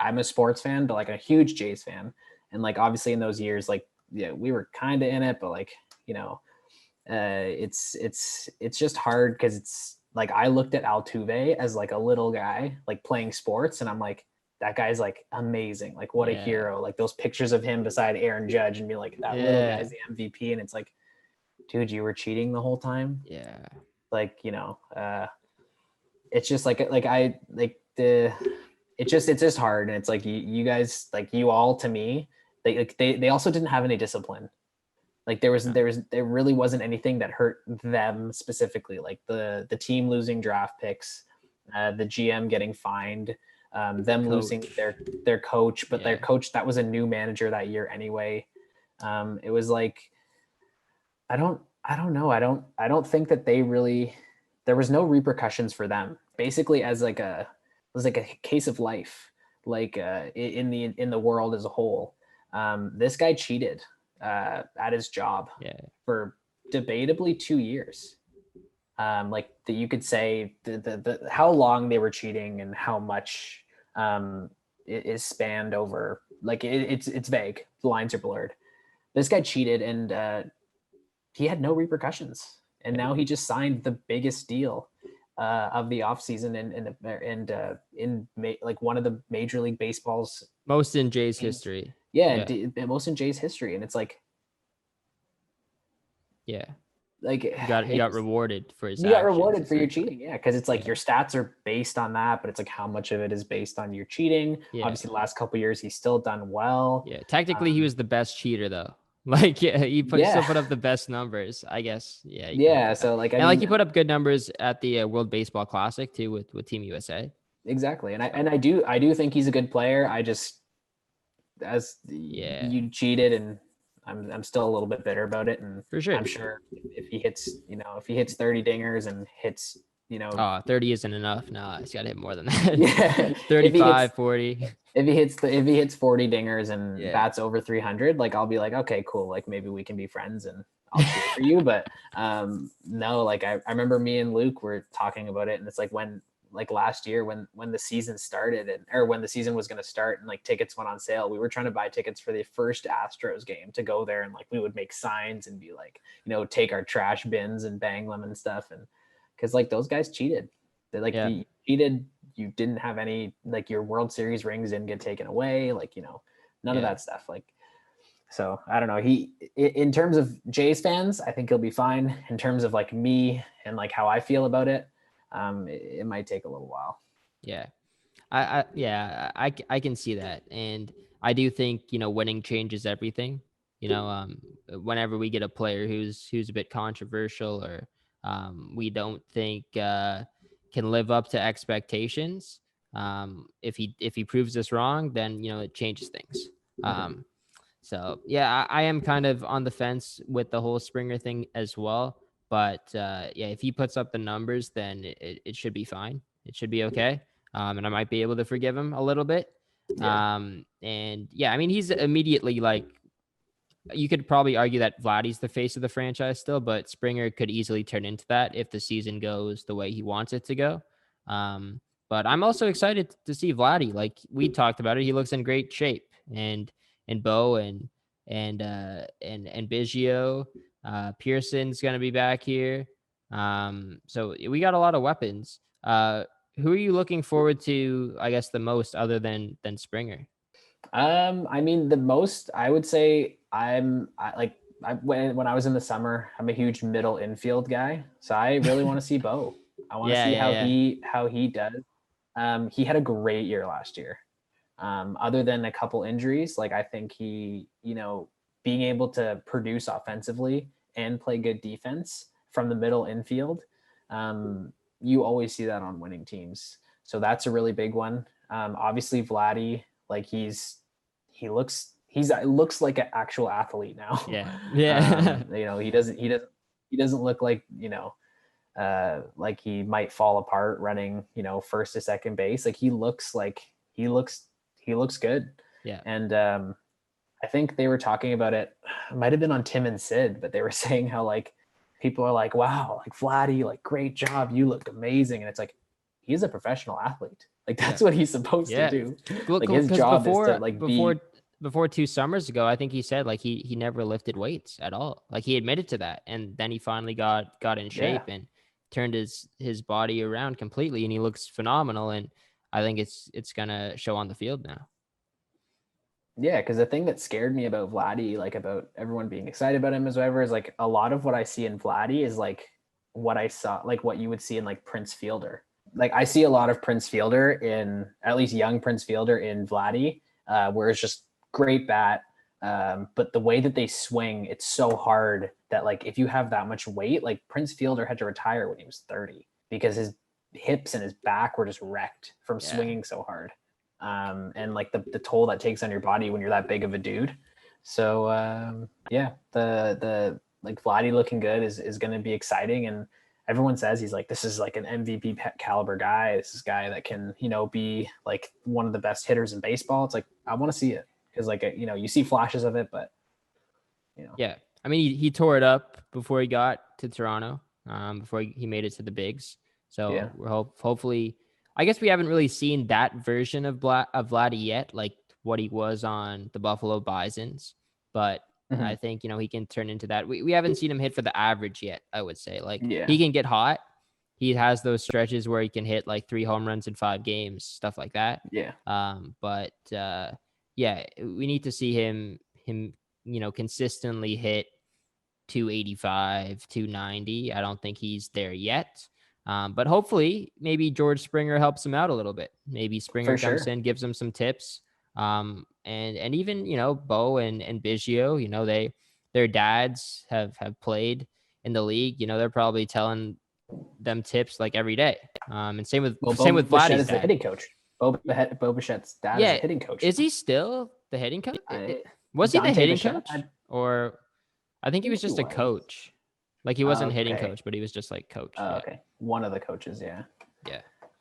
I'm a sports fan, but like a huge Jays fan. And like obviously in those years, like yeah, we were kind of in it, but like, it's just hard because it's like I looked at Altuve as like a little guy, like playing sports, and I'm like, that guy's like amazing. Like what a hero. Like those pictures of him beside Aaron Judge and be like, that little guy's the MVP. And it's like, dude, you were cheating the whole time. Yeah. Like, it's just like I like the it's just hard. And it's like you guys, like you all, to me, they also didn't have any discipline. Like there really wasn't anything that hurt them specifically. Like the team losing draft picks, the GM getting fined, them losing their coach, but their coach, that was a new manager that year anyway. It was like, I don't know. I don't think that there was no repercussions for them. Basically, as like it was like a case of life, like in the world as a whole. This guy cheated at his job for debatably 2 years. Like that, you could say the how long they were cheating and how much it is spanned over. Like it's vague. The lines are blurred. This guy cheated, and he had no repercussions. And now he just signed the biggest deal of the offseason in like one of the Major League Baseball's most in Jays history. Most in Jays history. And it's like, like he got rewarded for his you got rewarded for your cheating. Because it's like your stats are based on that, but it's like how much of it is based on your cheating. Obviously the last couple of years he's still done well. Technically he was the best cheater though. Like he still put up the best numbers, I guess. So like I mean, he put up good numbers at the World Baseball Classic too with Team USA. Exactly. And I do think he's a good player. I just, you cheated, and I'm still a little bit bitter about it. And for sure, I'm sure if he hits 30 dingers and hits, 30 isn't enough. No, he's got to hit more than that. 35, 40. If he hits 40 dingers and bats over 300, like I'll be like, okay, cool. Like maybe we can be friends and I'll cheer for you. But no, like I remember me and Luke were talking about it, and it's like when, like last year when the season started or when the season was going to start and like tickets went on sale, we were trying to buy tickets for the first Astros game to go there, and like we would make signs and be like, take our trash bins and bang them and stuff. And because like those guys cheated, they cheated. You didn't have any, like your World Series rings didn't get taken away, like none of that stuff. Like, so I don't know, in terms of Jays fans, I think he'll be fine. In terms of like me and like how I feel about it, it might take a little while. I can see that. And I do think, winning changes everything. Whenever we get a player who's a bit controversial or we don't think can live up to expectations, if he proves us wrong, then, it changes things. So yeah, I am kind of on the fence with the whole Springer thing as well. But yeah, if he puts up the numbers, then it should be fine. It should be okay. And I might be able to forgive him a little bit. Yeah. And yeah, I mean, he's immediately like, you could probably argue that Vladdy's the face of the franchise still, but Springer could easily turn into that if the season goes the way he wants it to go. But I'm also excited to see Vladdy. Like we talked about it, he looks in great shape, and Bo and Biggio, Pearson's gonna be back here. So we got a lot of weapons. Who are you looking forward to, I guess, the most other than Springer? I mean, the most I would say when I was in the summer, I'm a huge middle infield guy, so I really want to see Bo. I want to see how he does. He had a great year last year. Other than a couple injuries, like I think he, being able to produce offensively and play good defense from the middle infield, you always see that on winning teams. So that's a really big one. Obviously Vladdy, like he looks like an actual athlete now. Yeah. He doesn't look like, like he might fall apart running, first to second base. Like he looks good. Yeah. And I think they were talking about it might have been on Tim and Sid, but they were saying how like people are like, wow, like Vladdy, like great job, you look amazing. And it's like, he's a professional athlete. Like that's what he's supposed to do. Like his job is to like before 2 summers ago, I think he said like he never lifted weights at all. Like he admitted to that, and then he finally got in shape and turned his body around completely, and he looks phenomenal. And I think it's gonna show on the field now. Yeah, because the thing that scared me about Vladdy, like about everyone being excited about him as whatever, is like a lot of what I see in Vladdy is like what I saw, like what you would see in like Prince Fielder. Like I see a lot of Prince Fielder in, at least young Prince Fielder in Vladdy, where it's just great bat. But the way that they swing, it's so hard that like if you have that much weight, like Prince Fielder had to retire when he was 30 because his hips and his back were just wrecked from swinging so hard. And like the toll that takes on your body when you're that big of a dude. So the like Vladdy looking good is going to be exciting. And everyone says he's like, this is like an MVP caliber guy. This is a guy that can, be like one of the best hitters in baseball. It's like, I want to see it because like, you see flashes of it, but Yeah. I mean, he tore it up before he got to Toronto, before he made it to the bigs. So we're hopefully, I guess we haven't really seen that version of Vladdy yet, like what he was on the Buffalo Bisons. But I think, he can turn into that. We haven't seen him hit for the average yet, I would say. Like he can get hot. He has those stretches where he can hit like 3 home runs in 5 games, stuff like that. Yeah. But we need to see him, consistently hit 285, 290. I don't think he's there yet. But hopefully maybe George Springer helps him out a little bit. Maybe Springer comes in, gives him some tips. And even, Bo and Biggio, their dads have played in the league. They're probably telling them tips like every day. And same with Vladdy's the hitting coach. Bo Bichette's dad is the hitting coach. Is he still the hitting coach? Was he the hitting coach? Or I think he was just a coach. Like he wasn't hitting coach, but he was just like coach. Okay. One of the coaches. Yeah. Yeah.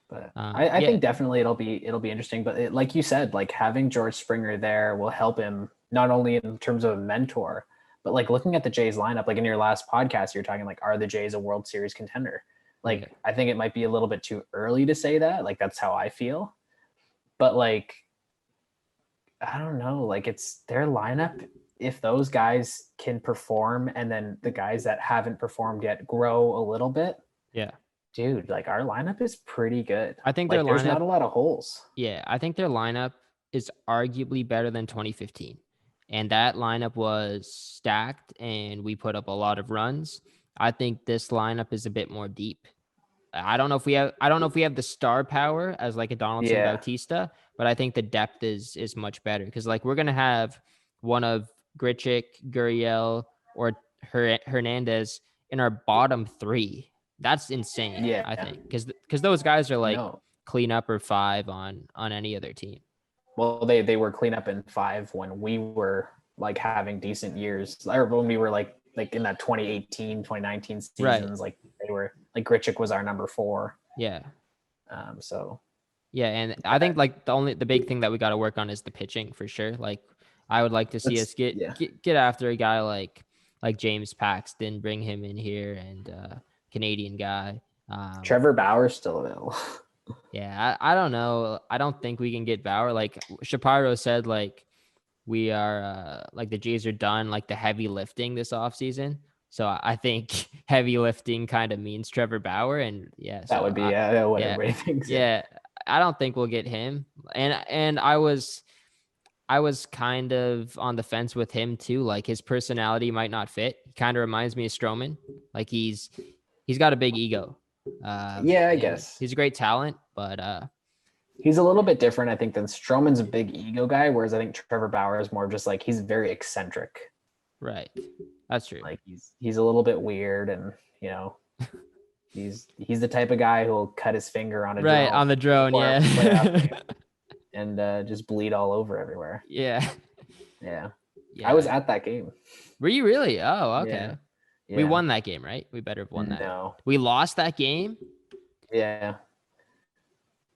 But I think definitely it'll be interesting, but like you said, like having George Springer there will help him not only in terms of a mentor, but like looking at the Jays lineup, like in your last podcast, you're talking like, are the Jays a World Series contender? Like, I think it might be a little bit too early to say that. Like, that's how I feel. But like, I don't know, like it's their lineup. If those guys can perform and then the guys that haven't performed yet grow a little bit. Yeah. Dude, like our lineup is pretty good. I think like, there's not a lot of holes. Yeah. I think their lineup is arguably better than 2015. And that lineup was stacked and we put up a lot of runs. I think this lineup is a bit more deep. I don't know if we have the star power as like a Donaldson Bautista, but I think the depth is much better because like we're going to have one of Grichuk, Gurriel, or Hernandez in our bottom 3. That's insane. Yeah, I think because those guys are like cleanup or 5 on any other team. Well, they were cleanup in 5 when we were like having decent years. I remember when we were like in that 2018, 2019 seasons, Right. like they were like Grichuk was our number 4. Yeah. So Yeah, and I think like the big thing that we got to work on is the pitching for sure. Like I would like to see us get after a guy like James Paxton, bring him in here, and Canadian guy. Trevor Bauer's still available. Yeah, I don't know. I don't think we can get Bauer. Like Shapiro said, like we are like the Jays are done like the heavy lifting this offseason. So I think heavy lifting kind of means Trevor Bauer, and yeah, That would be what everybody thinks. Yeah, I don't think we'll get him. And I was kind of on the fence with him too. Like his personality might not fit. He kind of reminds me of Stroman. Like he's got a big ego. I guess he's a great talent, but he's a little bit different, I think, than Stroman's a big ego guy, whereas I think Trevor Bauer is more just like he's very eccentric. Right. That's true. Like he's a little bit weird, and he's the type of guy who will cut his finger on a drone. On the drone, yeah. And just bleed all over everywhere. Yeah. I was at that game. Were you really? Oh, okay. Yeah. We won that game, right? We better have won that. No. We lost that game? Yeah.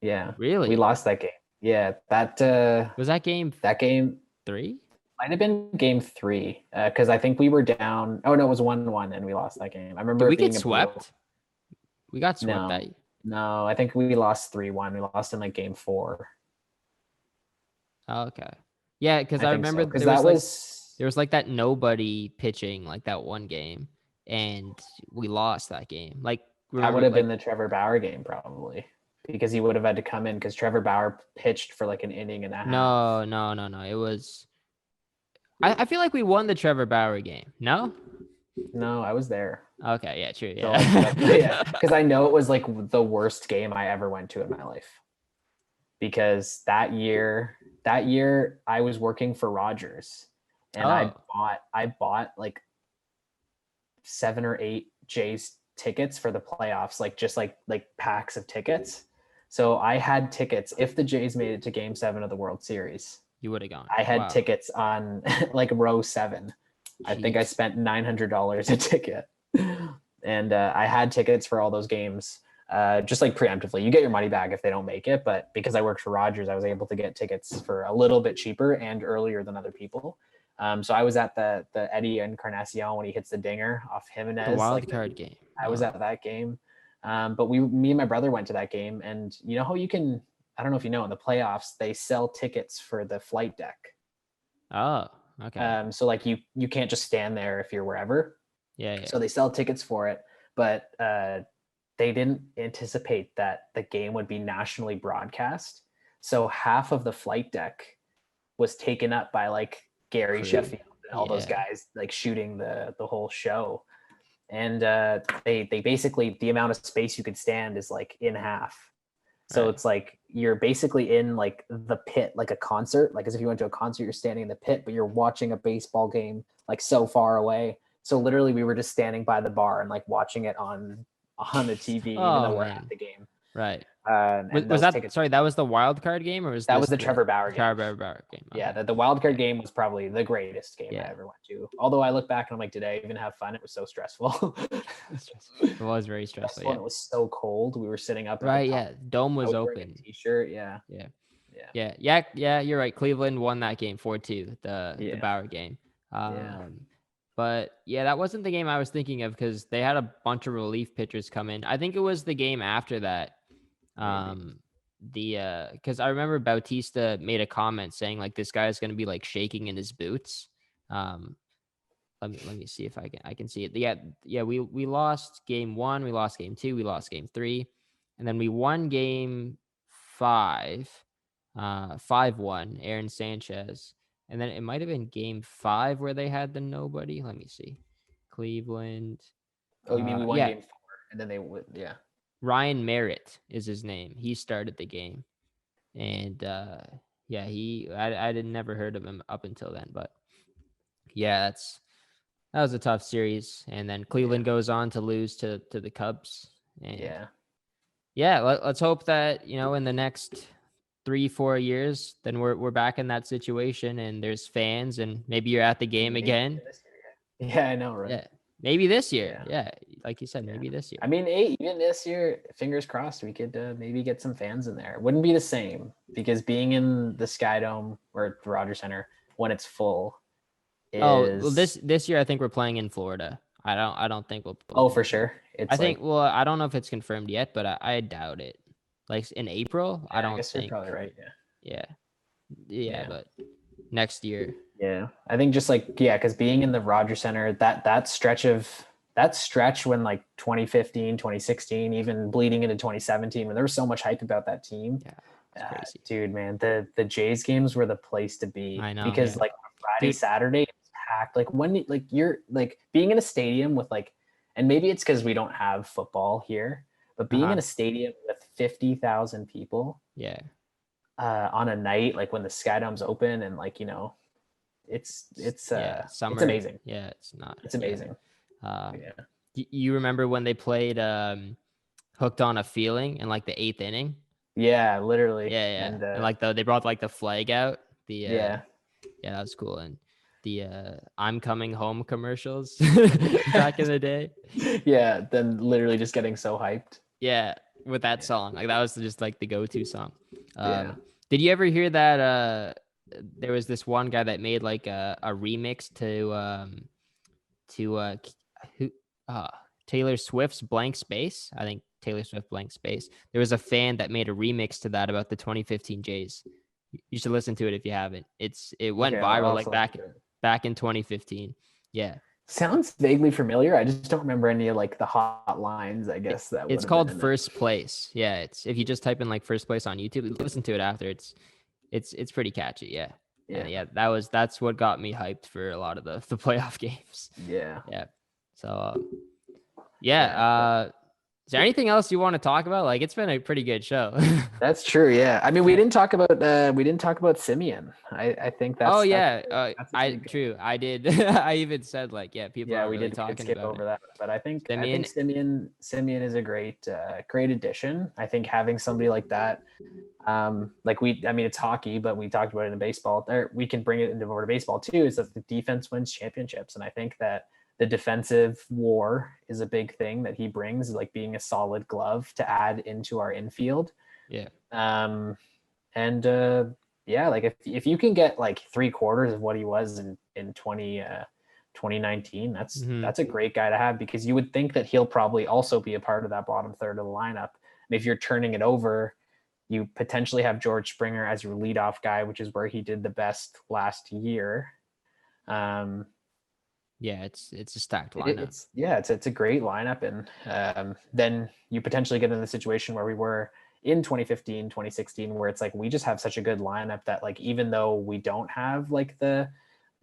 Really? We lost that game. Yeah. Was that game 3? Might have been game 3. Because I think we were down. Oh no, it was 1-1 and we lost that game. I remember. Did we get swept? We got swept that year. No, I think we lost 3-1. We lost in like game 4. Oh, okay. Yeah, because I remember because there was like that nobody pitching like that one game, and we lost that game. Like that would have been the Trevor Bauer game probably, because he would have had to come in because Trevor Bauer pitched for like an inning and a half. No. It was. I feel like we won the Trevor Bauer game. No, I was there. Okay, yeah, true. Yeah, because I know it was like the worst game I ever went to in my life. Because that year I was working for Rogers, and I bought like 7 or 8 Jays tickets for the playoffs, like just like packs of tickets. So I had tickets if the Jays made it to Game 7 of the World Series. You would have gone. I had tickets on like row 7. Jeez. I think I spent $900 a ticket, and I had tickets for all those games. Just like preemptively, you get your money back if they don't make it. But because I worked for Rogers, I was able to get tickets for a little bit cheaper and earlier than other people. So I was at the Eddie Encarnacion when he hits the dinger off Jimenez. The wild card game. I was at that game. But me and my brother went to that game, and you know how you can, I don't know if you know, in the playoffs, they sell tickets for the flight deck. Oh, okay. So like you can't just stand there if you're wherever. Yeah. So they sell tickets for it, but they didn't anticipate that the game would be nationally broadcast. So half of the flight deck was taken up by like Gary Sheffield and all those guys like shooting the whole show. And they basically, the amount of space you could stand is like in half. So it's like you're basically in like the pit, like a concert, like as if you went to a concert, you're standing in the pit, but you're watching a baseball game like so far away. So literally we were just standing by the bar and like watching it on the TV, even though we're at the game. Right. Was that tickets, sorry, that was the wild card game, or was that was the Trevor Bauer game? Trevor Bauer game. Okay. Yeah, the wild card game was probably the greatest game I ever went to. Although I look back and I'm like, did I even have fun? It was so stressful. It was very stressful. Yeah. It was so cold. We were sitting up. Right. Yeah. Dome was open. T-shirt. Yeah. You're right. Cleveland won that game 4-2. The Bauer game. But yeah, that wasn't the game I was thinking of because they had a bunch of relief pitchers come in. I think it was the game after that. Because I remember Bautista made a comment saying like this guy is going to be like shaking in his boots. Let me see if I can see it. Yeah. We lost game 1, we lost game 2, we lost game 3, and then we won game 5, 5-1. Aaron Sanchez. And then it might have been game 5 where they had the nobody. Let me see. Cleveland. Oh, you mean we won game 4 and then they would, yeah. Ryan Merritt is his name. He started the game. And I had never heard of him up until then. But yeah, that was a tough series. And then Cleveland goes on to lose to the Cubs. And let's hope that, in the next 3-4 years, then we're back in that situation, and there's fans, and maybe you're at the game again. Yeah, I know, right? Yeah, maybe this year. Yeah, like you said, maybe this year. I mean, even this year, fingers crossed, we could maybe get some fans in there. It wouldn't be the same because being in the Sky Dome or the Rogers Center when it's full is. Oh, well, this year I think we're playing in Florida. I don't think we'll. Oh, for sure. I think. Well, I don't know if it's confirmed yet, but I doubt it. Like in April, yeah, I don't I guess think. You're probably right. Yeah, but next year. Yeah, I think just because being in the Rogers Center, that stretch when like 2015, 2016, even bleeding into 2017, when there was so much hype about that team. Yeah, crazy. Dude, man, the Jays games were the place to be. I know, because like Friday, Saturday, it's packed. Like when you're like being in a stadium with and maybe it's because we don't have football here, but being in a stadium with 50,000 people. Yeah. On a night like when the Sky Dome's open and it's amazing. Yeah, it's not. It's amazing. You remember when they played Hooked on a Feeling in like the 8th inning? Yeah, literally. Yeah. And like they brought like the flag out. Yeah, that was cool. And the I'm Coming Home commercials back in the day. Yeah, then literally just getting so hyped. Yeah, with that song. Like that was just like the go-to song. Did you ever hear that there was this one guy that made like a remix to Taylor Swift's Blank Space? I think Taylor Swift Blank Space. There was a fan that made a remix to that about the 2015 Jays. You should listen to it if you haven't. It went viral like back in 2015. Yeah. Sounds vaguely familiar. I just don't remember any of like the hot lines, I guess. It's called First Place. Yeah, it's if you just type in like First Place on YouTube, listen to it after. It's pretty catchy. Yeah. That's what got me hyped for a lot of the playoff games. Yeah. So is there anything else you want to talk about? Like it's been a pretty good show. That's true. Yeah. I mean, we didn't talk about Semien. I think that's. Oh yeah. True. I did. I even said people. Yeah, we really did talking skip about over that, but I think Semien is a great addition. I think having somebody like that, it's hockey, but we talked about it in baseball. We can bring it over to baseball too. Is that the defense wins championships, and I think that the defensive war is a big thing that he brings, like being a solid glove to add into our infield. Yeah. If you can get like 3/4 of what he was in 2019, that's a great guy to have, because you would think that he'll probably also be a part of that bottom third of the lineup. And if you're turning it over, you potentially have George Springer as your leadoff guy, which is where he did the best last year. Yeah, it's a stacked lineup. It's a great lineup. And then you potentially get in the situation where we were in 2015, 2016, where it's like we just have such a good lineup that like even though we don't have like the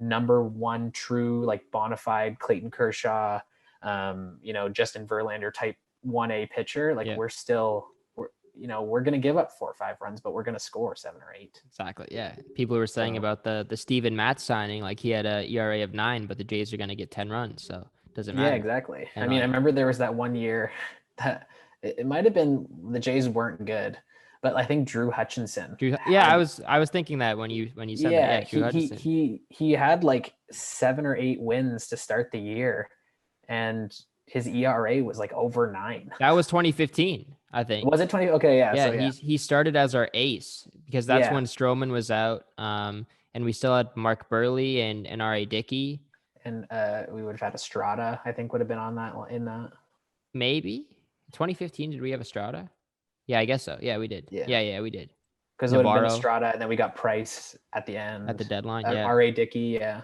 number one true like bona fide Clayton Kershaw, Justin Verlander type 1A pitcher, like we're going to give up 4 or 5 runs, but we're going to score 7 or 8. Exactly. Yeah. People were saying about the Steven Matz signing, like he had a ERA of 9, but the Jays are going to get 10 runs. So it doesn't matter. Yeah, exactly. And I remember there was that one year that it might've been the Jays weren't good, but I think Drew Hutchinson. I was thinking that when you said that. Yeah, he had like 7 or 8 wins to start the year, and his ERA was like over 9. That was 2015, I think. Was it 20? Okay, yeah. Yeah, he started as our ace because that's when Stroman was out, and we still had Mark Burley and R.A. Dickey. And we would have had Estrada, I think, would have been on that in that. Maybe 2015. Did we have Estrada? Yeah, I guess so. Yeah, we did. Yeah, we did. Because it would have been Estrada, and then we got Price at the end. At the deadline, R.A. Dickey, yeah.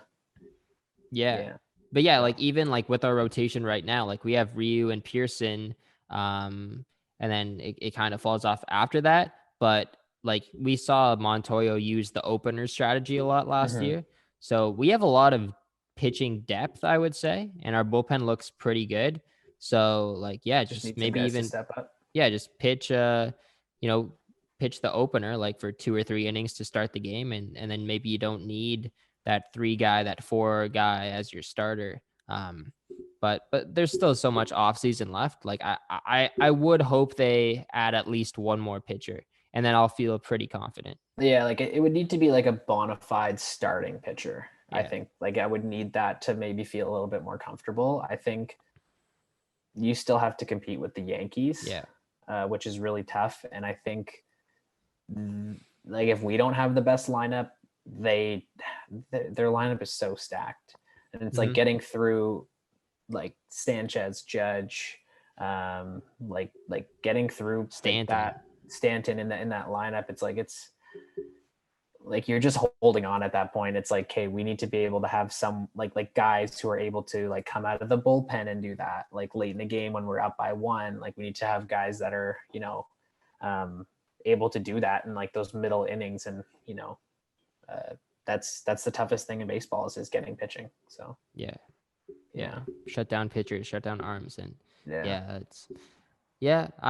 But yeah, like even like with our rotation right now, like we have Ryu and Pearson, and then it kind of falls off after that. But like we saw Montoyo use the opener strategy a lot last year. So we have a lot of pitching depth, I would say, and our bullpen looks pretty good. So like, just maybe even step up. Yeah, just pitch pitch the opener like for 2 or 3 innings to start the game, and then maybe you don't need that 3 guy, that 4 guy as your starter. But there's still so much off season left. Like I would hope they add at least one more pitcher. and then I'll feel pretty confident. Yeah, like it would need to be like a bona fide starting pitcher. I Yeah. think like I would need that to maybe feel a little bit more comfortable. I think you still have to compete with the Yankees, Yeah. Which is really tough. And I think like if we don't have the best lineup, their lineup is so stacked, and it's like getting through like Sanchez, Judge, like getting through Stanton in that lineup. It's like you're just holding on at that point. It's like, okay, we need to be able to have some like guys who are able to like come out of the bullpen and do that. Like late in the game when we're up by 1, like we need to have guys that are, able to do that in like those middle innings. And, that's the toughest thing in baseball is getting pitching. So, yeah. Shut down pitchers, shut down arms. And I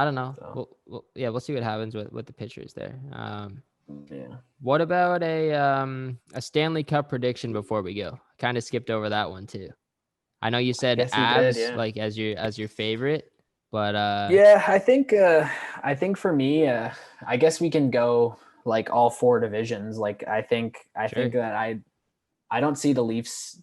don't know. So. We'll see what happens with the pitchers there. Yeah. What about a Stanley Cup prediction before we go? Kind of skipped over that one too. I know you said Avs like as your favorite, but I think for me, I guess we can go like all 4 divisions. Like I think that I don't see the Leafs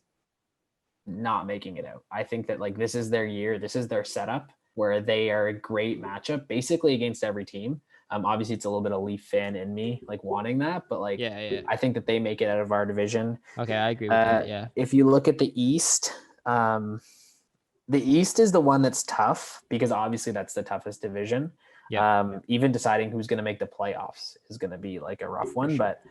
not making it out. I think that like this is their year, this is their setup where they are a great matchup basically against every team. Obviously it's a little bit of Leaf fan in me, like wanting that, but like, I think that they make it out of our division. Okay. I agree with that. Yeah. If you look at the East is the one that's tough because obviously that's the toughest division. Yeah. Even deciding who's going to make the playoffs is going to be like a rough one, sure. But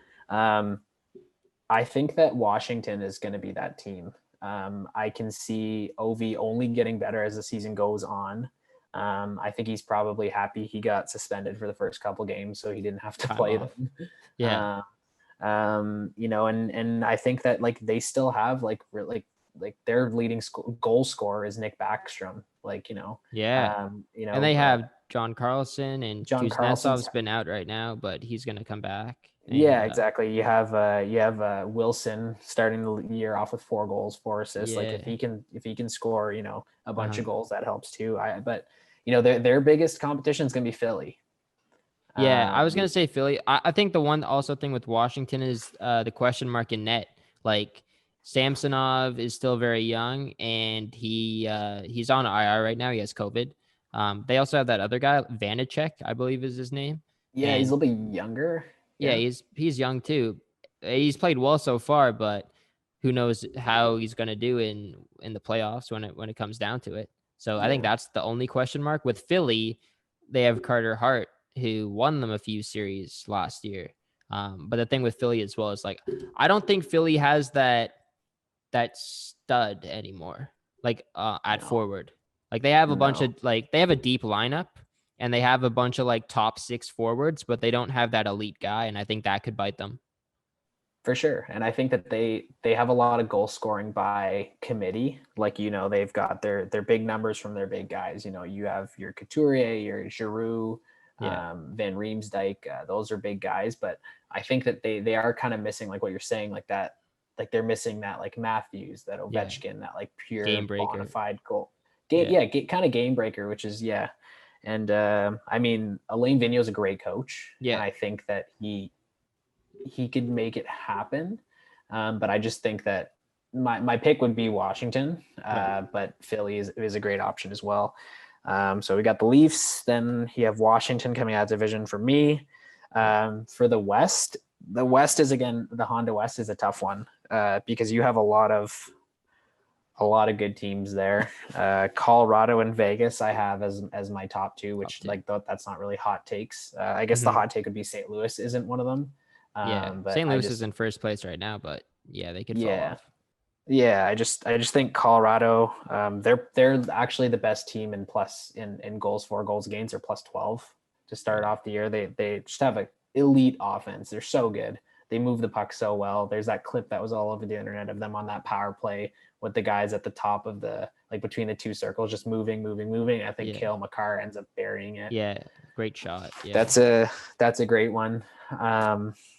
I think that Washington is going to be that team. I can see Ovi only getting better as the season goes on. I think he's probably happy he got suspended for the first couple games, so he didn't have to play them. Yeah. And I think that like they still have like their leading goal scorer is Nick Backstrom. And they have John Carlson, and Kuznetsov's been out right now, but he's going to come back. And, exactly. You have Wilson starting the year off with 4 goals, 4 assists. Like if he can score, a bunch of goals, that helps too. But their biggest competition is going to be Philly. I was going to say Philly. I think the one also thing with Washington is the question mark in net. Like Samsonov is still very young, and he's on IR right now. He has COVID. They also have that other guy, Vanacek, I believe is his name. Yeah, he's a little bit younger. Yeah, he's young too. He's played well so far, but who knows how he's going to do in the playoffs when it comes down to it. So I think that's the only question mark. With Philly, they have Carter Hart, who won them a few series last year. But the thing with Philly as well is like I don't think Philly has that stud anymore. Like at forward, like they have a bunch of like they have a deep lineup. And they have a bunch of like top 6 forwards, but they don't have that elite guy. And I think that could bite them. For sure. And I think that they have a lot of goal scoring by committee. Like, they've got their big numbers from their big guys. You have your Couturier, your Giroux, Van Riemsdyk. Those are big guys. But I think that they are kind of missing like what you're saying, like that, like they're missing that like Matthews, that Ovechkin, that like pure bona fide goal. Kind of game breaker, which is, And I mean, Alain Vigneault's a great coach. Yeah. And I think that he could make it happen. But I just think that my pick would be Washington. But Philly is a great option as well. So we got the Leafs. Then you have Washington coming out of division for me. For the West is, again, the Honda West is a tough one because you have a lot of good teams there. Colorado and Vegas I have as my top 2, which like that's not really hot takes. I guess the hot take would be St. Louis isn't one of them. But St. Louis is in first place right now, but they could fall off. Yeah, I just think Colorado, they're actually the best team in goals for, goals against. They're plus 12 to start off the year. They just have an elite offense. They're so good. They move the puck so well. There's that clip that was all over the internet of them on that power play with the guys at the top of the, like between the 2 circles, just moving. I think Cale Makar ends up burying it. Yeah, great shot. Yeah. That's a great one.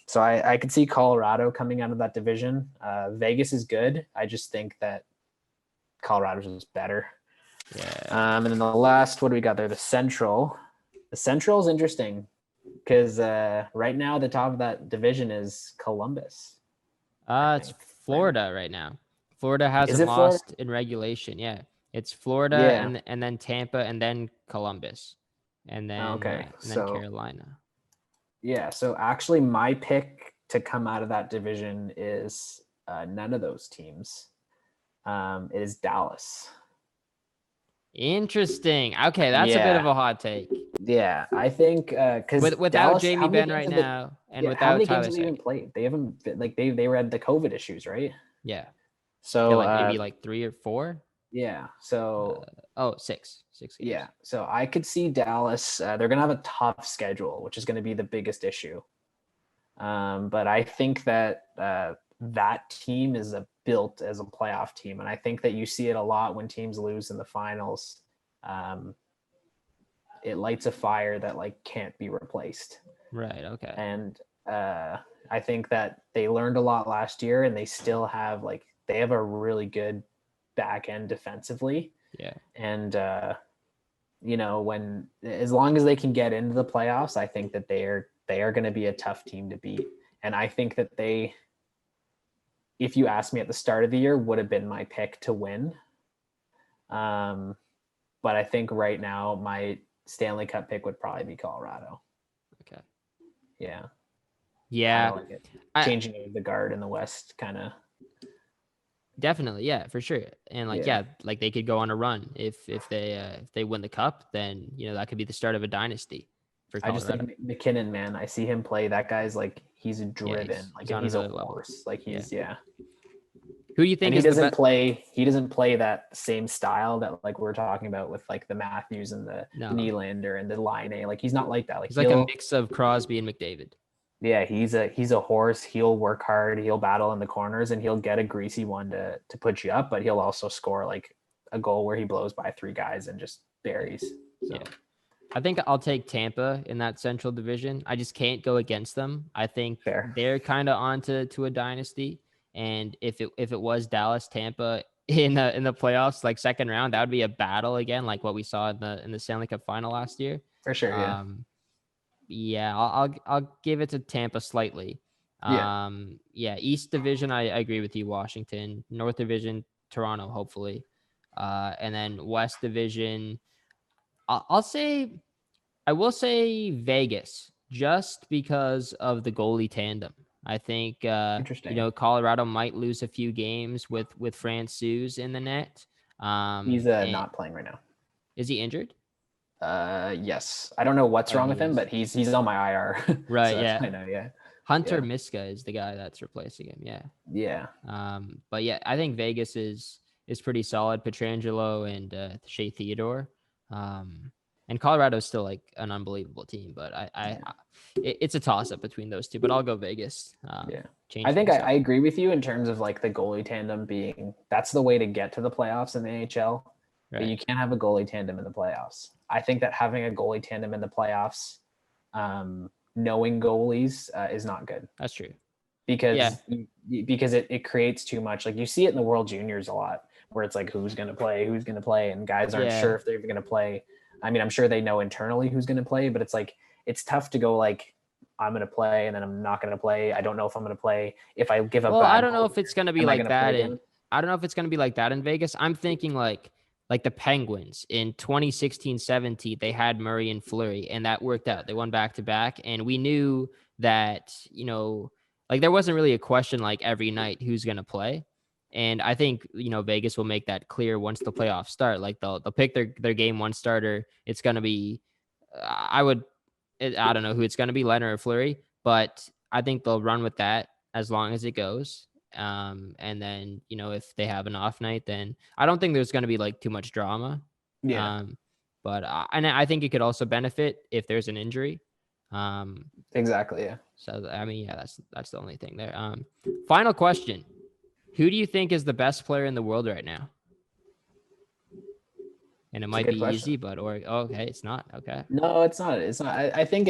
So I could see Colorado coming out of that division. Vegas is good. I just think that Colorado's is better. Yeah. And then the last, what do we got there? The Central. The Central is interesting because right now the top of that division is Columbus. It's Florida right now. Florida Is hasn't it Florida? lost in regulation. Yeah, it's Florida Yeah. and then Tampa and then Columbus, and Okay. then So Carolina. yeah. So actually, my pick to come out of that division is none of those teams. It is Dallas. Interesting. Okay, that's a bit of Yeah. a hot take. Yeah, I think because Without Dallas, Jamie how many Benn games right have they? now and Yeah, how without many games Tyler have they even Seguin. played? They haven't like they were at the COVID issues, right? Yeah. Yeah, So like maybe like 3 or 4. yeah, so 6 games. yeah, so I could see Dallas. They're gonna have a tough schedule, which is gonna be the biggest issue. But I think that that team is built as a playoff team, and I think that you see it a lot when teams lose in the finals. Um, it lights a fire that like can't be replaced. Right. Okay. And I think that they learned a lot last year, and they still have they have a really good back end defensively. Yeah. And when as long as they can get into the playoffs, I think that they are going to be a tough team to beat. And I think that they, if you asked me at the start of the year, would have been my pick to win. But I think right now my Stanley Cup pick would probably be Colorado. Okay. Yeah. Yeah. Like it. Changing the guard in the West kind of. Definitely, yeah, for sure. And like like they could go on a run if they win the cup, then that could be the start of a dynasty for Colorado. I just think McKinnon, man, I see him play. That guy's he's driven, he's a horse. Like he's Who do you think he doesn't play? He doesn't play that same style that like we're talking about with like the Matthews and the Nylander and the Laine. Like he's not like that. Like he's like a mix of Crosby and McDavid. Yeah, he's a horse. He'll work hard. He'll battle in the corners, and he'll get a greasy one to put you up. But he'll also score like a goal where he blows by 3 guys and just buries. So. Yeah, I think I'll take Tampa in that Central Division. I just can't go against them. I think they're kind of onto a dynasty. And if it was Dallas, Tampa in the playoffs, like second round, that would be a battle again, like what we saw in the Stanley Cup final last year. For sure, yeah. Yeah, I'll give it to Tampa slightly. East Division, I agree with you, Washington. North Division, Toronto, hopefully. And then West Division, I will say Vegas, just because of the goalie tandem. I think Colorado might lose a few games with Francouz in the net. He's not playing right now. Is he injured? Yes. I don't know what's wrong with him, but he's on my IR. Right. So yeah. I know. Yeah. Hunter Miska is the guy that's replacing him. Yeah. Yeah. But yeah, I think Vegas is pretty solid. Pietrangelo and Shea Theodore. And Colorado is still like an unbelievable team, but it's a toss up between those two. But I'll go Vegas. I think I agree with you in terms of like the goalie tandem being that's the way to get to the playoffs in the NHL. Right. But you can't have a goalie tandem in the playoffs. I think that having a goalie tandem in the playoffs, knowing goalies is not good. That's true. Because it creates too much. Like you see it in the World Juniors a lot, where it's like who's going to play, and guys aren't sure if they're even going to play. I mean, I'm sure they know internally who's going to play, but it's like it's tough to go like I'm going to play and then I'm not going to play. I don't know if I'm going to play. If I give up, I don't know if it's going to be like that. I don't know if it's going to be like that in Vegas. I'm thinking like the Penguins in 2016-17, they had Murray and Fleury, and that worked out. They won back-to-back, and we knew that, like there wasn't really a question like every night who's going to play. And I think, Vegas will make that clear once the playoffs start. Like they'll pick their game one starter. It's going to be, I don't know who it's going to be, Leonard or Fleury, but I think they'll run with that as long as it goes. And then, if they have an off night, then I don't think there's going to be like too much drama. Yeah. But and I think it could also benefit if there's an injury. Exactly. Yeah. So, I mean, that's the only thing there. Final question. Who do you think is the best player in the world right now? And it might be easy, but okay, it's not. Okay. No, it's not. It's not. I think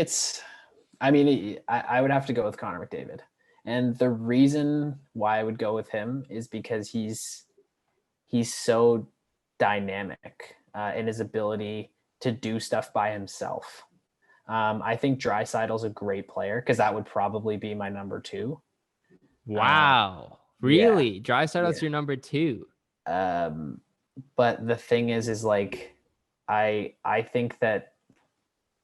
I would have to go with Connor McDavid. And the reason why I would go with him is because he's so dynamic in his ability to do stuff by himself. I think Draisaitl's a great player because that would probably be my number 2. Wow. Yeah. Really? Draisaitl's your number 2. But the thing is like, I think that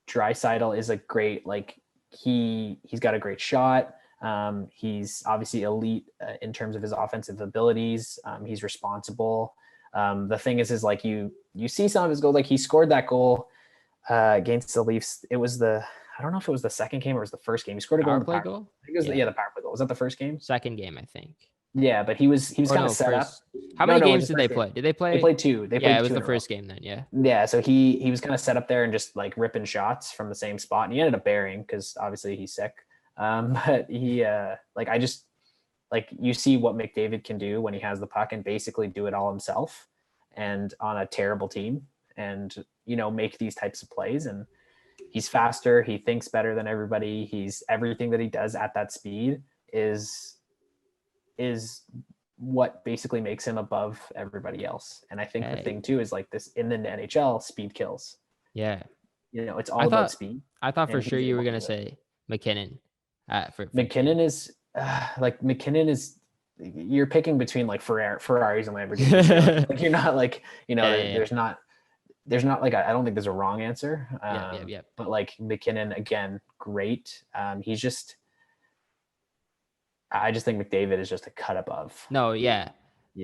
Draisaitl is a great, like, he's got a great shot. He's obviously elite in terms of his offensive abilities. He's responsible. The thing is like, you see some of his goals. Like, he scored that goal against the Leafs. It was I don't know if it was the second game or it was the first game. He scored a goal. Power play goal? I think it was the power play goal. Was that the first game? Second game, I think. Yeah, but he was kind of set up. How many games did they play? Did they play? They played 2. It was the first game then. Yeah. Yeah, so he was kind of set up there and just like ripping shots from the same spot, and he ended up burying because obviously he's sick. But he like, I just, like, you see what McDavid can do when he has the puck and basically do it all himself and on a terrible team, and make these types of plays. And he's faster. He thinks better than everybody. He's everything that he does at that speed is what basically makes him above everybody else. And I think the thing too is, like, this in the NHL, speed kills. Yeah. It's all about speed. I thought for sure you were going to say McKinnon. McKinnon is you're picking between like Ferraris and Lamborghinis. Like, you're not like, there's not like, I don't think there's a wrong answer. But like, McKinnon, again, great. I just think McDavid is just a cut above. No, yeah.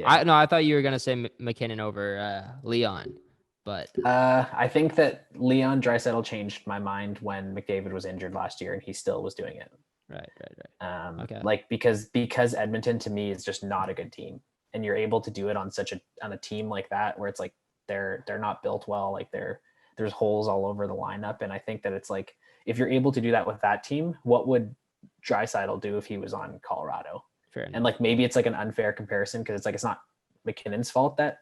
I thought you were gonna say McKinnon over Leon, but I think that Leon Draisaitl changed my mind when McDavid was injured last year, and he still was doing it. Right. Okay. Like, because Edmonton to me is just not a good team, and you're able to do it on a team like that where it's like they're not built well. Like, there's holes all over the lineup, and I think that it's like, if you're able to do that with that team, what would Draisaitl do if he was on Colorado? Fair enough. And like, maybe it's like an unfair comparison because it's like, it's not McKinnon's fault that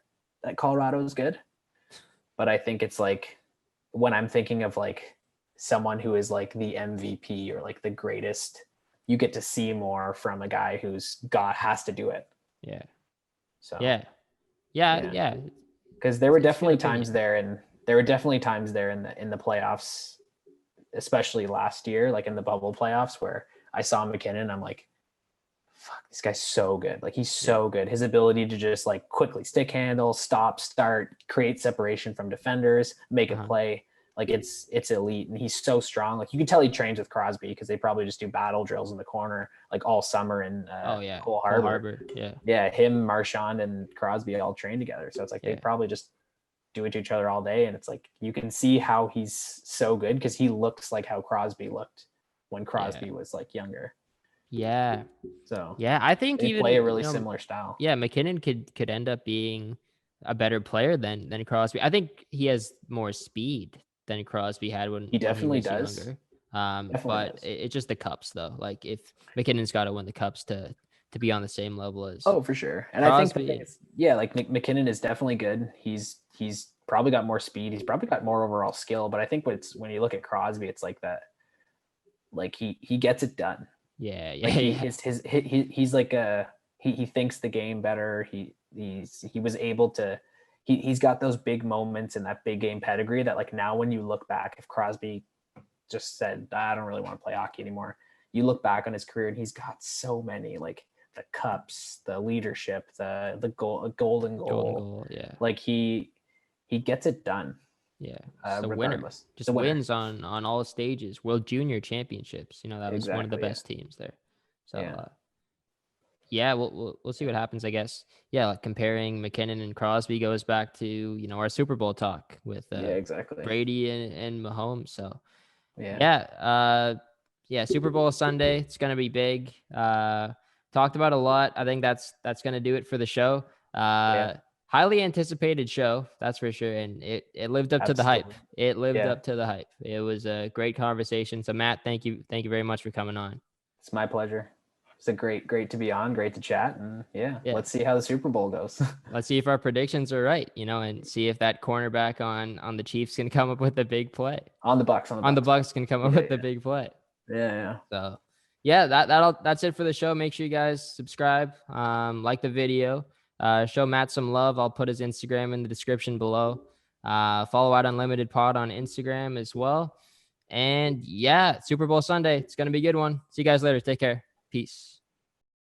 Colorado is good, but I think it's like, when I'm thinking of like someone who is like the MVP or like the greatest, you get to see more from a guy has to do it. Yeah. So yeah. Because there were definitely times there in the playoffs, especially last year, like in the bubble playoffs, where I saw McKinnon, I'm like, fuck, this guy's so good. Like, he's so good. His ability to just like quickly stick handle, stop, start, create separation from defenders, make a play. Like, it's elite. And he's so strong. Like, you can tell he trains with Crosby because they probably just do battle drills in the corner, like, all summer in Cole Harbor. Yeah. Him, Marchand, and Crosby all train together. So it's like, they probably just do it to each other all day. And it's like, you can see how he's so good because he looks like how Crosby looked when Crosby was like younger. Yeah. So I think they play a really similar style. Yeah, McKinnon could end up being a better player than Crosby. I think he has more speed than Crosby had when he definitely when he was does. Younger. But it's just the cups though. Like, if McKinnon's got to win the cups to be on the same level as for sure. And Crosby. I think like McKinnon is definitely good. He's probably got more speed. He's probably got more overall skill. But I think when you look at Crosby, it's like that. Like, he gets it done. Yeah. He's like he thinks the game better. He was able to. He's got those big moments and that big game pedigree that, like, now when you look back, if Crosby just said, I don't really want to play hockey anymore, you look back on his career and he's got so many, like, the cups, the leadership, the golden goal. Yeah. Like, he gets it done. Yeah. The winner. Just wins on all stages. World Junior Championships. That was one of the best teams there. So we'll see what happens, I guess. Yeah, like, comparing McKinnon and Crosby goes back to, our Super Bowl talk with Brady and Mahomes. So Super Bowl Sunday. It's gonna be big. Talked about a lot. I think that's gonna do it for the show. Highly anticipated show, that's for sure, and it lived up to the hype. It lived up to the hype. It was a great conversation. So, Matt, thank you very much for coming on. It's my pleasure. It's a great to be on, great to chat, and let's see how the Super Bowl goes. Let's see if our predictions are right, and see if that cornerback on the Chiefs can come up with a big play. On the Bucks can come up with a big play. Yeah. So, that's it for the show. Make sure you guys subscribe, like the video. Show Matt some love. I'll put his Instagram in the description below. Follow Out Unlimited Pod on Instagram as well. And yeah, Super Bowl Sunday. It's going to be a good one. See you guys later. Take care. Peace.